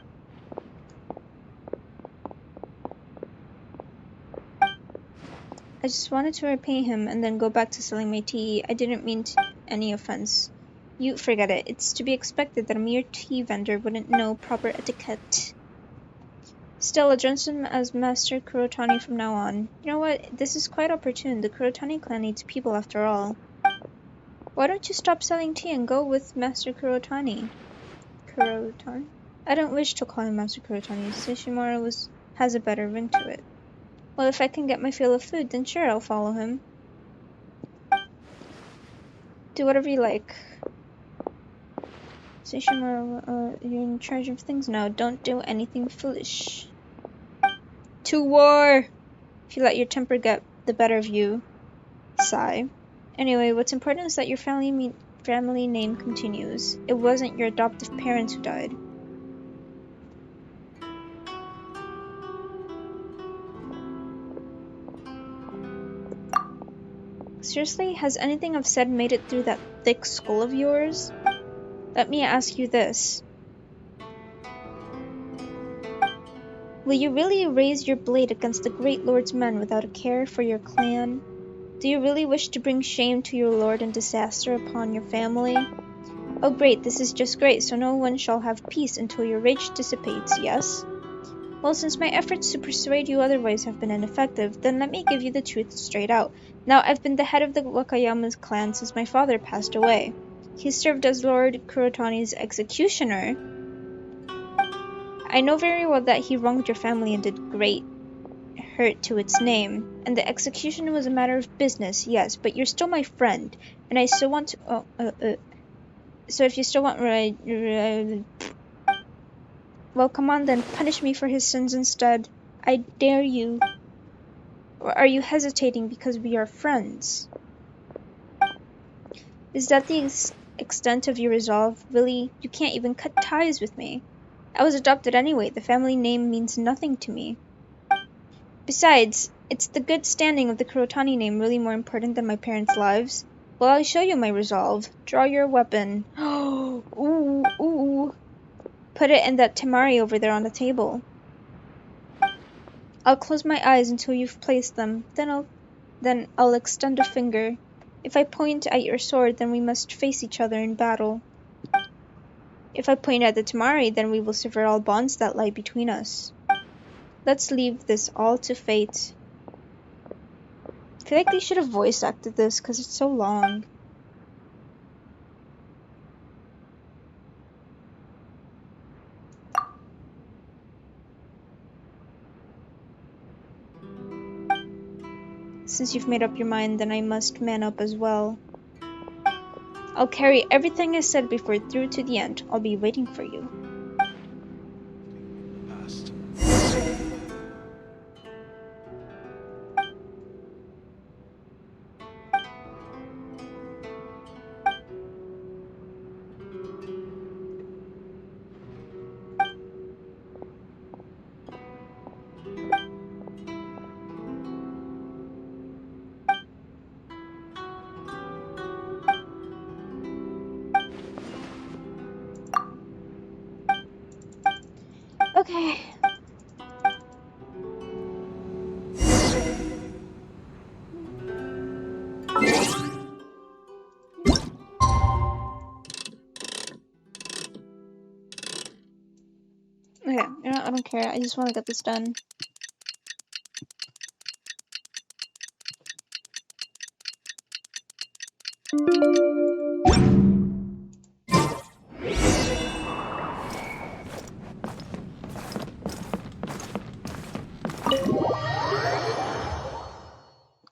just wanted to repay him and then go back to selling my tea. I didn't mean any offense. You forget it. It's to be expected that a mere tea vendor wouldn't know proper etiquette. Still, address him as Master Kurotani from now on. You know what? This is quite opportune. The Kurotani clan needs people after all. Why don't you stop selling tea and go with Master Kurotani? Kurotani? I don't wish to call him Master Kurotani. Sesshomaru has a better ring to it. Well, if I can get my fill of food, then sure, I'll follow him. Do whatever you like. Sesshomaru, you're in charge of things now. Don't do anything foolish. To war! If you let your temper get the better of you. Sigh. Anyway, what's important is that your family name continues. It wasn't your adoptive parents who died. Seriously, has anything I've said made it through that thick skull of yours? Let me ask you this. Will you really raise your blade against the great lord's men without a care for your clan? Do you really wish to bring shame to your lord and disaster upon your family? Oh great, this is just great, so no one shall have peace until your rage dissipates, yes? Well, since my efforts to persuade you otherwise have been ineffective, then let me give you the truth straight out. Now, I've been the head of the Wakayama's clan since my father passed away. He served as Lord Kurotani's executioner. I know very well that he wronged your family and did great hurt to its name, and the execution was a matter of business, yes, but you're still my friend, and I still want to... So if you still want... well, come on then, punish me for his sins instead. I dare you. Or are you hesitating because we are friends? Is that the extent of your resolve? Really? You can't even cut ties with me. I was adopted anyway. The family name means nothing to me. Besides, it's the good standing of the Kurotani name really more important than my parents' lives? Well, I'll show you my resolve. Draw your weapon. Ooh, ooh. Put it in that temari over there on the table. I'll close my eyes until you've placed them. Then I'll extend a finger. If I point at your sword, then we must face each other in battle. If I point at the temari, then we will sever all bonds that lie between us. Let's leave this all to fate. I feel like they should have voice acted this because it's so long. Since you've made up your mind, then I must man up as well. I'll carry everything I said before through to the end. I'll be waiting for you. Okay. Okay, you know, I don't care. I just want to get this done.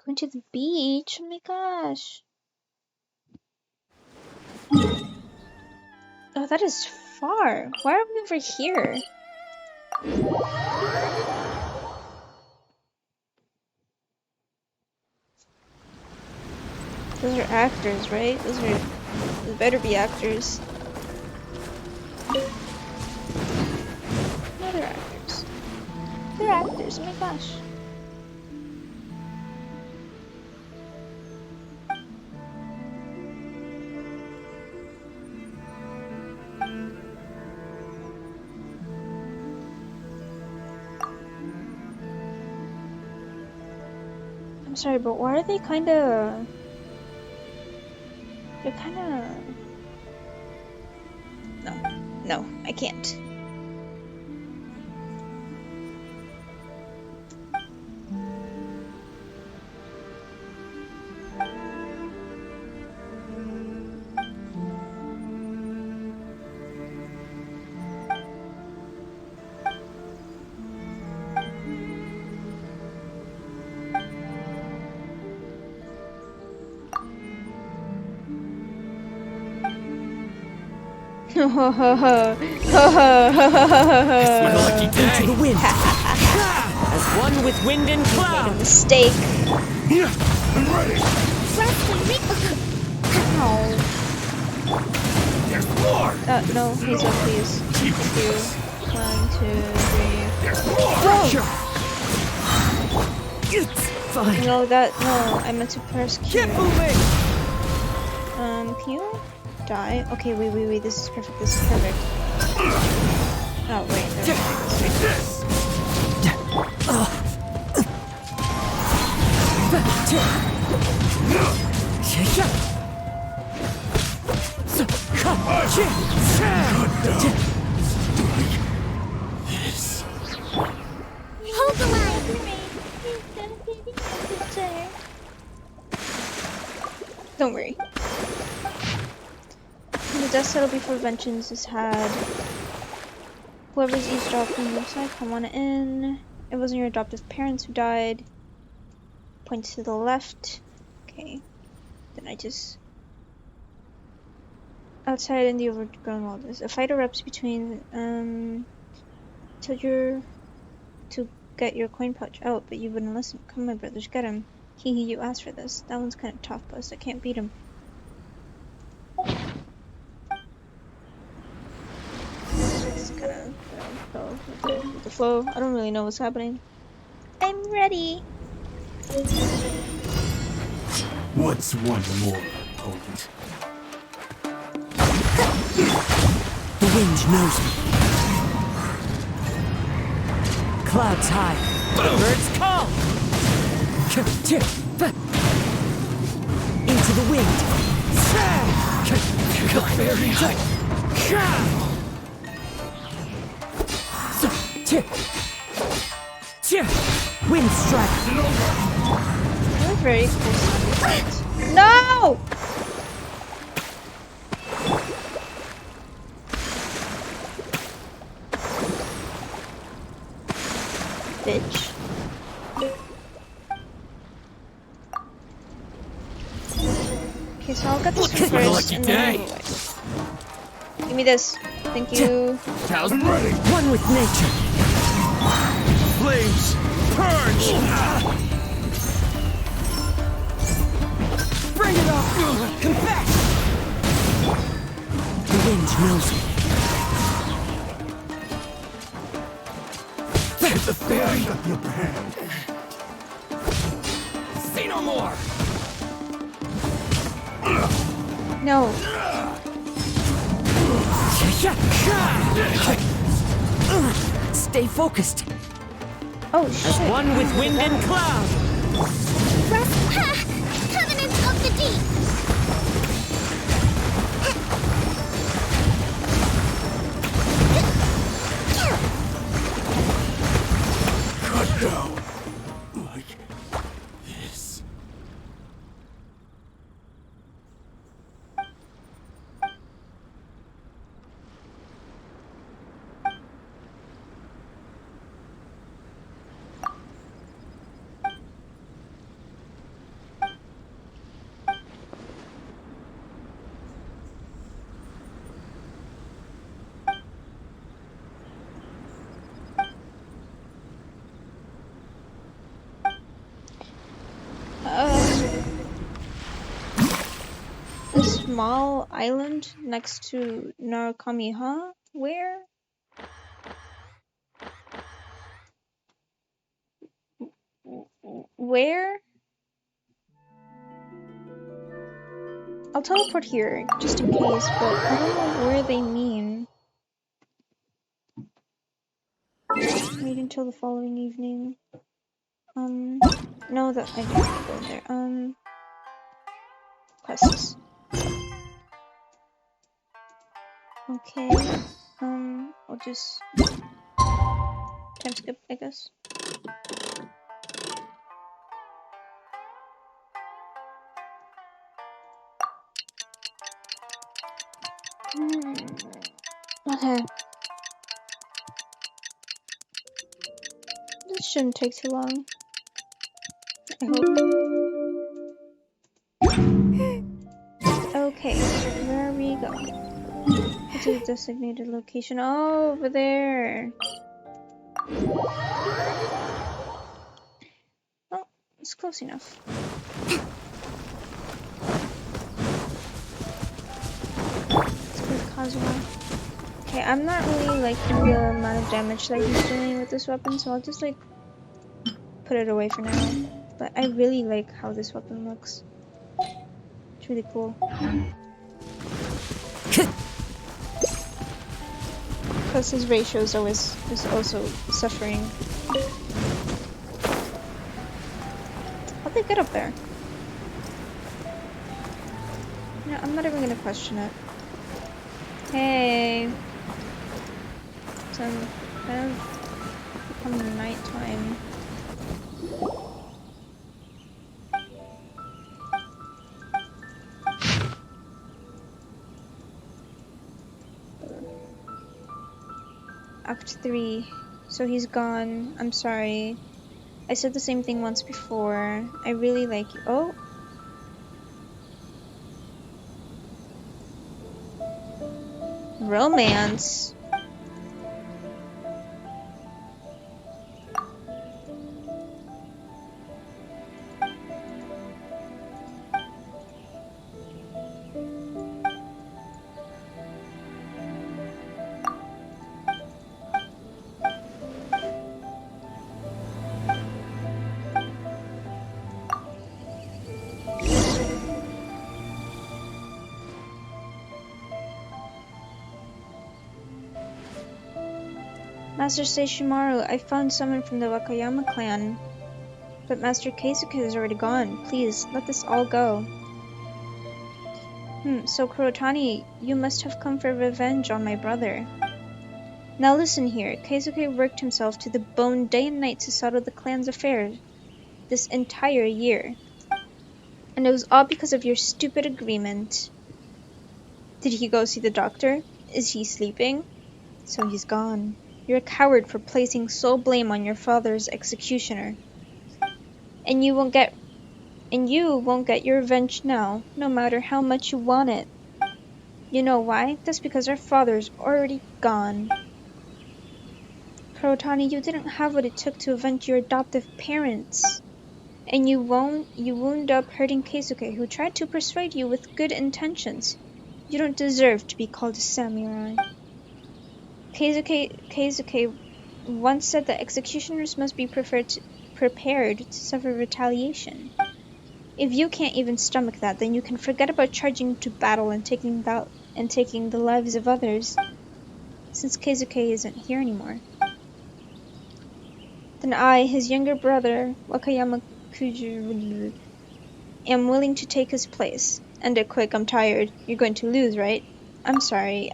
Going to the beach? Oh my gosh. Oh, that is far. Why are we over here? Those are actors, right? Those better be actors. No, they're actors. They're actors, oh my gosh. I'm sorry, but why are they kinda... They're kinda... No, I can't. It's my lucky day. Into the wind. As one with wind and cloud. Made a mistake. Yeah, I'm ready. There's more. No, please, oh please. 2, 1, 2, 3. Whoa! It's fine. No, I meant to press Q. Keep moving. Can you die? Okay, wait, this is perfect, Oh, wait, never Hold the line. Don't worry. The dust settle before vengeance is had. Whoever's eavesdropping looks like, come on in. It wasn't your adoptive parents who died. Point to the left. Okay. Then I just... Outside in the overgrown wilderness. A fight erupts between, told you to get your coin pouch out, but you wouldn't listen. Come, my brothers, get him. Hee, you asked for this. That one's kind of tough, but I can't beat him. Just kind of go with the flow. I don't really know what's happening. I'm ready. What's one more, opponent? The wind knows me. Clouds high. Birds call. Into the wind. Very high. Wind strike. That was very close. No! Bitch. Okay, so I'll get this one first and then I'll away. Give me this. Thank you. I'm ready. One with nature. Flames, purge. Bring it on. Come back. The wind knows me. The fairy got the upper hand. Say no more. No. Stay focused. Oh shit. As one with wind and cloud. Covenant of the Deep. Cut down. Like this. small island next to Narukami, huh? Where? Where? I'll teleport here, just in case, but I don't know where they mean. Wait until the following evening. No, that I don't want to go there. Quests. Okay. I'll just time skip, I guess. Okay. This shouldn't take too long. I hope. Okay, where are we going? To the designated location. Oh, over there. Oh, it's close enough. Let's go to Kazuha. Okay, I'm not really liking the amount of damage that he's doing with this weapon, so I'll just like put it away for now. But I really like how this weapon looks. It's really cool. Plus his ratio is also suffering. How'd they get up there? No, I'm not even gonna question it. Hey. It's kind of becoming nighttime. Act 3. So he's gone. I'm sorry. I said the same thing once before. I really like you. Oh. Romance. Master Seishimaru, I found someone from the Wakayama clan. But Master Keisuke is already gone. Please, let this all go. So Kurotani, you must have come for revenge on my brother. Now listen here. Keisuke worked himself to the bone day and night to settle the clan's affairs this entire year. And it was all because of your stupid agreement. Did he go see the doctor? Is he sleeping? So he's gone. You're a coward for placing sole blame on your father's executioner. And you won't get your revenge now, no matter how much you want it. You know why? That's because our father's already gone. Kurotani, you didn't have what it took to avenge your adoptive parents. And you wound up hurting Keisuke, who tried to persuade you with good intentions. You don't deserve to be called a samurai. Keisuke once said that executioners must be prepared to suffer retaliation. If you can't even stomach that, then you can forget about charging into battle and taking the lives of others, since Keisuke isn't here anymore. Then I, his younger brother, Wakayama Kuju, am willing to take his place. End it quick, I'm tired. You're going to lose, right? I'm sorry,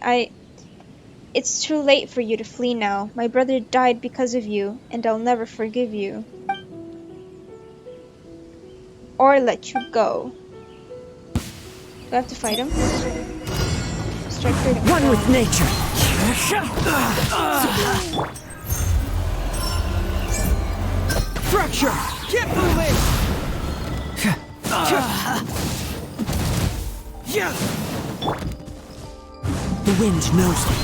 It's too late for you to flee now. My brother died because of you, and I'll never forgive you. Or let you go. Do I have to fight him? Start hurting. One with nature. Fracture! Keep moving! The wind knows me.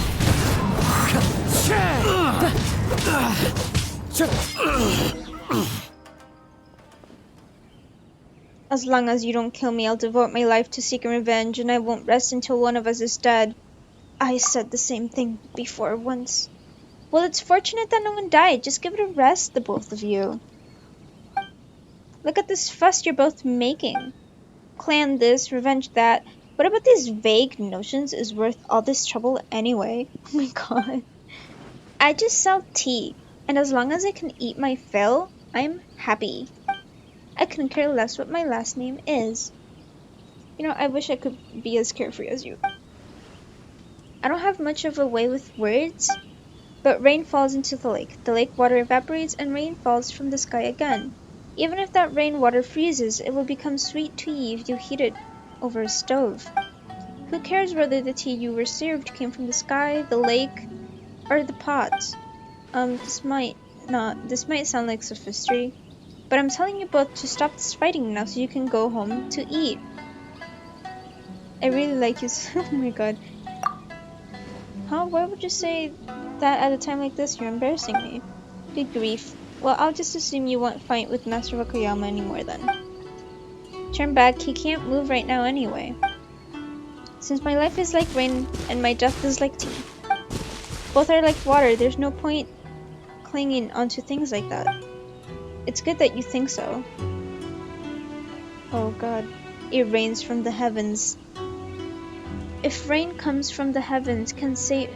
As long as you don't kill me, I'll devote my life to seeking revenge, and I won't rest until one of us is dead. I said the same thing before once. Well, it's fortunate that no one died. Just give it a rest, the both of you. Look at this fuss you're both making. Clan this, revenge that. What about these vague notions is worth all this trouble anyway? Oh my god. I just sell tea, and as long as I can eat my fill, I'm happy. I couldn't care less what my last name is. You know, I wish I could be as carefree as you. I don't have much of a way with words, but rain falls into the lake. The lake water evaporates and rain falls from the sky again. Even if that rainwater freezes, it will become sweet tea if you heat it over a stove. Who cares whether the tea you were served came from the sky, the lake, or the pot? This might sound like sophistry, but I'm telling you both to stop this fighting now so you can go home to eat. I really like you so oh my god. Huh? Why would you say that at a time like this? You're embarrassing me. Good grief. Well, I'll just assume you won't fight with Master Wakayama anymore then. Turn back, he can't move right now anyway. Since my life is like rain and my death is like tea. Both are like water, there's no point clinging onto things like that. It's good that you think so. Oh god. It rains from the heavens. If rain from the heavens can save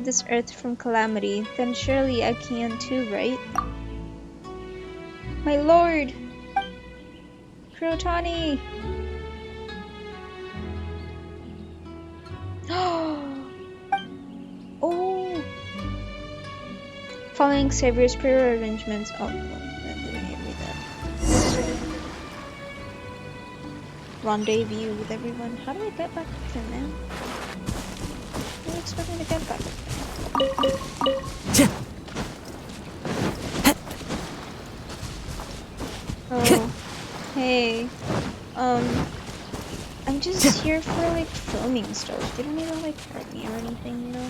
this earth from calamity, then surely I can too, right? My lord! Kurotani! Oh! Following Xavier's prayer arrangements. Oh, well, then we need to read that. Rendezvous with everyone. How do I get back up there, man? How do you expect me to get back up there? Oh. Hey. I'm just here for, like, filming stuff. You don't need to, like, hurt me or anything, you know?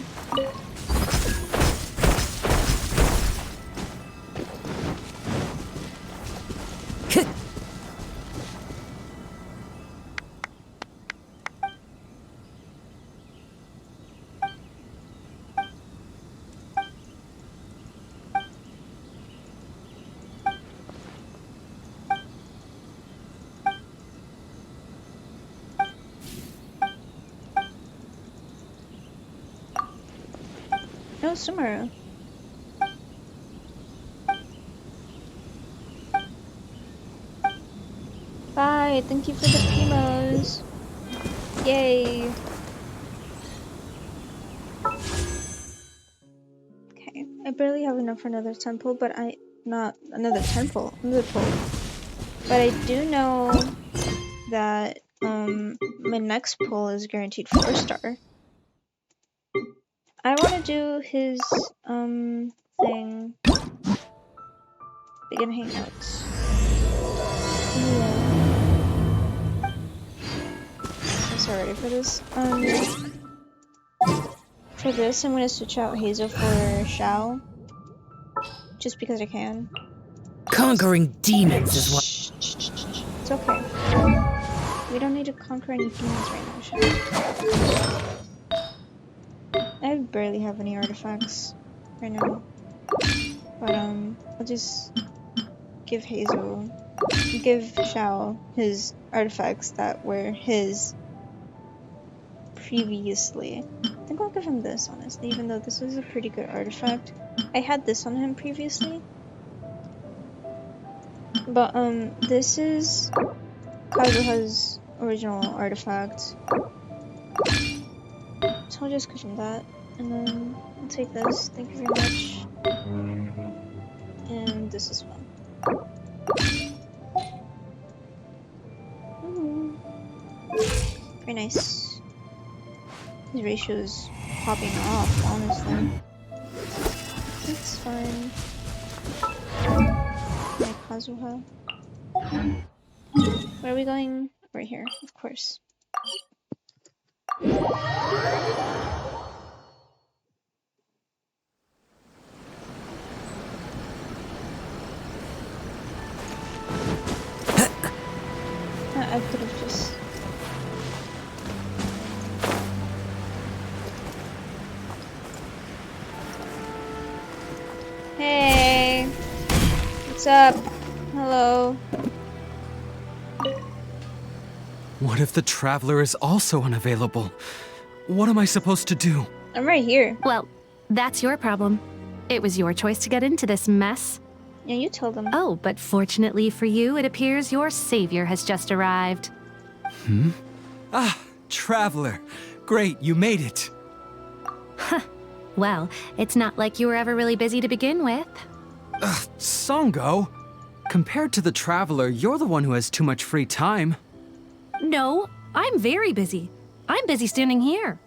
No, Sumaru. Bye, thank you for the primos. Yay. Okay, I barely have enough for another temple, but not another temple, another pull. But I do know that, my next pull is guaranteed 4-star. I want to do his, thing. Begin hangouts. Yeah. I'm so ready for this. For this, I'm gonna switch out Hazel for Xiao. Just because I can. Conquering demons is what. It's okay. We don't need to conquer any demons right now, Xiao. I barely have any artifacts right now. But, I'll just give Xiao his artifacts that were his previously. I think I'll give him this, honestly, even though this is a pretty good artifact. I had this on him previously. But, this is Kazuha's original artifact. So I'll just give him that. And then I'll take this. Thank you very much. And this as well. Very nice. His ratio is popping off, honestly. It's fine. My kazuha. Where are we going? Right here, of course. I could have just... Hey! What's up? Hello. What if the Traveler is also unavailable? What am I supposed to do? I'm right here. Well, that's your problem. It was your choice to get into this mess. Yeah, you tell them. Oh, but fortunately for you, it appears your savior has just arrived. Ah, Traveler. Great, you made it. Well, it's not like you were ever really busy to begin with. Songo, compared to the Traveler, you're the one who has too much free time. No, I'm very busy. I'm busy standing here.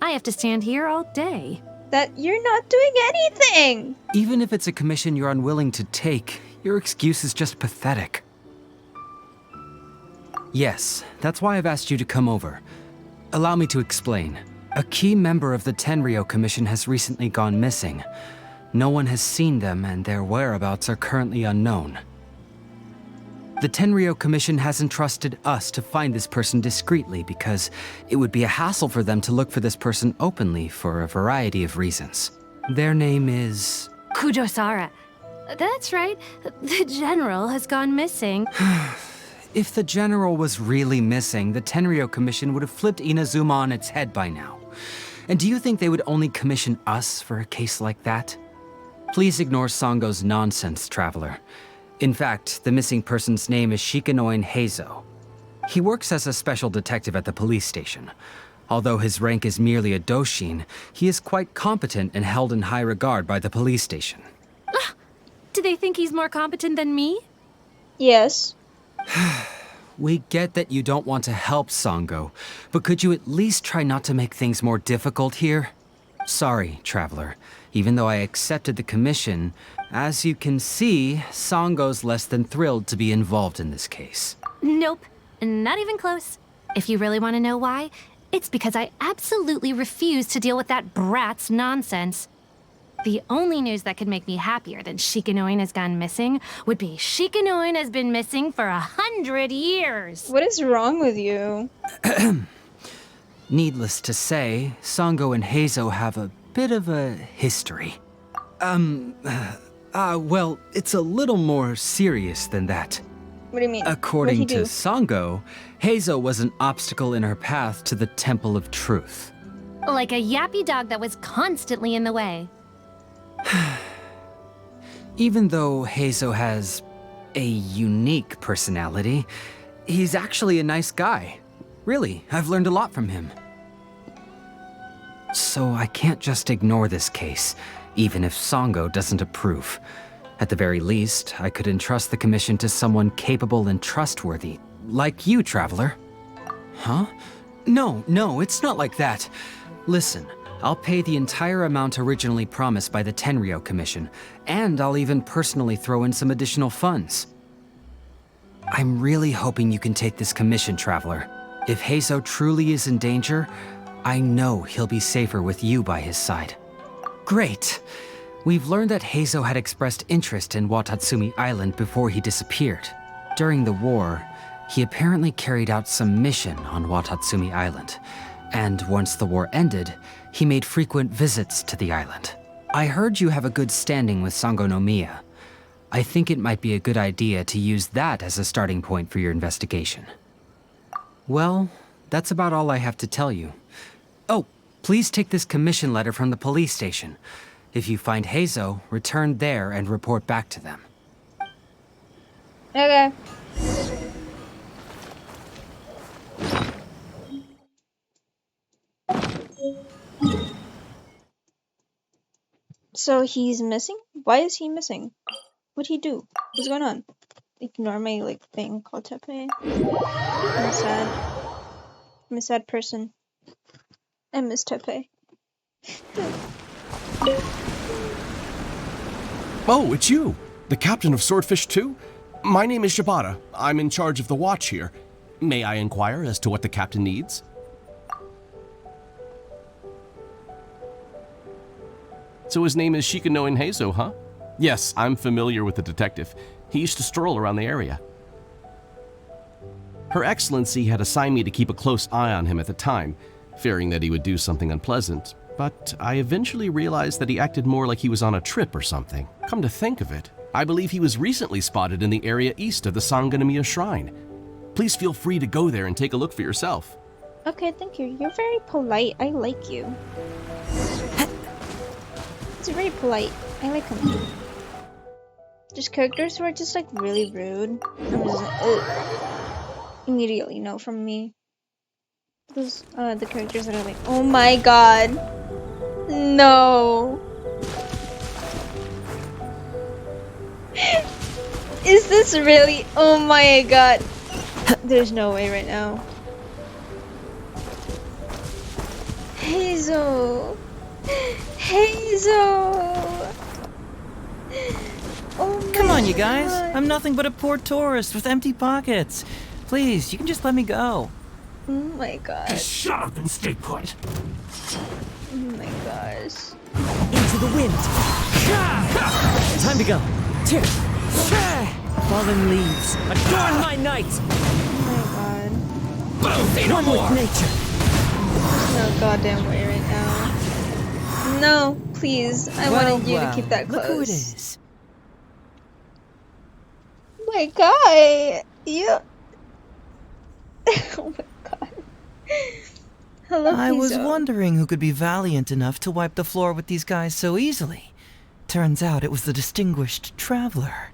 I have to stand here all day. That you're not doing anything! Even if it's a commission you're unwilling to take, your excuse is just pathetic. Yes, that's why I've asked you to come over. Allow me to explain. A key member of the Tenryou Commission has recently gone missing. No one has seen them, and their whereabouts are currently unknown. The Tenryou Commission has entrusted us to find this person discreetly because it would be a hassle for them to look for this person openly for a variety of reasons. Their name is... Kujosara. That's right. The general has gone missing. If the general was really missing, the Tenryou Commission would have flipped Inazuma on its head by now. And do you think they would only commission us for a case like that? Please ignore Songo's nonsense, Traveler. In fact, the missing person's name is Shikanoin Heizo. He works as a special detective at the police station. Although his rank is merely a doshin, he is quite competent and held in high regard by the police station. Do they think he's more competent than me? Yes. We get that you don't want to help Songo, but could you at least try not to make things more difficult here? Sorry, Traveler. Even though I accepted the commission, as you can see, Songo's less than thrilled to be involved in this case. Nope, not even close. If you really want to know why, it's because I absolutely refuse to deal with that brat's nonsense. The only news that could make me happier than Shikanoin has gone missing would be Shikanoin has been missing for 100 years. What is wrong with you? Needless to say, Songo and Heizo have a bit of a history. Well, it's a little more serious than that. What do you mean? According to Songo, Heizo was an obstacle in her path to the Temple of Truth. Like a yappy dog that was constantly in the way. Even though Heizo has a unique personality, he's actually a nice guy. Really, I've learned a lot from him. So I can't just ignore this case, even if Songo doesn't approve. At the very least, I could entrust the commission to someone capable and trustworthy, like you, Traveler. Huh? No, it's not like that. Listen, I'll pay the entire amount originally promised by the Tenryou Commission, and I'll even personally throw in some additional funds. I'm really hoping you can take this commission, Traveler. If Heizo truly is in danger, I know he'll be safer with you by his side. Great! We've learned that Heizo had expressed interest in Watatsumi Island before he disappeared. During the war, he apparently carried out some mission on Watatsumi Island, and once the war ended, he made frequent visits to the island. I heard you have a good standing with Sango no Miya. I think it might be a good idea to use that as a starting point for your investigation. Well, that's about all I have to tell you. Oh, please take this commission letter from the police station. If you find Heizo, return there and report back to them. Okay. So he's missing? Why is he missing? What'd he do? What's going on? Ignore my thing called Tepe. I'm sad. I'm a sad person. I miss Tepe. Oh, it's you! The captain of Swordfish 2? My name is Shibata. I'm in charge of the watch here. May I inquire as to what the captain needs? So his name is Shikanoin Heizo, huh? Yes, I'm familiar with the detective. He used to stroll around the area. Her Excellency had assigned me to keep a close eye on him at the time, fearing that he would do something unpleasant, but I eventually realized that he acted more like he was on a trip or something. Come to think of it, I believe he was recently spotted in the area east of the Sanganamiya Shrine. Please feel free to go there and take a look for yourself. Okay, thank you. You're very polite. I like you. It's very polite. I like him. Just characters who are just like really rude. I'm just like, immediately no from me. Those the characters that are like, oh my god, no. Is this really? Oh my god. There's no way right now. Hazel. Hazel. Oh my Come on, you god. guys. I'm nothing but a poor tourist with empty pockets. Please, you can just let me go. Oh my god. Just shut up and stay put. Oh my gosh. Into the wind. Time to go. Here. Fallen leaves. Adorn my night. Oh my god. One with nature. No goddamn way right now. No, please. I wanted you to keep that close. Look who it is. Oh my god. You. Oh my god. Hello, I was Piso. wondering who could be valiant enough to wipe the floor with these guys so easily. Turns out it was the distinguished traveler.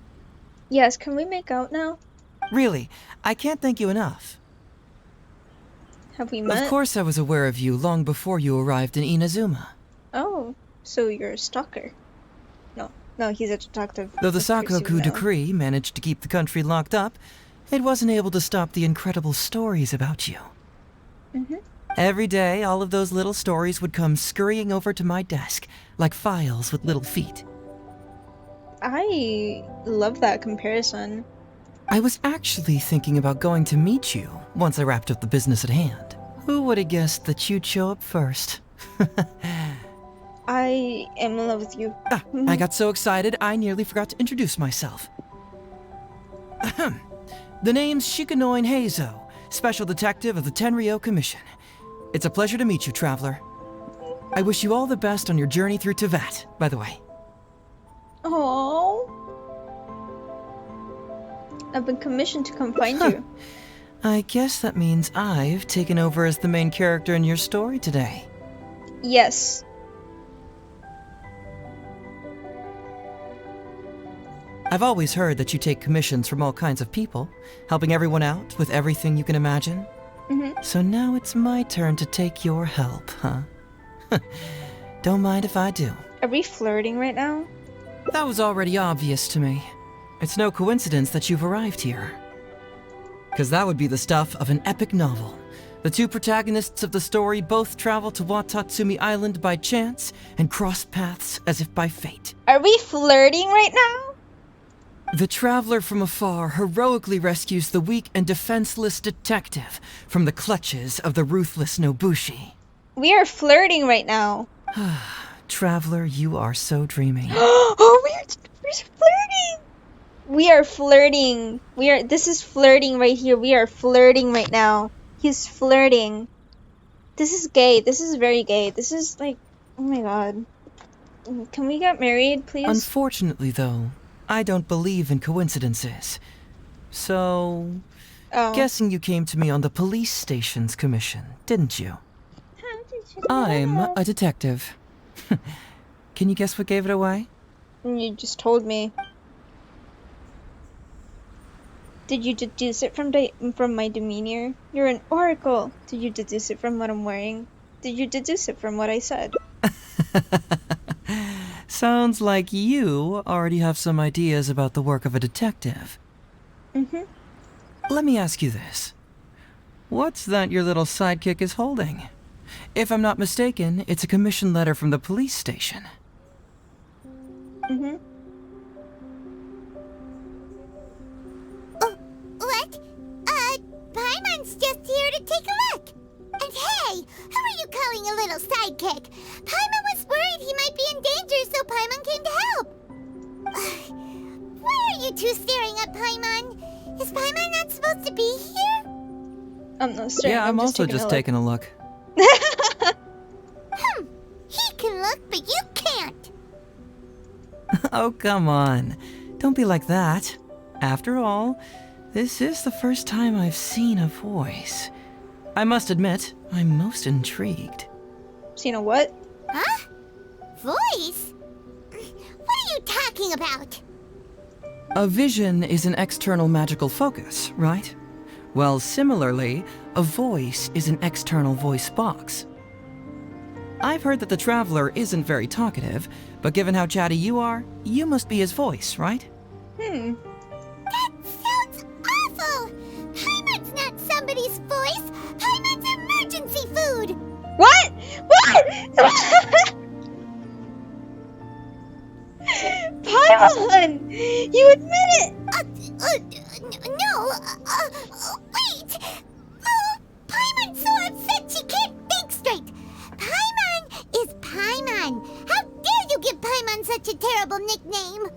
Yes, can we make out now? Really, I can't thank you enough. Have we met? Of course I was aware of you long before you arrived in Inazuma. Oh, so you're a stalker. No, he's a detective. Though the with Sakoku Kusuno. decree managed to keep the country locked up, it wasn't able to stop the incredible stories about you. Every day, all of those little stories would come scurrying over to my desk, like files with little feet. I love that comparison. I was actually thinking about going to meet you once I wrapped up the business at hand. Who would have guessed that you'd show up first? I am in love with you. I got so excited I nearly forgot to introduce myself. Ahem. The name's Shikanoin Heizo, Special Detective of the Tenryou Commission. It's a pleasure to meet you, Traveler. I wish you all the best on your journey through Teyvat, by the way. Oh. I've been commissioned to come find you. I guess that means I've taken over as the main character in your story today. Yes. I've always heard that you take commissions from all kinds of people, helping everyone out with everything you can imagine. So now it's my turn to take your help, huh? Don't mind if I do. Are we flirting right now? That was already obvious to me. It's no coincidence that you've arrived here. Because that would be the stuff of an epic novel. The two protagonists of the story both travel to Watatsumi Island by chance and cross paths as if by fate. Are we flirting right now? The traveler from afar heroically rescues the weak and defenseless detective from the clutches of the ruthless Nobushi. We are flirting right now. Traveler, you are so dreamy. Oh, we're flirting. We are flirting. This is flirting right here. We are flirting right now. He's flirting. This is gay. This is very gay. This is like, oh my god. Can we get married, please? Unfortunately, though, I don't believe in coincidences. So, guessing you came to me on the police station's commission, didn't you? I'm a detective. Can you guess what gave it away? You just told me. Did you deduce it from my demeanor? You're an oracle. Did you deduce it from what I'm wearing? Did you deduce it from what I said? Sounds like you already have some ideas about the work of a detective. Let me ask you this. What's that your little sidekick is holding? If I'm not mistaken, it's a commission letter from the police station. What? Paimon's just here to take a look. And hey, who are you calling a little sidekick? Paimon was worried he might be in danger, so Paimon came to help. Why are you two staring at Paimon? Is Paimon not supposed to be here? I'm not staring. Yeah, I'm just also just taking a look. He can look, but you can't. Oh, come on. Don't be like that. After all, this is the first time I've seen a voice. I must admit, I'm most intrigued. Seen a what? Huh? Voice? What are you talking about? A vision is an external magical focus, right? Well, similarly, a voice is an external voice box. I've heard that the Traveler isn't very talkative, but given how chatty you are, you must be his voice, right? That sounds awful! Paimon's not somebody's voice! Paimon's emergency food! What? What? Paimon! You admit it! No, wait! Paimon's so upset she can't think straight! Paimon is Paimon! How dare you give Paimon such a terrible nickname?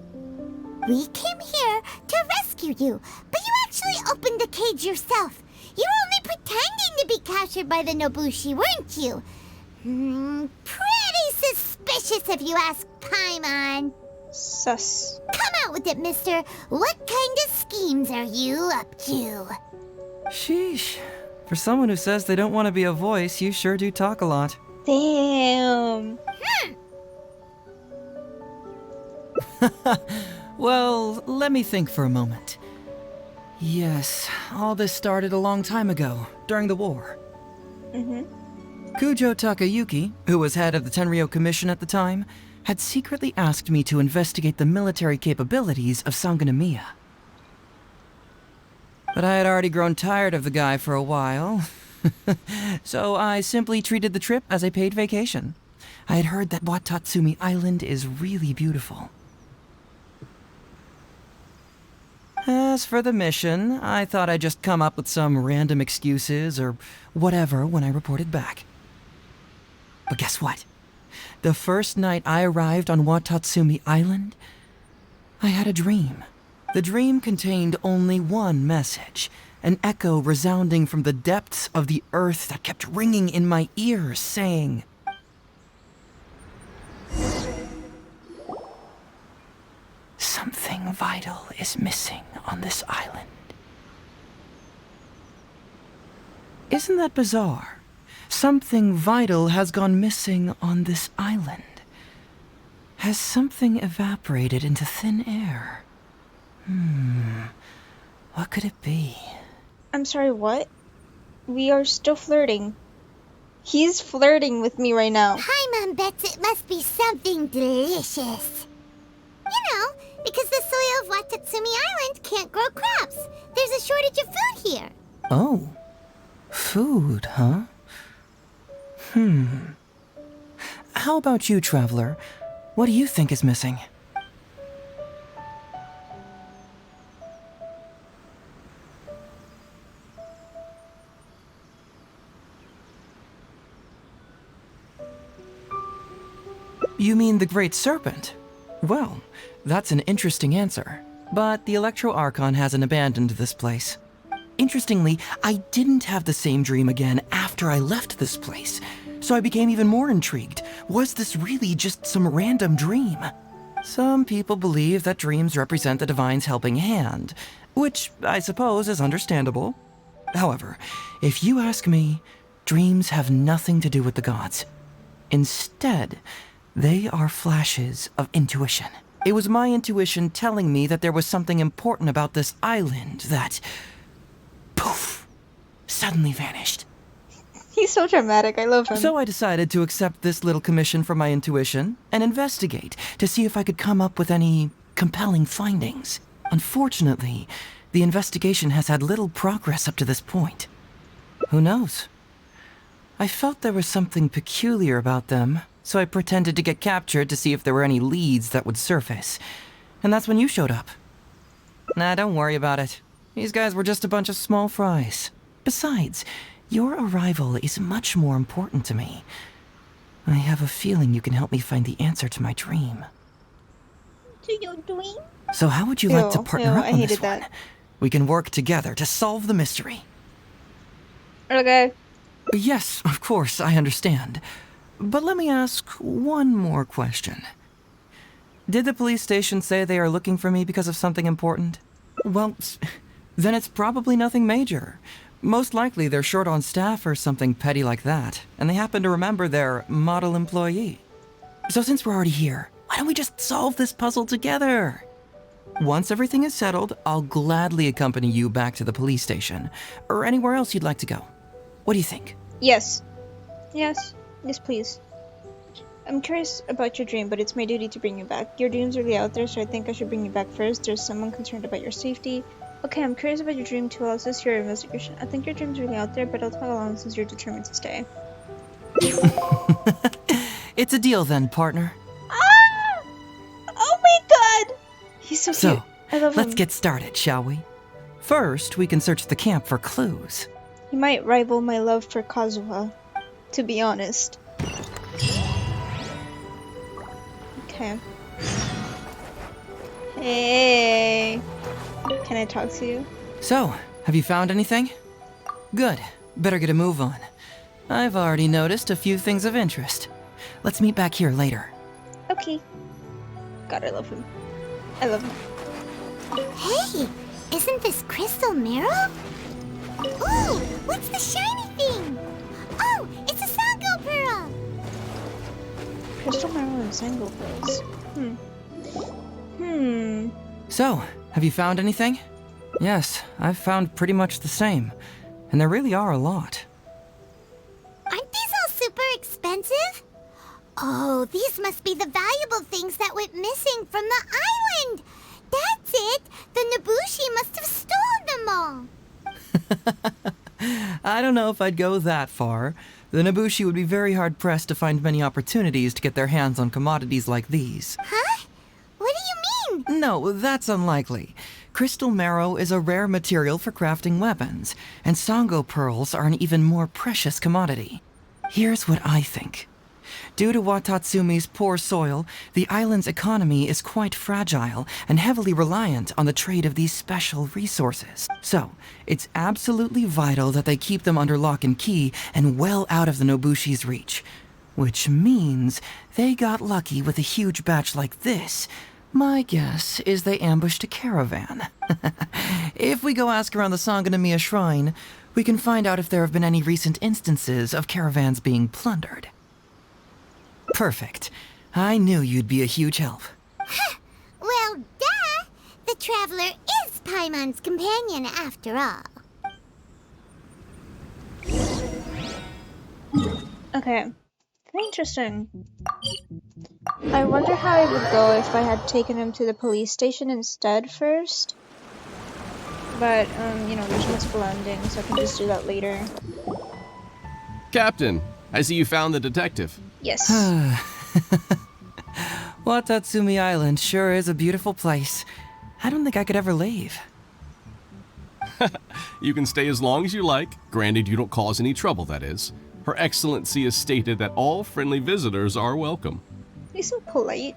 We came here to rescue you, but you actually opened the cage yourself. You were only pretending to be captured by the Nobushi, weren't you? Pretty suspicious if you ask Paimon. Sus. Come out with it, mister. What kind of schemes are you up to? Sheesh. For someone who says they don't want to be a voice, you sure do talk a lot. Damn. Well, let me think for a moment. Yes, all this started a long time ago, during the war. Kujo Takayuki, who was head of the Tenryou Commission at the time, had secretly asked me to investigate the military capabilities of Sangonomiya. But I had already grown tired of the guy for a while, so I simply treated the trip as a paid vacation. I had heard that Watatsumi Island is really beautiful. As for the mission, I thought I'd just come up with some random excuses or whatever when I reported back. But guess what? The first night I arrived on Watatsumi Island, I had a dream. The dream contained only one message, an echo resounding from the depths of the earth that kept ringing in my ears, saying, "Something vital is missing on this island." Isn't that bizarre? Something vital has gone missing on this island. Has something evaporated into thin air? What could it be? I'm sorry, what? We are still flirting. He's flirting with me right now. Paimon bets it must be something delicious. You know, because the soil of Watatsumi Island can't grow crops. There's a shortage of food here. Oh, food, huh? How about you, Traveler? What do you think is missing? You mean the Great Serpent? Well, that's an interesting answer. But the Electro Archon hasn't abandoned this place. Interestingly, I didn't have the same dream again after I left this place, so I became even more intrigued. Was this really just some random dream? Some people believe that dreams represent the Divine's helping hand, which I suppose is understandable. However, if you ask me, dreams have nothing to do with the gods. Instead, they are flashes of intuition. It was my intuition telling me that there was something important about this island that, poof, suddenly vanished. He's so dramatic, I love him. So I decided to accept this little commission from my intuition and investigate to see if I could come up with any compelling findings. Unfortunately, the investigation has had little progress up to this point. Who knows? I felt there was something peculiar about them, so I pretended to get captured to see if there were any leads that would surface. And that's when you showed up. Nah, don't worry about it. These guys were just a bunch of small fries. Besides, your arrival is much more important to me. I have a feeling you can help me find the answer to my dream. To your dream? So how would you like to partner up I on hated this one? We can work together to solve the mystery. Okay. Yes, of course, I understand. But let me ask one more question. Did the police station say they are looking for me because of something important? Well, then it's probably nothing major. Most likely they're short on staff or something petty like that, and they happen to remember their model employee. So since we're already here, why don't we just solve this puzzle together? Once everything is settled, I'll gladly accompany you back to the police station, or anywhere else you'd like to go. What do you think? Yes. Yes. Yes, please. I'm curious about your dream, but it's my duty to bring you back. Your dream's really out there, so I think I should bring you back first. There's someone concerned about your safety. Okay, I'm curious about your dream too. I'll assist your investigation. I think your dream's really out there, but I'll tag along since you're determined to stay. It's a deal then, partner. Ah! Oh my god! He's so cute. I love him. Let's get started, shall we? First, we can search the camp for clues. He might rival my love for kazuha, to be honest. Okay. Hey. Can I talk to you? So, have you found anything? Good. Better get a move on. I've already noticed a few things of interest. Let's meet back here later. Okay. God, I love him. I love him. Hey, isn't this kazuha? Ooh, what's the shiny thing? Oh, it's a Sango pearl. Crystal marrow and Sango pearls. So, have you found anything? Yes, I've found pretty much the same. And there really are a lot. Aren't these all super expensive? Oh, these must be the valuable things that went missing from the island. That's it. The Nobushi must have stolen them all. I don't know if I'd go that far. The Nobushi would be very hard-pressed to find many opportunities to get their hands on commodities like these. Huh? What do you mean? No, that's unlikely. Crystal marrow is a rare material for crafting weapons, and Sango pearls are an even more precious commodity. Here's what I think. Due to Watatsumi's poor soil, the island's economy is quite fragile and heavily reliant on the trade of these special resources. So, it's absolutely vital that they keep them under lock and key and well out of the Nobushi's reach. Which means they got lucky with a huge batch like this. My guess is they ambushed a caravan. If we go ask around the Sangonomiya Shrine, we can find out if there have been any recent instances of caravans being plundered. Perfect. I knew you'd be a huge help. Well, duh! The traveler is Paimon's companion after all. Okay. Very interesting. I wonder how it would go if I had taken him to the police station instead first. But, you know, there's multiple endings, so I can just do that later. Captain, I see you found the detective. Yes. Watatsumi Island sure is a beautiful place. I don't think I could ever leave. You can stay as long as you like, granted you don't cause any trouble, that is. Her Excellency has stated that all friendly visitors are welcome. He's so polite.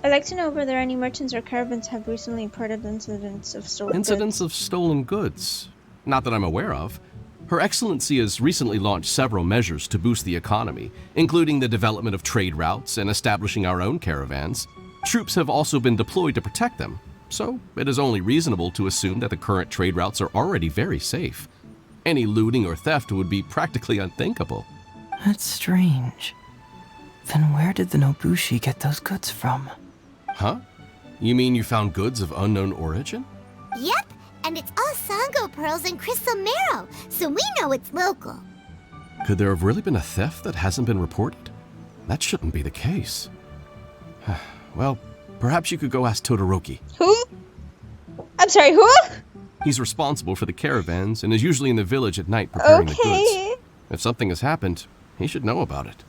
I'd like to know whether any merchants or caravans have recently reported incidents of stolen goods. Incidents of stolen goods? Not that I'm aware of. Her Excellency has recently launched several measures to boost the economy, including the development of trade routes and establishing our own caravans. Troops have also been deployed to protect them, so it is only reasonable to assume that the current trade routes are already very safe. Any looting or theft would be practically unthinkable. That's strange. Then where did the Nobushi get those goods from? Huh? You mean you found goods of unknown origin? Yep, and it's all Sango pearls and crystal marrow, so we know it's local. Could there have really been a theft that hasn't been reported? That shouldn't be the case. Well, perhaps you could go ask Todoroki. Who? I'm sorry, who? He's responsible for the caravans and is usually in the village at night preparing the goods. If something has happened, he should know about it.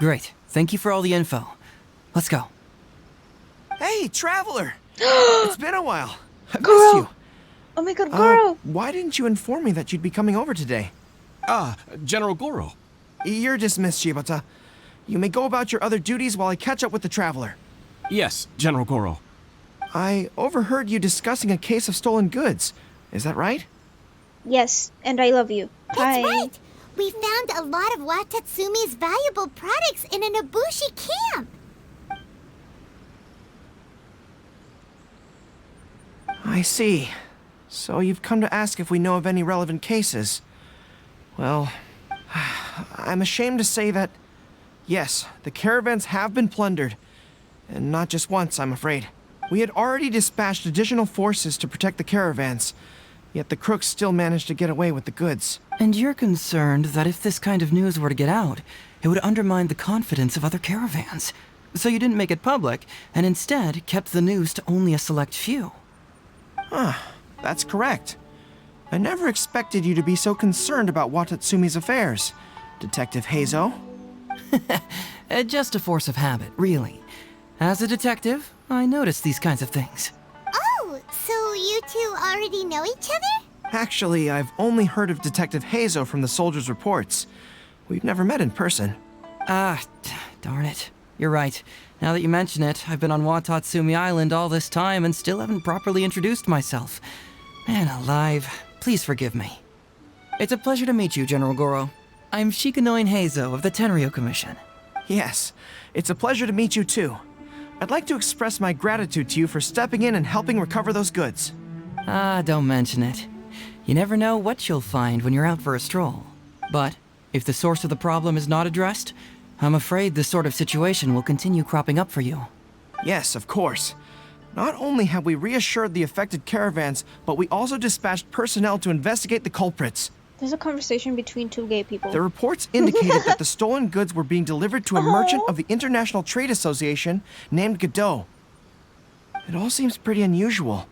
Great. Thank you for all the info. Let's go. Hey, traveler! It's been a while. I missed you. Oh my god, Goro! Why didn't you inform me that you'd be coming over today? General Goro. You're dismissed, Shibata. You may go about your other duties while I catch up with the traveler. Yes, General Goro. I overheard you discussing a case of stolen goods. Is that right? Yes, and I love you. That's Hi. right! We found a lot of Watatsumi's valuable products in an Ibushi camp! I see. So you've come to ask if we know of any relevant cases. Well, I'm ashamed to say that, yes, the caravans have been plundered. And not just once, I'm afraid. We had already dispatched additional forces to protect the caravans, yet the crooks still managed to get away with the goods. And you're concerned that if this kind of news were to get out, it would undermine the confidence of other caravans. So you didn't make it public, and instead kept the news to only a select few. That's correct. I never expected you to be so concerned about Watatsumi's affairs, Detective Heizo. Just a force of habit, really. As a detective, I notice these kinds of things. Oh, so you two already know each other? Actually, I've only heard of Detective Heizo from the soldiers' reports. We've never met in person. Darn it. You're right. Now that you mention it, I've been on Watatsumi Island all this time and still haven't properly introduced myself. Man alive, please forgive me. It's a pleasure to meet you, General Goro. I'm Shikanoin Heizo of the Tenryou Commission. Yes, it's a pleasure to meet you too. I'd like to express my gratitude to you for stepping in and helping recover those goods. Don't mention it. You never know what you'll find when you're out for a stroll. But if the source of the problem is not addressed, I'm afraid this sort of situation will continue cropping up for you. Yes, of course. Not only have we reassured the affected caravans, but we also dispatched personnel to investigate the culprits. There's a conversation between two gay people. The reports indicated that the stolen goods were being delivered to a merchant of the International Trade Association named Godot. It all seems pretty unusual.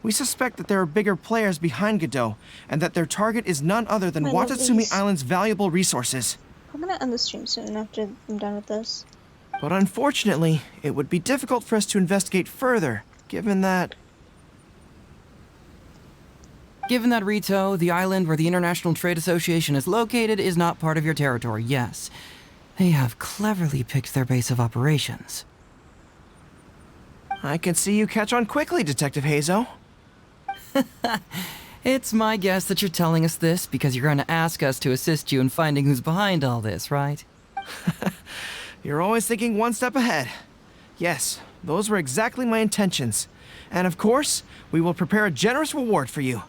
We suspect that there are bigger players behind Godot, and that their target is none other than Watatsumi Island's valuable resources. I'm gonna end the stream soon after I'm done with this. But unfortunately, it would be difficult for us to investigate further, given that... Given that Rito, the island where the International Trade Association is located, is not part of your territory, yes. They have cleverly picked their base of operations. I can see you catch on quickly, Detective Heizo. It's my guess that you're telling us this because you're going to ask us to assist you in finding who's behind all this, right? You're always thinking one step ahead. Yes, those were exactly my intentions. And of course, we will prepare a generous reward for you.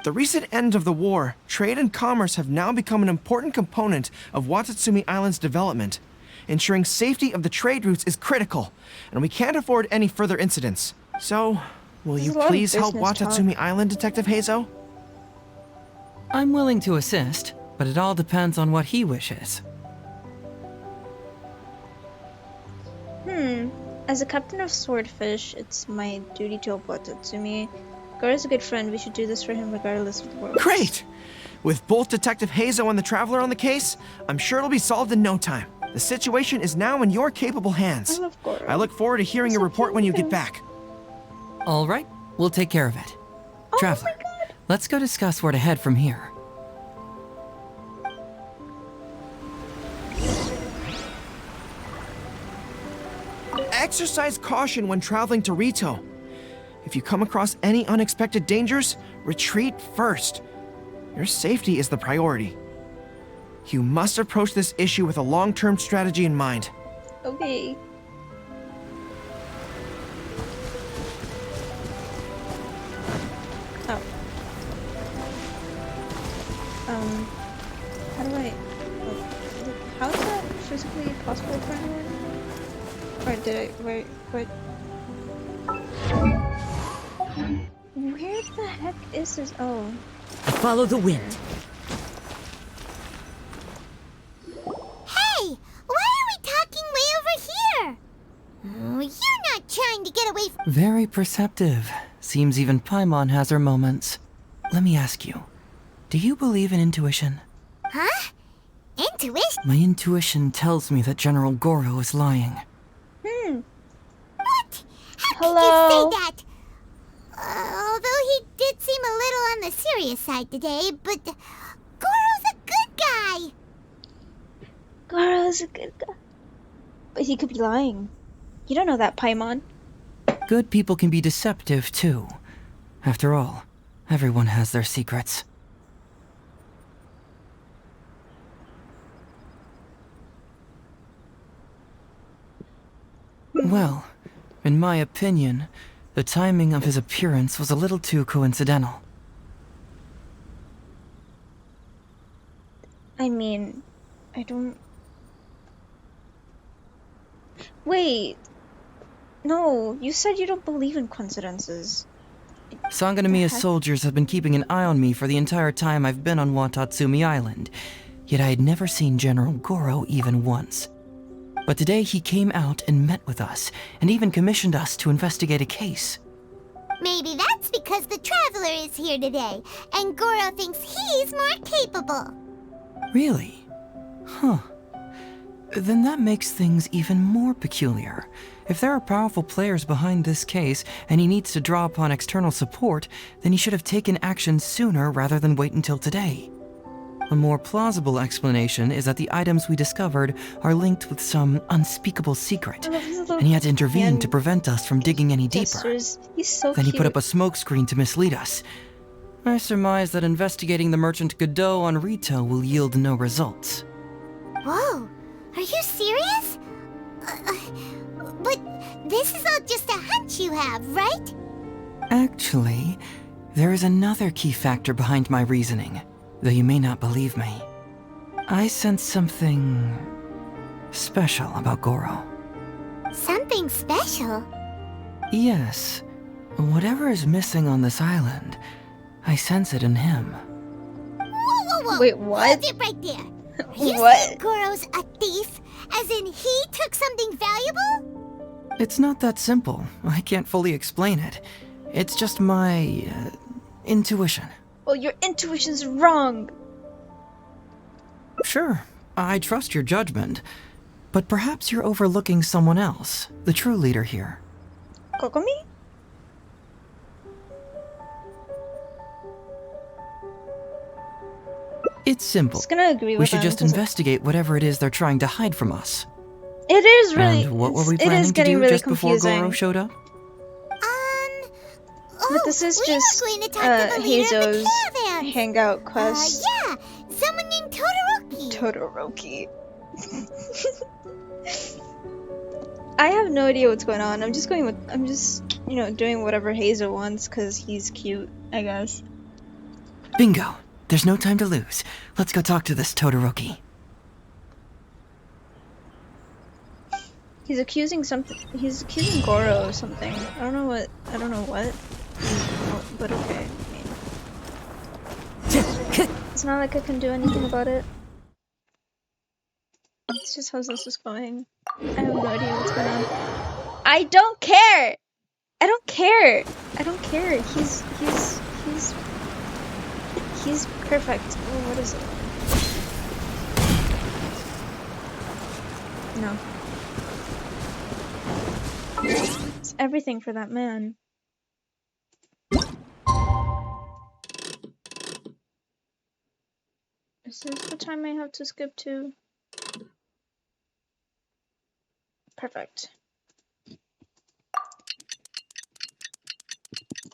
The recent end of the war, trade and commerce have now become an important component of Watatsumi Island's development. Ensuring safety of the trade routes is critical, and we can't afford any further incidents. So, will you please help Watatsumi Island, Detective Heizo? I'm willing to assist, but it all depends on what he wishes. As a captain of Swordfish, it's my duty to help Watatsumi. Goro's a good friend. We should do this for him regardless of the world. Great! With both Detective Heizo and the Traveler on the case, I'm sure it'll be solved in no time. The situation is now in your capable hands. I love Goro. I look forward to hearing your report when you get back. All right, we'll take care of it. Traveler, let's go discuss where to head from here. Exercise caution when traveling to Rito. If you come across any unexpected dangers, retreat first. Your safety is the priority. You must approach this issue with a long-term strategy in mind. Okay. Oh. How do I... How is that physically possible for anyone? Or did I... Where the heck is this? Oh. Follow the wind. Hey! Why are we talking way over here? Oh, you're not trying to get away from... Very perceptive. Seems even Paimon has her moments. Let me ask you, do you believe in intuition? Huh? Intuition? My intuition tells me that General Goro is lying. What? How Hello? could you say that? Although he did seem a little on the serious side today, but Goro's a good guy. Goro's a good guy. But he could be lying. You don't know that, Paimon. Good people can be deceptive, too. After all, everyone has their secrets. Well, in my opinion, the timing of his appearance was a little too coincidental. I mean, I don't... Wait. No, you said you don't believe in coincidences. Sangonomiya's soldiers have been keeping an eye on me for the entire time I've been on Watatsumi Island, yet I had never seen General Goro even once. But today he came out and met with us, and even commissioned us to investigate a case. Maybe that's because the Traveler is here today, and Goro thinks he's more capable. Really? Huh. Then that makes things even more peculiar. If there are powerful players behind this case, and he needs to draw upon external support, then he should have taken action sooner rather than wait until today. A more plausible explanation is that the items we discovered are linked with some unspeakable secret, and he had to intervene to prevent us from digging any deeper. He's so Then he put cute. up a smokescreen to mislead us. I surmise that investigating the merchant Godot on Rito will yield no results. Whoa, are you serious? But this is all just a hunch you have, right? Actually, there is another key factor behind my reasoning, though you may not believe me. I sense something special about Goro. Something special? Yes. Whatever is missing on this island, I sense it in him. Whoa. Wait, what? Hold it right there. Are you What? saying Goro's a thief? As in he took something valuable? It's not that simple. I can't fully explain it. It's just my intuition. Well, your intuition's wrong. Sure, I trust your judgment. But perhaps you're overlooking someone else, the true leader here. Kokomi? It's simple. Just gonna agree with We should them, just 'cause investigate whatever it is they're trying to hide from us. It is really. And what were we it is planning to getting do really just before confusing. Goro showed up? But this is we were just going to talk to the leader of the Heizo's caravans. hangout quest. Yeah, someone named Todoroki. I have no idea what's going on. I'm just doing whatever Heizo wants because he's cute, I guess. Bingo! There's no time to lose. Let's go talk to this Todoroki. He's accusing Goro of something. I don't know what. But okay. I mean, it's not like I can do anything about it. It's just how this is going. I have no idea what's going on. I don't care! I don't care! He's perfect. Oh, what is it? No. It's everything for that man. Is this the time I have to skip to? Perfect.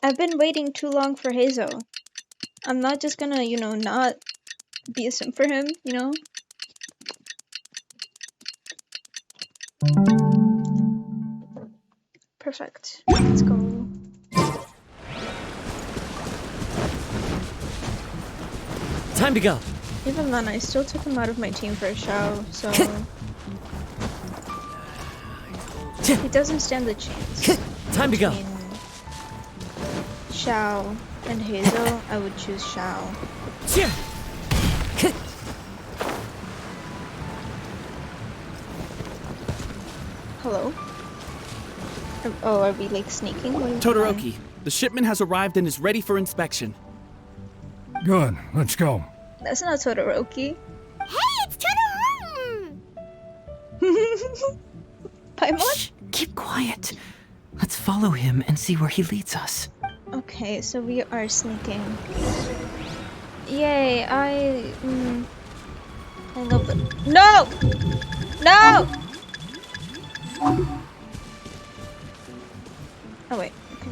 I've been waiting too long for Heizo. I'm not just gonna, not be a simp for him, Perfect. Let's go. Time to go. Even then, I still took him out of my team for a Shao, so... he doesn't stand a chance. Time to go. Shao and Heizo, I would choose Shao. Hello? Oh, are we like sneaking? Todoroki, the shipment has arrived and is ready for inspection. Good, let's go. That's not Todoroki. Hey, it's Todoroki! Paimon? Shh, keep quiet. Let's follow him and see where he leads us. Okay, so we are sneaking. Yay, I love it. No! No! Oh wait, okay.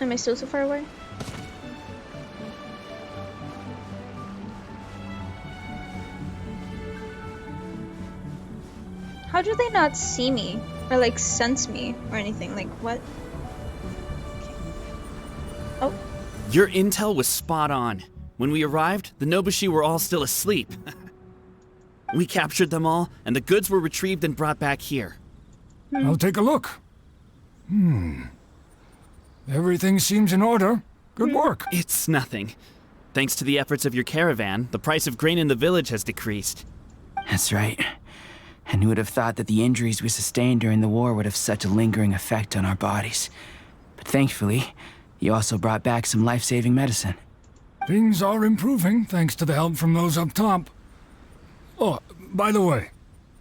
Am I still so far away? How do they not see me? Or like sense me or anything? Like what? Okay. Oh. Your intel was spot on. When we arrived, the Nobushi were all still asleep. We captured them all, and the goods were retrieved and brought back here. I'll take a look. Everything seems in order. Good work. It's nothing. Thanks to the efforts of your caravan, the price of grain in the village has decreased. That's right. And who would have thought that the injuries we sustained during the war would have such a lingering effect on our bodies? But thankfully, you also brought back some life-saving medicine. Things are improving thanks to the help from those up top. Oh, by the way,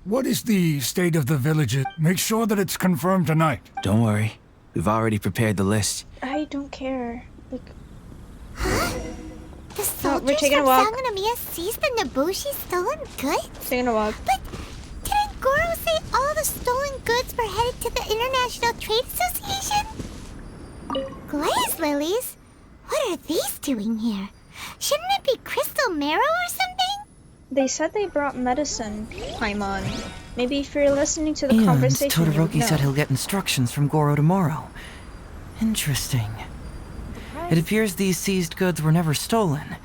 what is the state of the village? Make sure that it's confirmed tonight. Don't worry. We've already prepared the list. I don't care. Like... The soldiers we're taking a from walk. Sangonomiya seized the Nobushi stolen goods? Taking a walk. But didn't Goro say all the stolen goods were headed to the International Trade Association? Glaze lilies? What are these doing here? Shouldn't it be crystal marrow or something? They said they brought medicine, Paimon. Maybe if you're listening to the And conversation, you would Todoroki know. said he'll get instructions from Goro tomorrow. Interesting. It appears these seized goods were never stolen.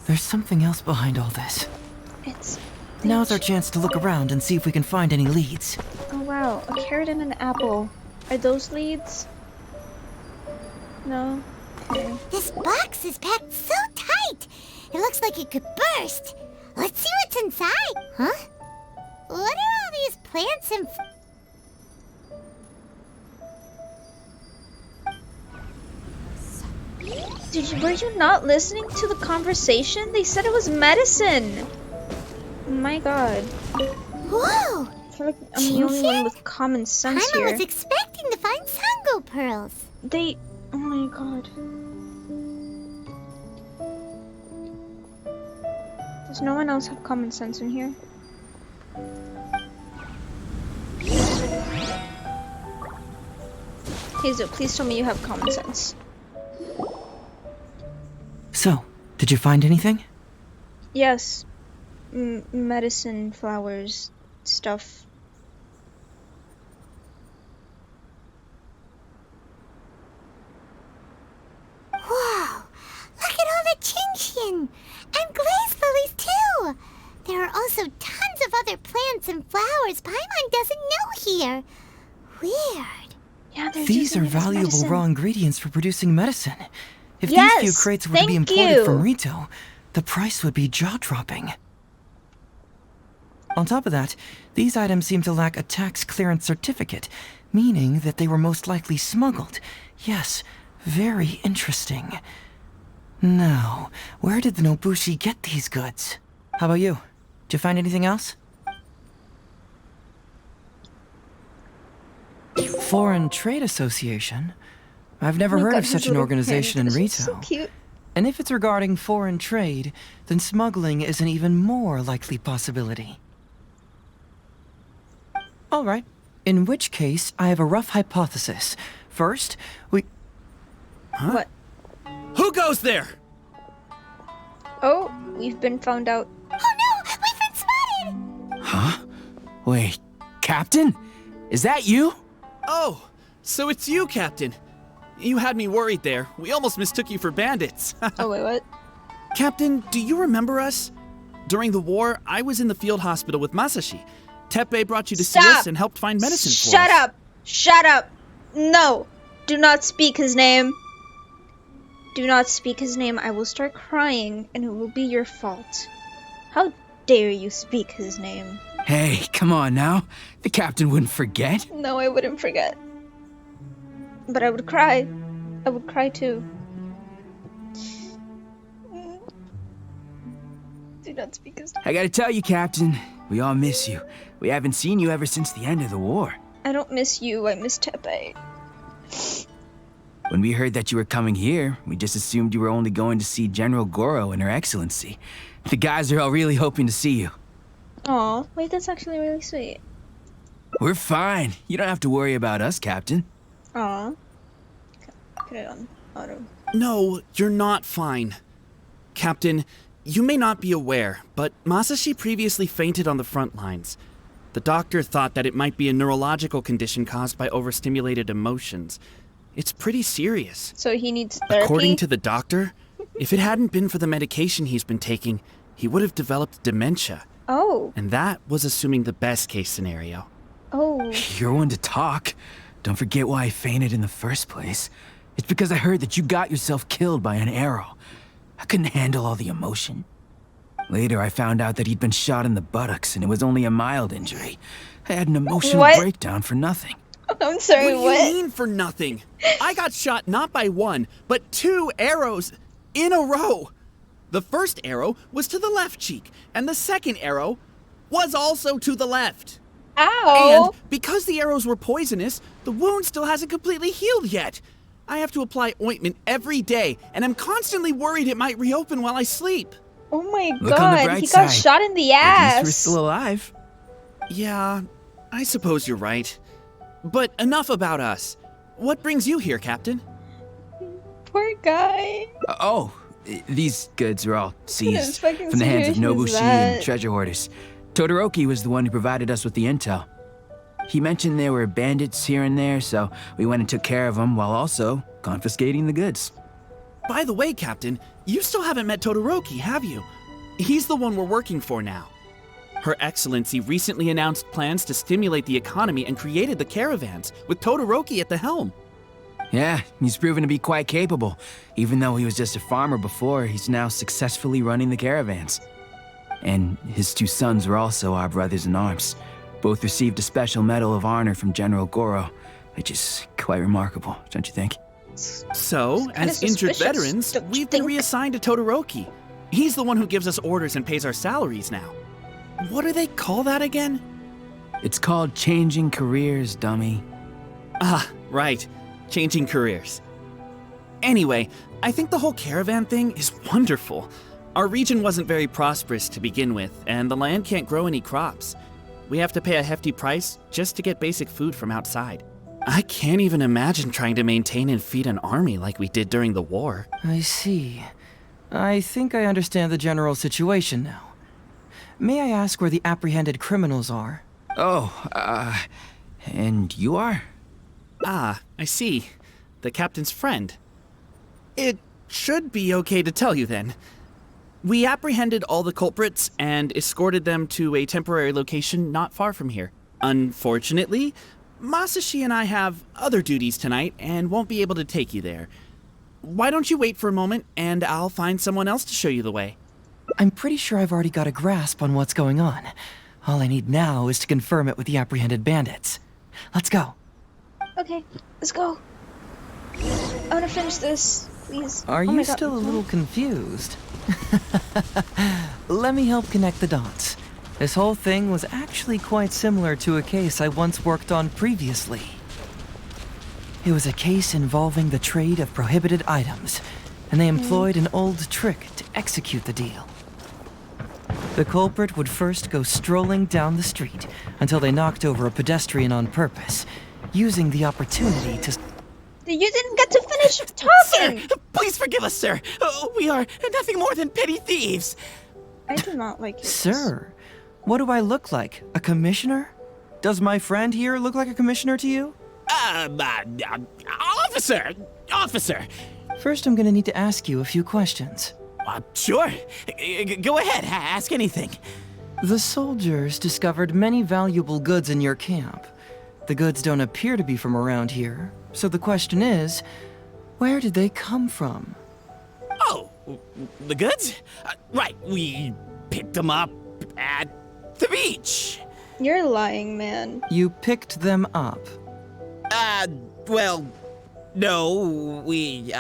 There's something else behind all this. Now's our chance to look around and see if we can find any leads. Oh wow, a carrot and an apple. Are those leads? No? Okay. This box is packed so tight! It looks like it could burst! Let's see what's inside! Huh? What are all these plants and... Were you not listening to the conversation? They said it was medicine! Oh my god. Whoa! I feel like I'm the only one with common sense Paimon here. was expecting to find Sango pearls. They... Oh my god. Does no one else have common sense in here? Hazel, please tell me you have common sense. So, did you find anything? Yes. Medicine, flowers, stuff. Whoa! Look at all the Qingxian! And glaze lilies too! There are also tons of other plants and flowers Paimon doesn't know here. Weird. Yeah, These are valuable medicine. raw ingredients for producing medicine. If Yes, these few crates were to be thank imported you. from Rito, the price would be jaw-dropping. On top of that, these items seem to lack a tax clearance certificate, meaning that they were most likely smuggled. Yes, very interesting. Now, where did the Nobushi get these goods? How about you? Did you find anything else? Foreign Trade Association? I've never heard of such an organization in Rito. So cute. And if it's regarding foreign trade, then smuggling is an even more likely possibility. All right. In which case, I have a rough hypothesis. First, we... Huh? What? Who goes there? Oh, we've been found out. Oh no! We've been spotted! Huh? Wait, Captain? Is that you? Oh, so it's you, Captain. You had me worried there. We almost mistook you for bandits. Oh, wait, what? Captain, do you remember us? During the war, I was in the field hospital with Masashi. Teppei brought you to see us and helped find medicine for us. Shut up! Shut up! No! Do not speak his name. Do not speak his name. I will start crying, and it will be your fault. How dare you speak his name? Hey, come on now. The captain wouldn't forget. No, I wouldn't forget. But I would cry. I would cry too. Do not speak his name. I gotta tell you, Captain, we all miss you. We haven't seen you ever since the end of the war. I don't miss you, I miss Teppei. When we heard that you were coming here, we just assumed you were only going to see General Goro and Her Excellency. The guys are all really hoping to see you. Aw, wait, that's actually really sweet. We're fine. You don't have to worry about us, Captain. Aw. Put it on auto. No, you're not fine. Captain, you may not be aware, but Masashi previously fainted on the front lines. The doctor thought that it might be a neurological condition caused by overstimulated emotions. It's pretty serious. So he needs therapy? According to the doctor, if it hadn't been for the medication he's been taking, he would have developed dementia. Oh. And that was assuming the best case scenario. Oh. You're one to talk. Don't forget why I fainted in the first place. It's because I heard that you got yourself killed by an arrow. I couldn't handle all the emotion. Later, I found out that he'd been shot in the buttocks, and it was only a mild injury. I had an emotional breakdown for nothing. I'm sorry, What do you mean for nothing? I got shot not by one, but 2 arrows in a row. The first arrow was to the left cheek, and the second arrow was also to the left. Ow! And because the arrows were poisonous, the wound still hasn't completely healed yet. I have to apply ointment every day, and I'm constantly worried it might reopen while I sleep. Oh my Look on the god, bright he got side. shot in the At least we're ass. still alive. Yeah, I suppose you're right. But enough about us. What brings you here, Captain? Poor guy. These goods were all seized fucking from the hands of situation is Nobushi that? and treasure hoarders. Todoroki was the one who provided us with the intel. He mentioned there were bandits here and there, so we went and took care of them while also confiscating the goods. By the way, Captain, you still haven't met Todoroki, have you? He's the one we're working for now. Her Excellency recently announced plans to stimulate the economy and created the caravans, with Todoroki at the helm. Yeah, he's proven to be quite capable. Even though he was just a farmer before, he's now successfully running the caravans. And his 2 sons were also our brothers in arms. Both received a special medal of honor from General Goro, which is quite remarkable, don't you think? So, as injured veterans, we've been reassigned to Todoroki. He's the one who gives us orders and pays our salaries now. What do they call that again? It's called changing careers, dummy. Ah, right. Changing careers. Anyway, I think the whole caravan thing is wonderful. Our region wasn't very prosperous to begin with, and the land can't grow any crops. We have to pay a hefty price just to get basic food from outside. I can't even imagine trying to maintain and feed an army like we did during the war. I see. I think I understand the general situation now. May I ask where the apprehended criminals are? And you are? Ah, I see. The captain's friend. It should be okay to tell you then. We apprehended all the culprits and escorted them to a temporary location not far from here. Unfortunately, Masashi and I have other duties tonight and won't be able to take you there. Why don't you wait for a moment and I'll find someone else to show you the way. I'm pretty sure I've already got a grasp on what's going on. All I need now is to confirm it with the apprehended bandits. Let's go. Okay, let's go. I wanna finish this, please. Are Oh my you God. still a little confused? Let me help connect the dots. This whole thing was actually quite similar to a case I once worked on previously. It was a case involving the trade of prohibited items, and they employed an old trick to execute the deal. The culprit would first go strolling down the street until they knocked over a pedestrian on purpose, using the opportunity to... You didn't get to finish talking! Sir, please forgive us, sir. We are nothing more than petty thieves. I do not like you. Sir, what do I look like? A commissioner? Does my friend here look like a commissioner to you? Officer! First, I'm gonna need to ask you a few questions. Sure. Go ahead, ask anything. The soldiers discovered many valuable goods in your camp. The goods don't appear to be from around here, so the question is, where did they come from? Oh, the goods? Right, we picked them up at the beach. You're lying, man. You picked them up? Well, no, we,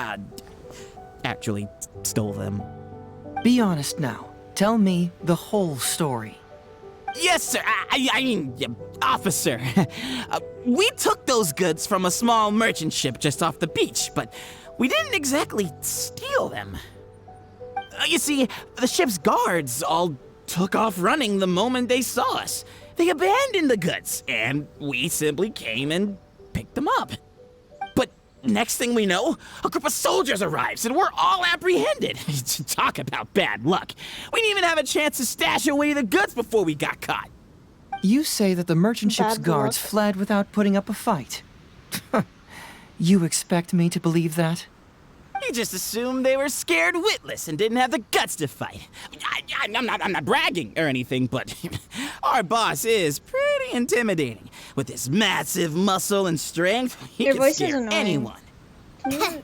actually stole them. Be honest now. Tell me the whole story. Yes, sir. I mean, officer. We took those goods from a small merchant ship just off the beach, but we didn't exactly steal them. You see, the ship's guards all took off running the moment they saw us. They abandoned the goods, and we simply came and picked them up. But next thing we know, a group of soldiers arrives, and we're all apprehended. Talk about bad luck. We didn't even have a chance to stash away the goods before we got caught. You say that the merchant ship's Bad guards luck. fled without putting up a fight. You expect me to believe that? He just assumed they were scared witless and didn't have the guts to fight. I'm not bragging or anything, but our boss is pretty intimidating. With his massive muscle and strength, he Your can voice is scare annoying. anyone. You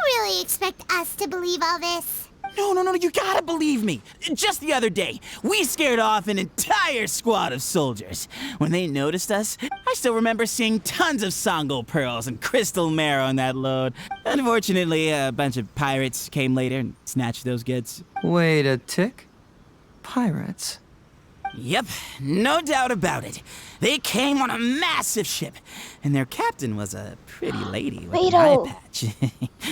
really expect us to believe all this? No, you gotta believe me. Just the other day, we scared off an entire squad of soldiers. When they noticed us, I still remember seeing tons of Songo pearls and crystal marrow on that load. Unfortunately, a bunch of pirates came later and snatched those goods. Wait a tick. Pirates? Yep, no doubt about it. They came on a massive ship, and their captain was a pretty lady with an eye patch.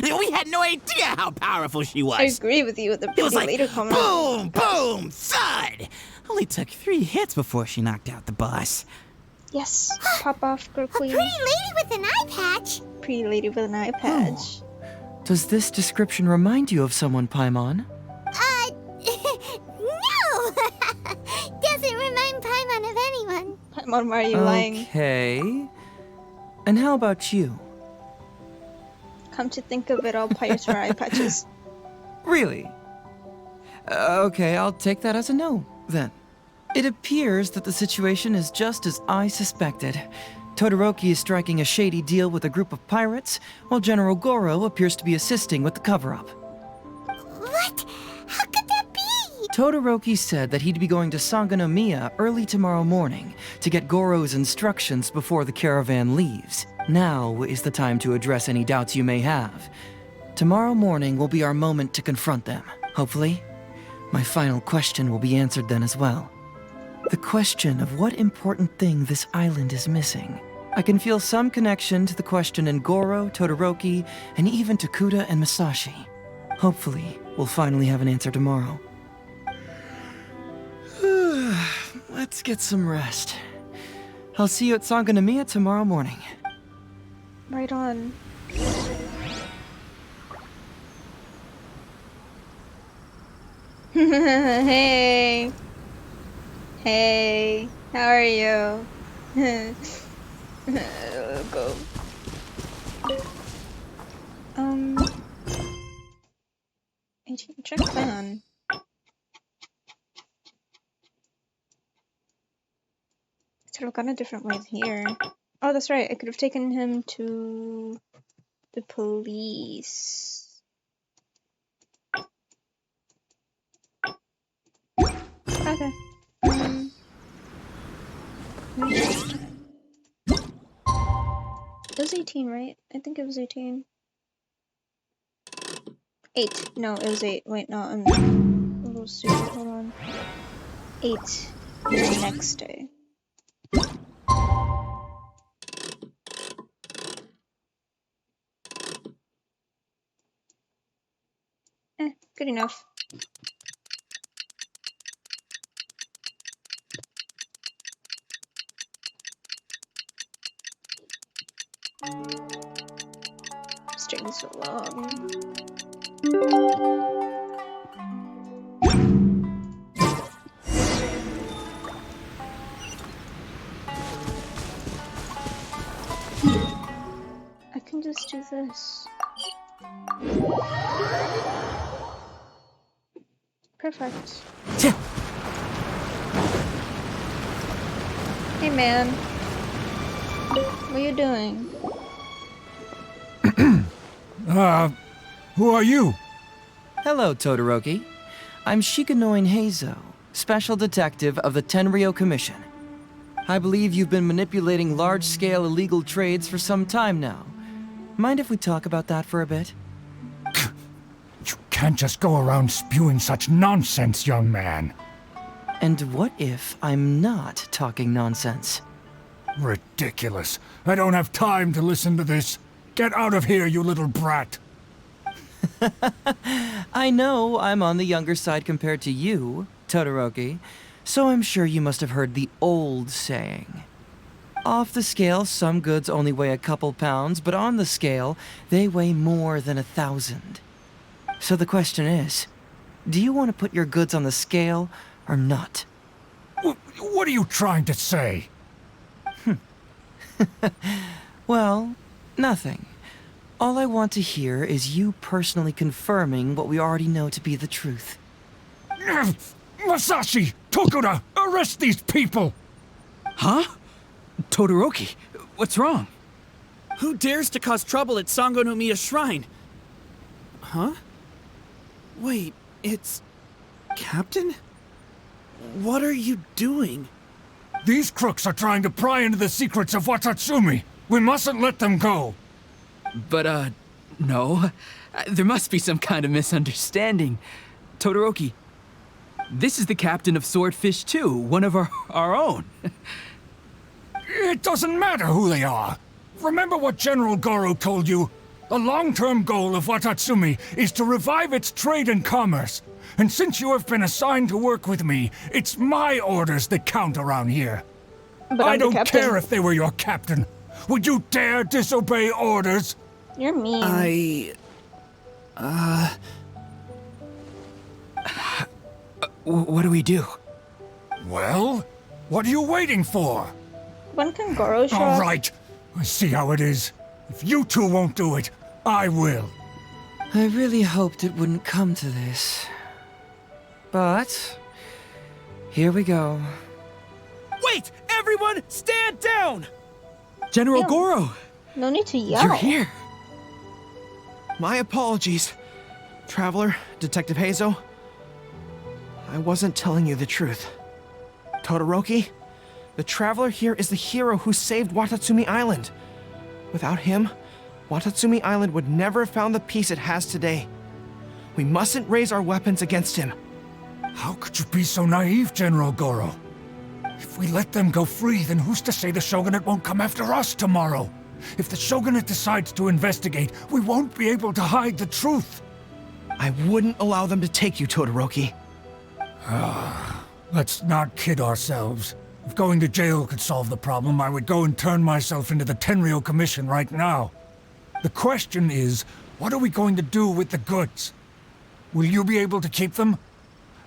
We had no idea how powerful she was. I agree with you with the It was pretty like later comment. boom, boom, thud. Only took 3 hits before she knocked out the boss. Yes, pop off, girl queen. Pretty lady with an eye patch? Pretty lady with an eye patch. Does this description remind you of someone, Paimon? No! Doesn't remind Paimon of anyone. Paimon, why are you lying? Okay. And how about you? Come to think of it, all pirates wear eye patches. Really? Okay, I'll take that as a no, then. It appears that the situation is just as I suspected. Todoroki is striking a shady deal with a group of pirates, while General Goro appears to be assisting with the cover-up. What? How could that be? Todoroki said that he'd be going to Sangonomiya early tomorrow morning to get Goro's instructions before the caravan leaves. Now is the time to address any doubts you may have. Tomorrow morning will be our moment to confront them. Hopefully, my final question will be answered then as well. The question of what important thing this island is missing. I can feel some connection to the question in Goro, Todoroki, and even to Kuda and Masashi. Hopefully, we'll finally have an answer tomorrow. Let's get some rest. I'll see you at Sangonomiya tomorrow morning. Right on. Hey. Hey. How are you? Go. Check plan. Could have gone a different way here. Oh, that's right. I could have taken him to the police. Okay. It was 18, right? I think it was 18. 8. No, it was 8. Wait, no, I'm a little stupid. Hold on. 8. The next day. Good enough. It's taking so long. I can just do this. Perfect. Hey man. What are you doing? Who are you? Hello, Todoroki. I'm Shikanoin Heizo, Special Detective of the Tenryou Commission. I believe you've been manipulating large-scale illegal trades for some time now. Mind if we talk about that for a bit? You can't just go around spewing such nonsense, young man. And what if I'm not talking nonsense? Ridiculous. I don't have time to listen to this. Get out of here, you little brat. I know I'm on the younger side compared to you, Todoroki, so I'm sure you must have heard the old saying. Off the scale, some goods only weigh a couple pounds, but on the scale, they weigh more than 1,000. So the question is, do you want to put your goods on the scale or not? What are you trying to say? Well, nothing. All I want to hear is you personally confirming what we already know to be the truth. Masashi! Tokuda! Arrest these people! Huh? Todoroki, what's wrong? Who dares to cause trouble at Sangonomiya Shrine? Huh? Wait, it's... Captain? What are you doing? These crooks are trying to pry into the secrets of Watatsumi. We mustn't let them go. But, no. There must be some kind of misunderstanding. Todoroki, this is the captain of Swordfish 2, one of our own. It doesn't matter who they are. Remember what General Goro told you? The long-term goal of Watatsumi is to revive its trade and commerce. And since you have been assigned to work with me, it's my orders that count around here. But I I'm the don't captain. care if they were your captain. Would you dare disobey orders? You're mean. What do we do? Well, what are you waiting for? When can Goro show All up? right, I see how it is. If you two won't do it, I will. I really hoped it wouldn't come to this. But... here we go. Wait! Everyone, stand down! General Ew. Goro! No need to yell. You're here! My apologies. Traveler, Detective Heizo. I wasn't telling you the truth. Todoroki, the Traveler here is the hero who saved Watatsumi Island. Without him, Watatsumi Island would never have found the peace it has today. We mustn't raise our weapons against him. How could you be so naive, General Goro? If we let them go free, then who's to say the Shogunate won't come after us tomorrow? If the Shogunate decides to investigate, we won't be able to hide the truth. I wouldn't allow them to take you, Todoroki. Let's not kid ourselves. If going to jail could solve the problem, I would go and turn myself into the Tenryou Commission right now. The question is, what are we going to do with the goods? Will you be able to keep them?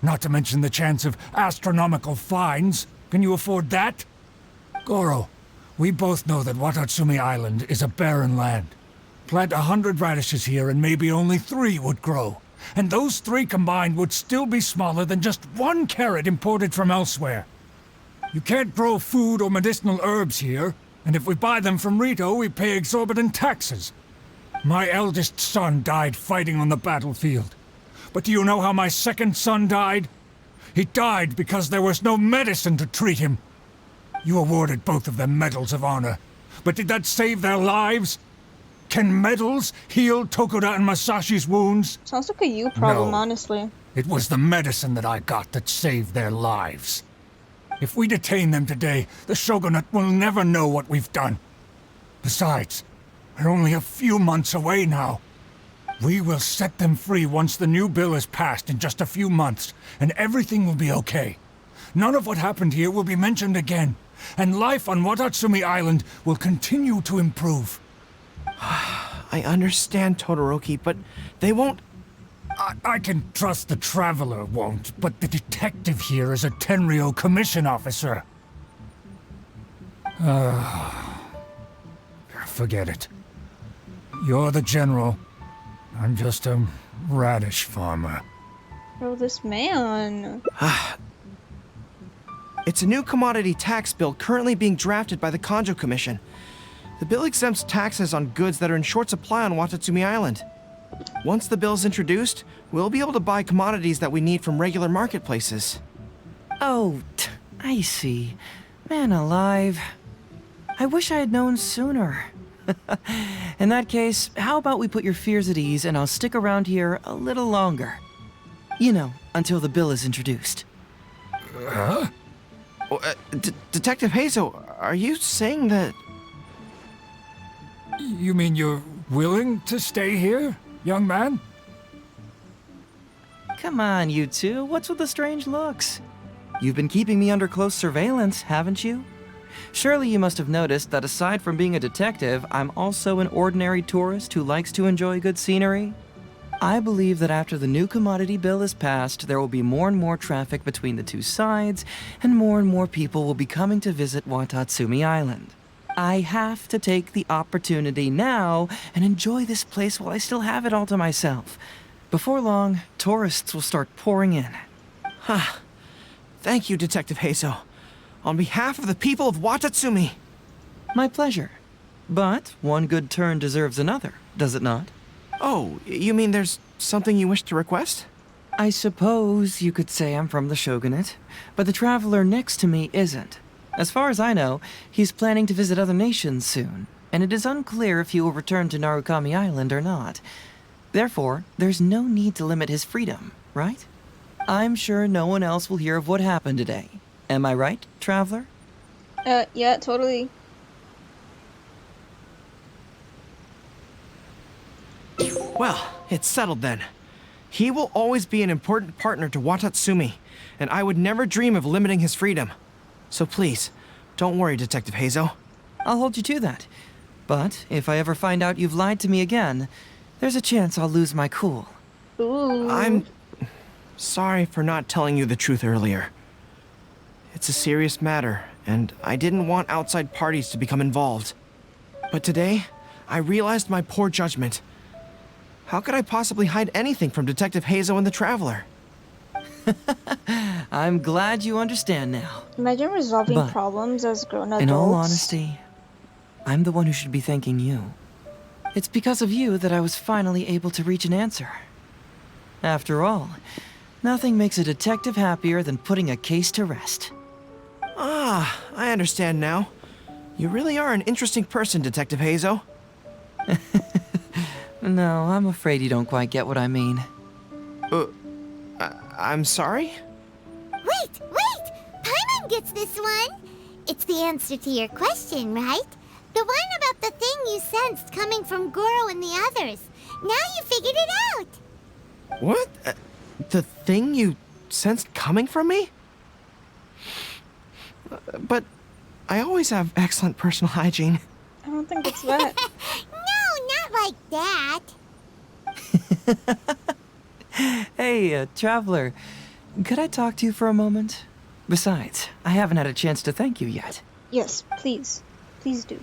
Not to mention the chance of astronomical fines. Can you afford that? Goro, we both know that Watatsumi Island is a barren land. Plant 100 radishes here and maybe only 3 would grow. And those 3 combined would still be smaller than just 1 carrot imported from elsewhere. You can't grow food or medicinal herbs here, and if we buy them from Rito, we pay exorbitant taxes. My eldest son died fighting on the battlefield. But do you know how my second son died? He died because there was no medicine to treat him. You awarded both of them medals of honor, but did that save their lives? Can medals heal Tokuda and Masashi's wounds? Sounds like a you problem, No. honestly. It was the medicine that I got that saved their lives. If we detain them today, the Shogunate will never know what we've done. Besides, we're only a few months away now. We will set them free once the new bill is passed in just a few months, and everything will be okay. None of what happened here will be mentioned again, and life on Watatsumi Island will continue to improve. I understand, Todoroki, but they won't... I can trust the Traveler won't, but the detective here is a Tenryou Commission officer. Forget it. You're the general. I'm just a radish farmer. Bro, this man. It's a new commodity tax bill currently being drafted by the Kanjo Commission. The bill exempts taxes on goods that are in short supply on Watatsumi Island. Once the bill's introduced, we'll be able to buy commodities that we need from regular marketplaces. Oh, I see. Man alive. I wish I had known sooner. In that case, how about we put your fears at ease and I'll stick around here a little longer. You know, until the bill is introduced. Huh? Detective Heizo, are you saying that... You mean you're willing to stay here, young man? Come on, you two. What's with the strange looks? You've been keeping me under close surveillance, haven't you? Surely you must have noticed that aside from being a detective, I'm also an ordinary tourist who likes to enjoy good scenery. I believe that after the new commodity bill is passed, there will be more and more traffic between the two sides, and more people will be coming to visit Watatsumi Island. I have to take the opportunity now and enjoy this place while I still have it all to myself. Before long, tourists will start pouring in. Thank you, Detective Heizo. On behalf of the people of Watatsumi. My pleasure. But one good turn deserves another, does it not? Oh, you mean there's something you wish to request? I suppose you could say I'm from the Shogunate, but the traveler next to me isn't. As far as I know, he's planning to visit other nations soon, and it is unclear if he will return to Narukami Island or not. Therefore, there's no need to limit his freedom, right? I'm sure no one else will hear of what happened today. Am I right, traveler? Yeah, totally. Well, it's settled then. He will always be an important partner to Watatsumi, and I would never dream of limiting his freedom. So please, don't worry, Detective Heizo. I'll hold you to that. But if I ever find out you've lied to me again, there's a chance I'll lose my cool. Ooh. I'm sorry for not telling you the truth earlier. It's a serious matter, and I didn't want outside parties to become involved. But today, I realized my poor judgment. How could I possibly hide anything from Detective Heizo and the Traveler? I'm glad you understand now. Imagine resolving problems as grown adults. In all honesty, I'm the one who should be thanking you. It's because of you that I was finally able to reach an answer. After all, nothing makes a detective happier than putting a case to rest. Ah, I understand now. You really are an interesting person, Detective Heizo. No, I'm afraid you don't quite get what I mean. I'm sorry? Wait! Paimon gets this one! It's the answer to your question, right? The one about the thing you sensed coming from Goro and the others. Now you figured it out! What? The thing you sensed coming from me? But I always have excellent personal hygiene. I don't think it's that. No, not like that. Hey, traveler, could I talk to you for a moment? Besides, I haven't had a chance to thank you yet. Yes, please. Please do.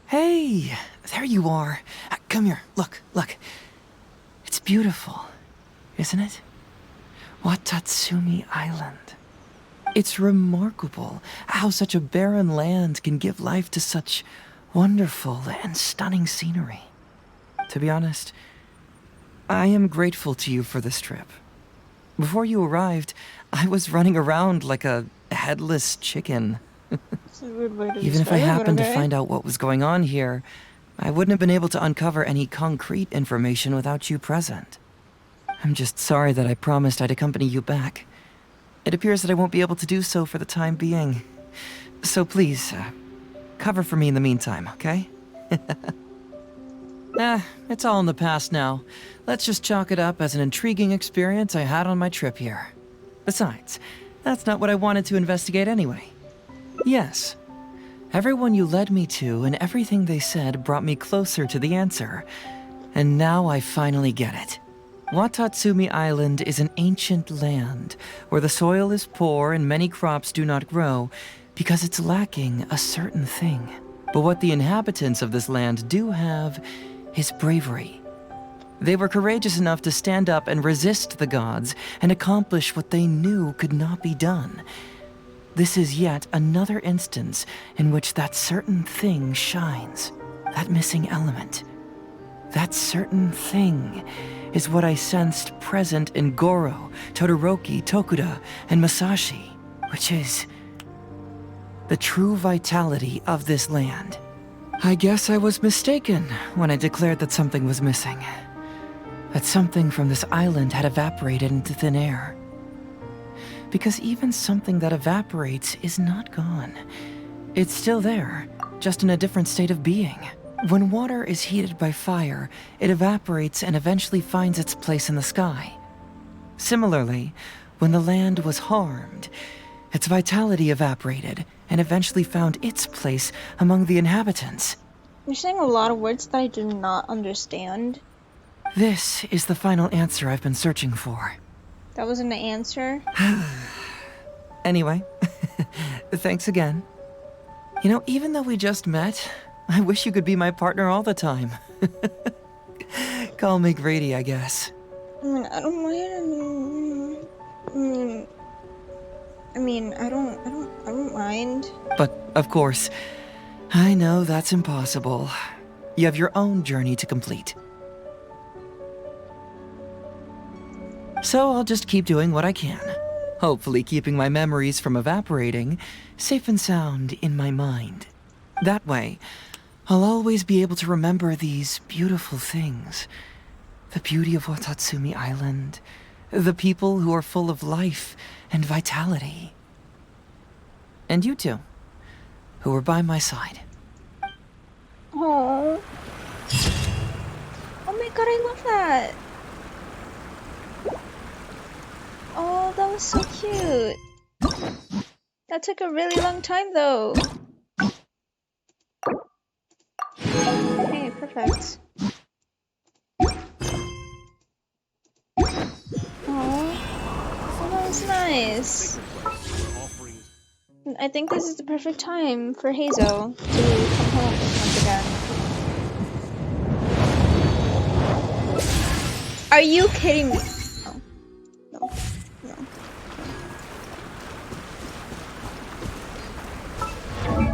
Hey, there you are. Come here, look. It's beautiful, isn't it? Watatsumi Island. It's remarkable how such a barren land can give life to such wonderful and stunning scenery. To be honest, I am grateful to you for this trip. Before you arrived, I was running around like a headless chicken. That's a weird way to Even if I happened okay. to find out what was going on here, I wouldn't have been able to uncover any concrete information without you present. I'm just sorry that I promised I'd accompany you back. It appears that I won't be able to do so for the time being. So please, cover for me in the meantime, okay? It's all in the past now. Let's just chalk it up as an intriguing experience I had on my trip here. Besides, that's not what I wanted to investigate anyway. Yes, everyone you led me to and everything they said brought me closer to the answer. And now I finally get it. Watatsumi Island is an ancient land where the soil is poor and many crops do not grow because it's lacking a certain thing. But what the inhabitants of this land do have is bravery. They were courageous enough to stand up and resist the gods and accomplish what they knew could not be done. This is yet another instance in which that certain thing shines, that missing element. That certain thing is what I sensed present in Goro, Todoroki, Tokuda, and Masashi, which is the true vitality of this land. I guess I was mistaken when I declared that something was missing. That something from this island had evaporated into thin air. Because even something that evaporates is not gone. It's still there, just in a different state of being. When water is heated by fire, it evaporates and eventually finds its place in the sky. Similarly, When the land was harmed, its vitality evaporated and eventually found its place among the inhabitants. You're saying a lot of words that I do not understand. This is the final answer I've been searching for. That wasn't an answer? Anyway, thanks again. You know, even though we just met, I wish you could be my partner all the time. Call me Grady, I guess. I mean, I don't mind. I don't mind. But, of course, I know that's impossible. You have your own journey to complete. So I'll just keep doing what I can. Hopefully keeping my memories from evaporating safe and sound in my mind. That way, I'll always be able to remember these beautiful things. The beauty of Watatsumi Island. The people who are full of life and vitality. And you two, who are by my side. Oh. Oh my god, I love that. Oh, that was so cute. That took a really long time though. Okay, perfect. Oh, that was nice. I think this is the perfect time for Heizo to come home once again. Are you kidding me? Oh, no, no.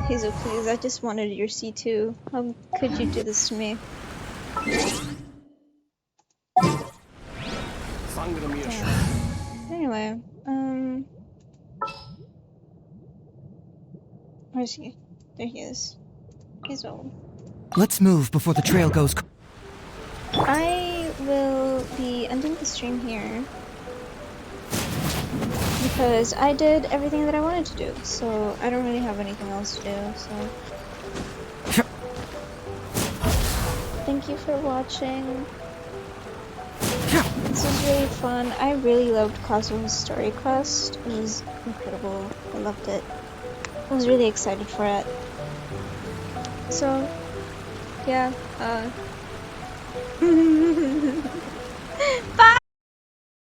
Heizo, please, I just wanted your C2. How could you do this to me? Anyway, where's he? There he is. Heizo. Let's move before the trail goes. I will be ending the stream here because I did everything that I wanted to do, so I don't really have anything else to do, so thank you for watching. This was really fun. I really loved Kazuha's story quest. It was incredible. I loved it. I was really excited for it. So, yeah,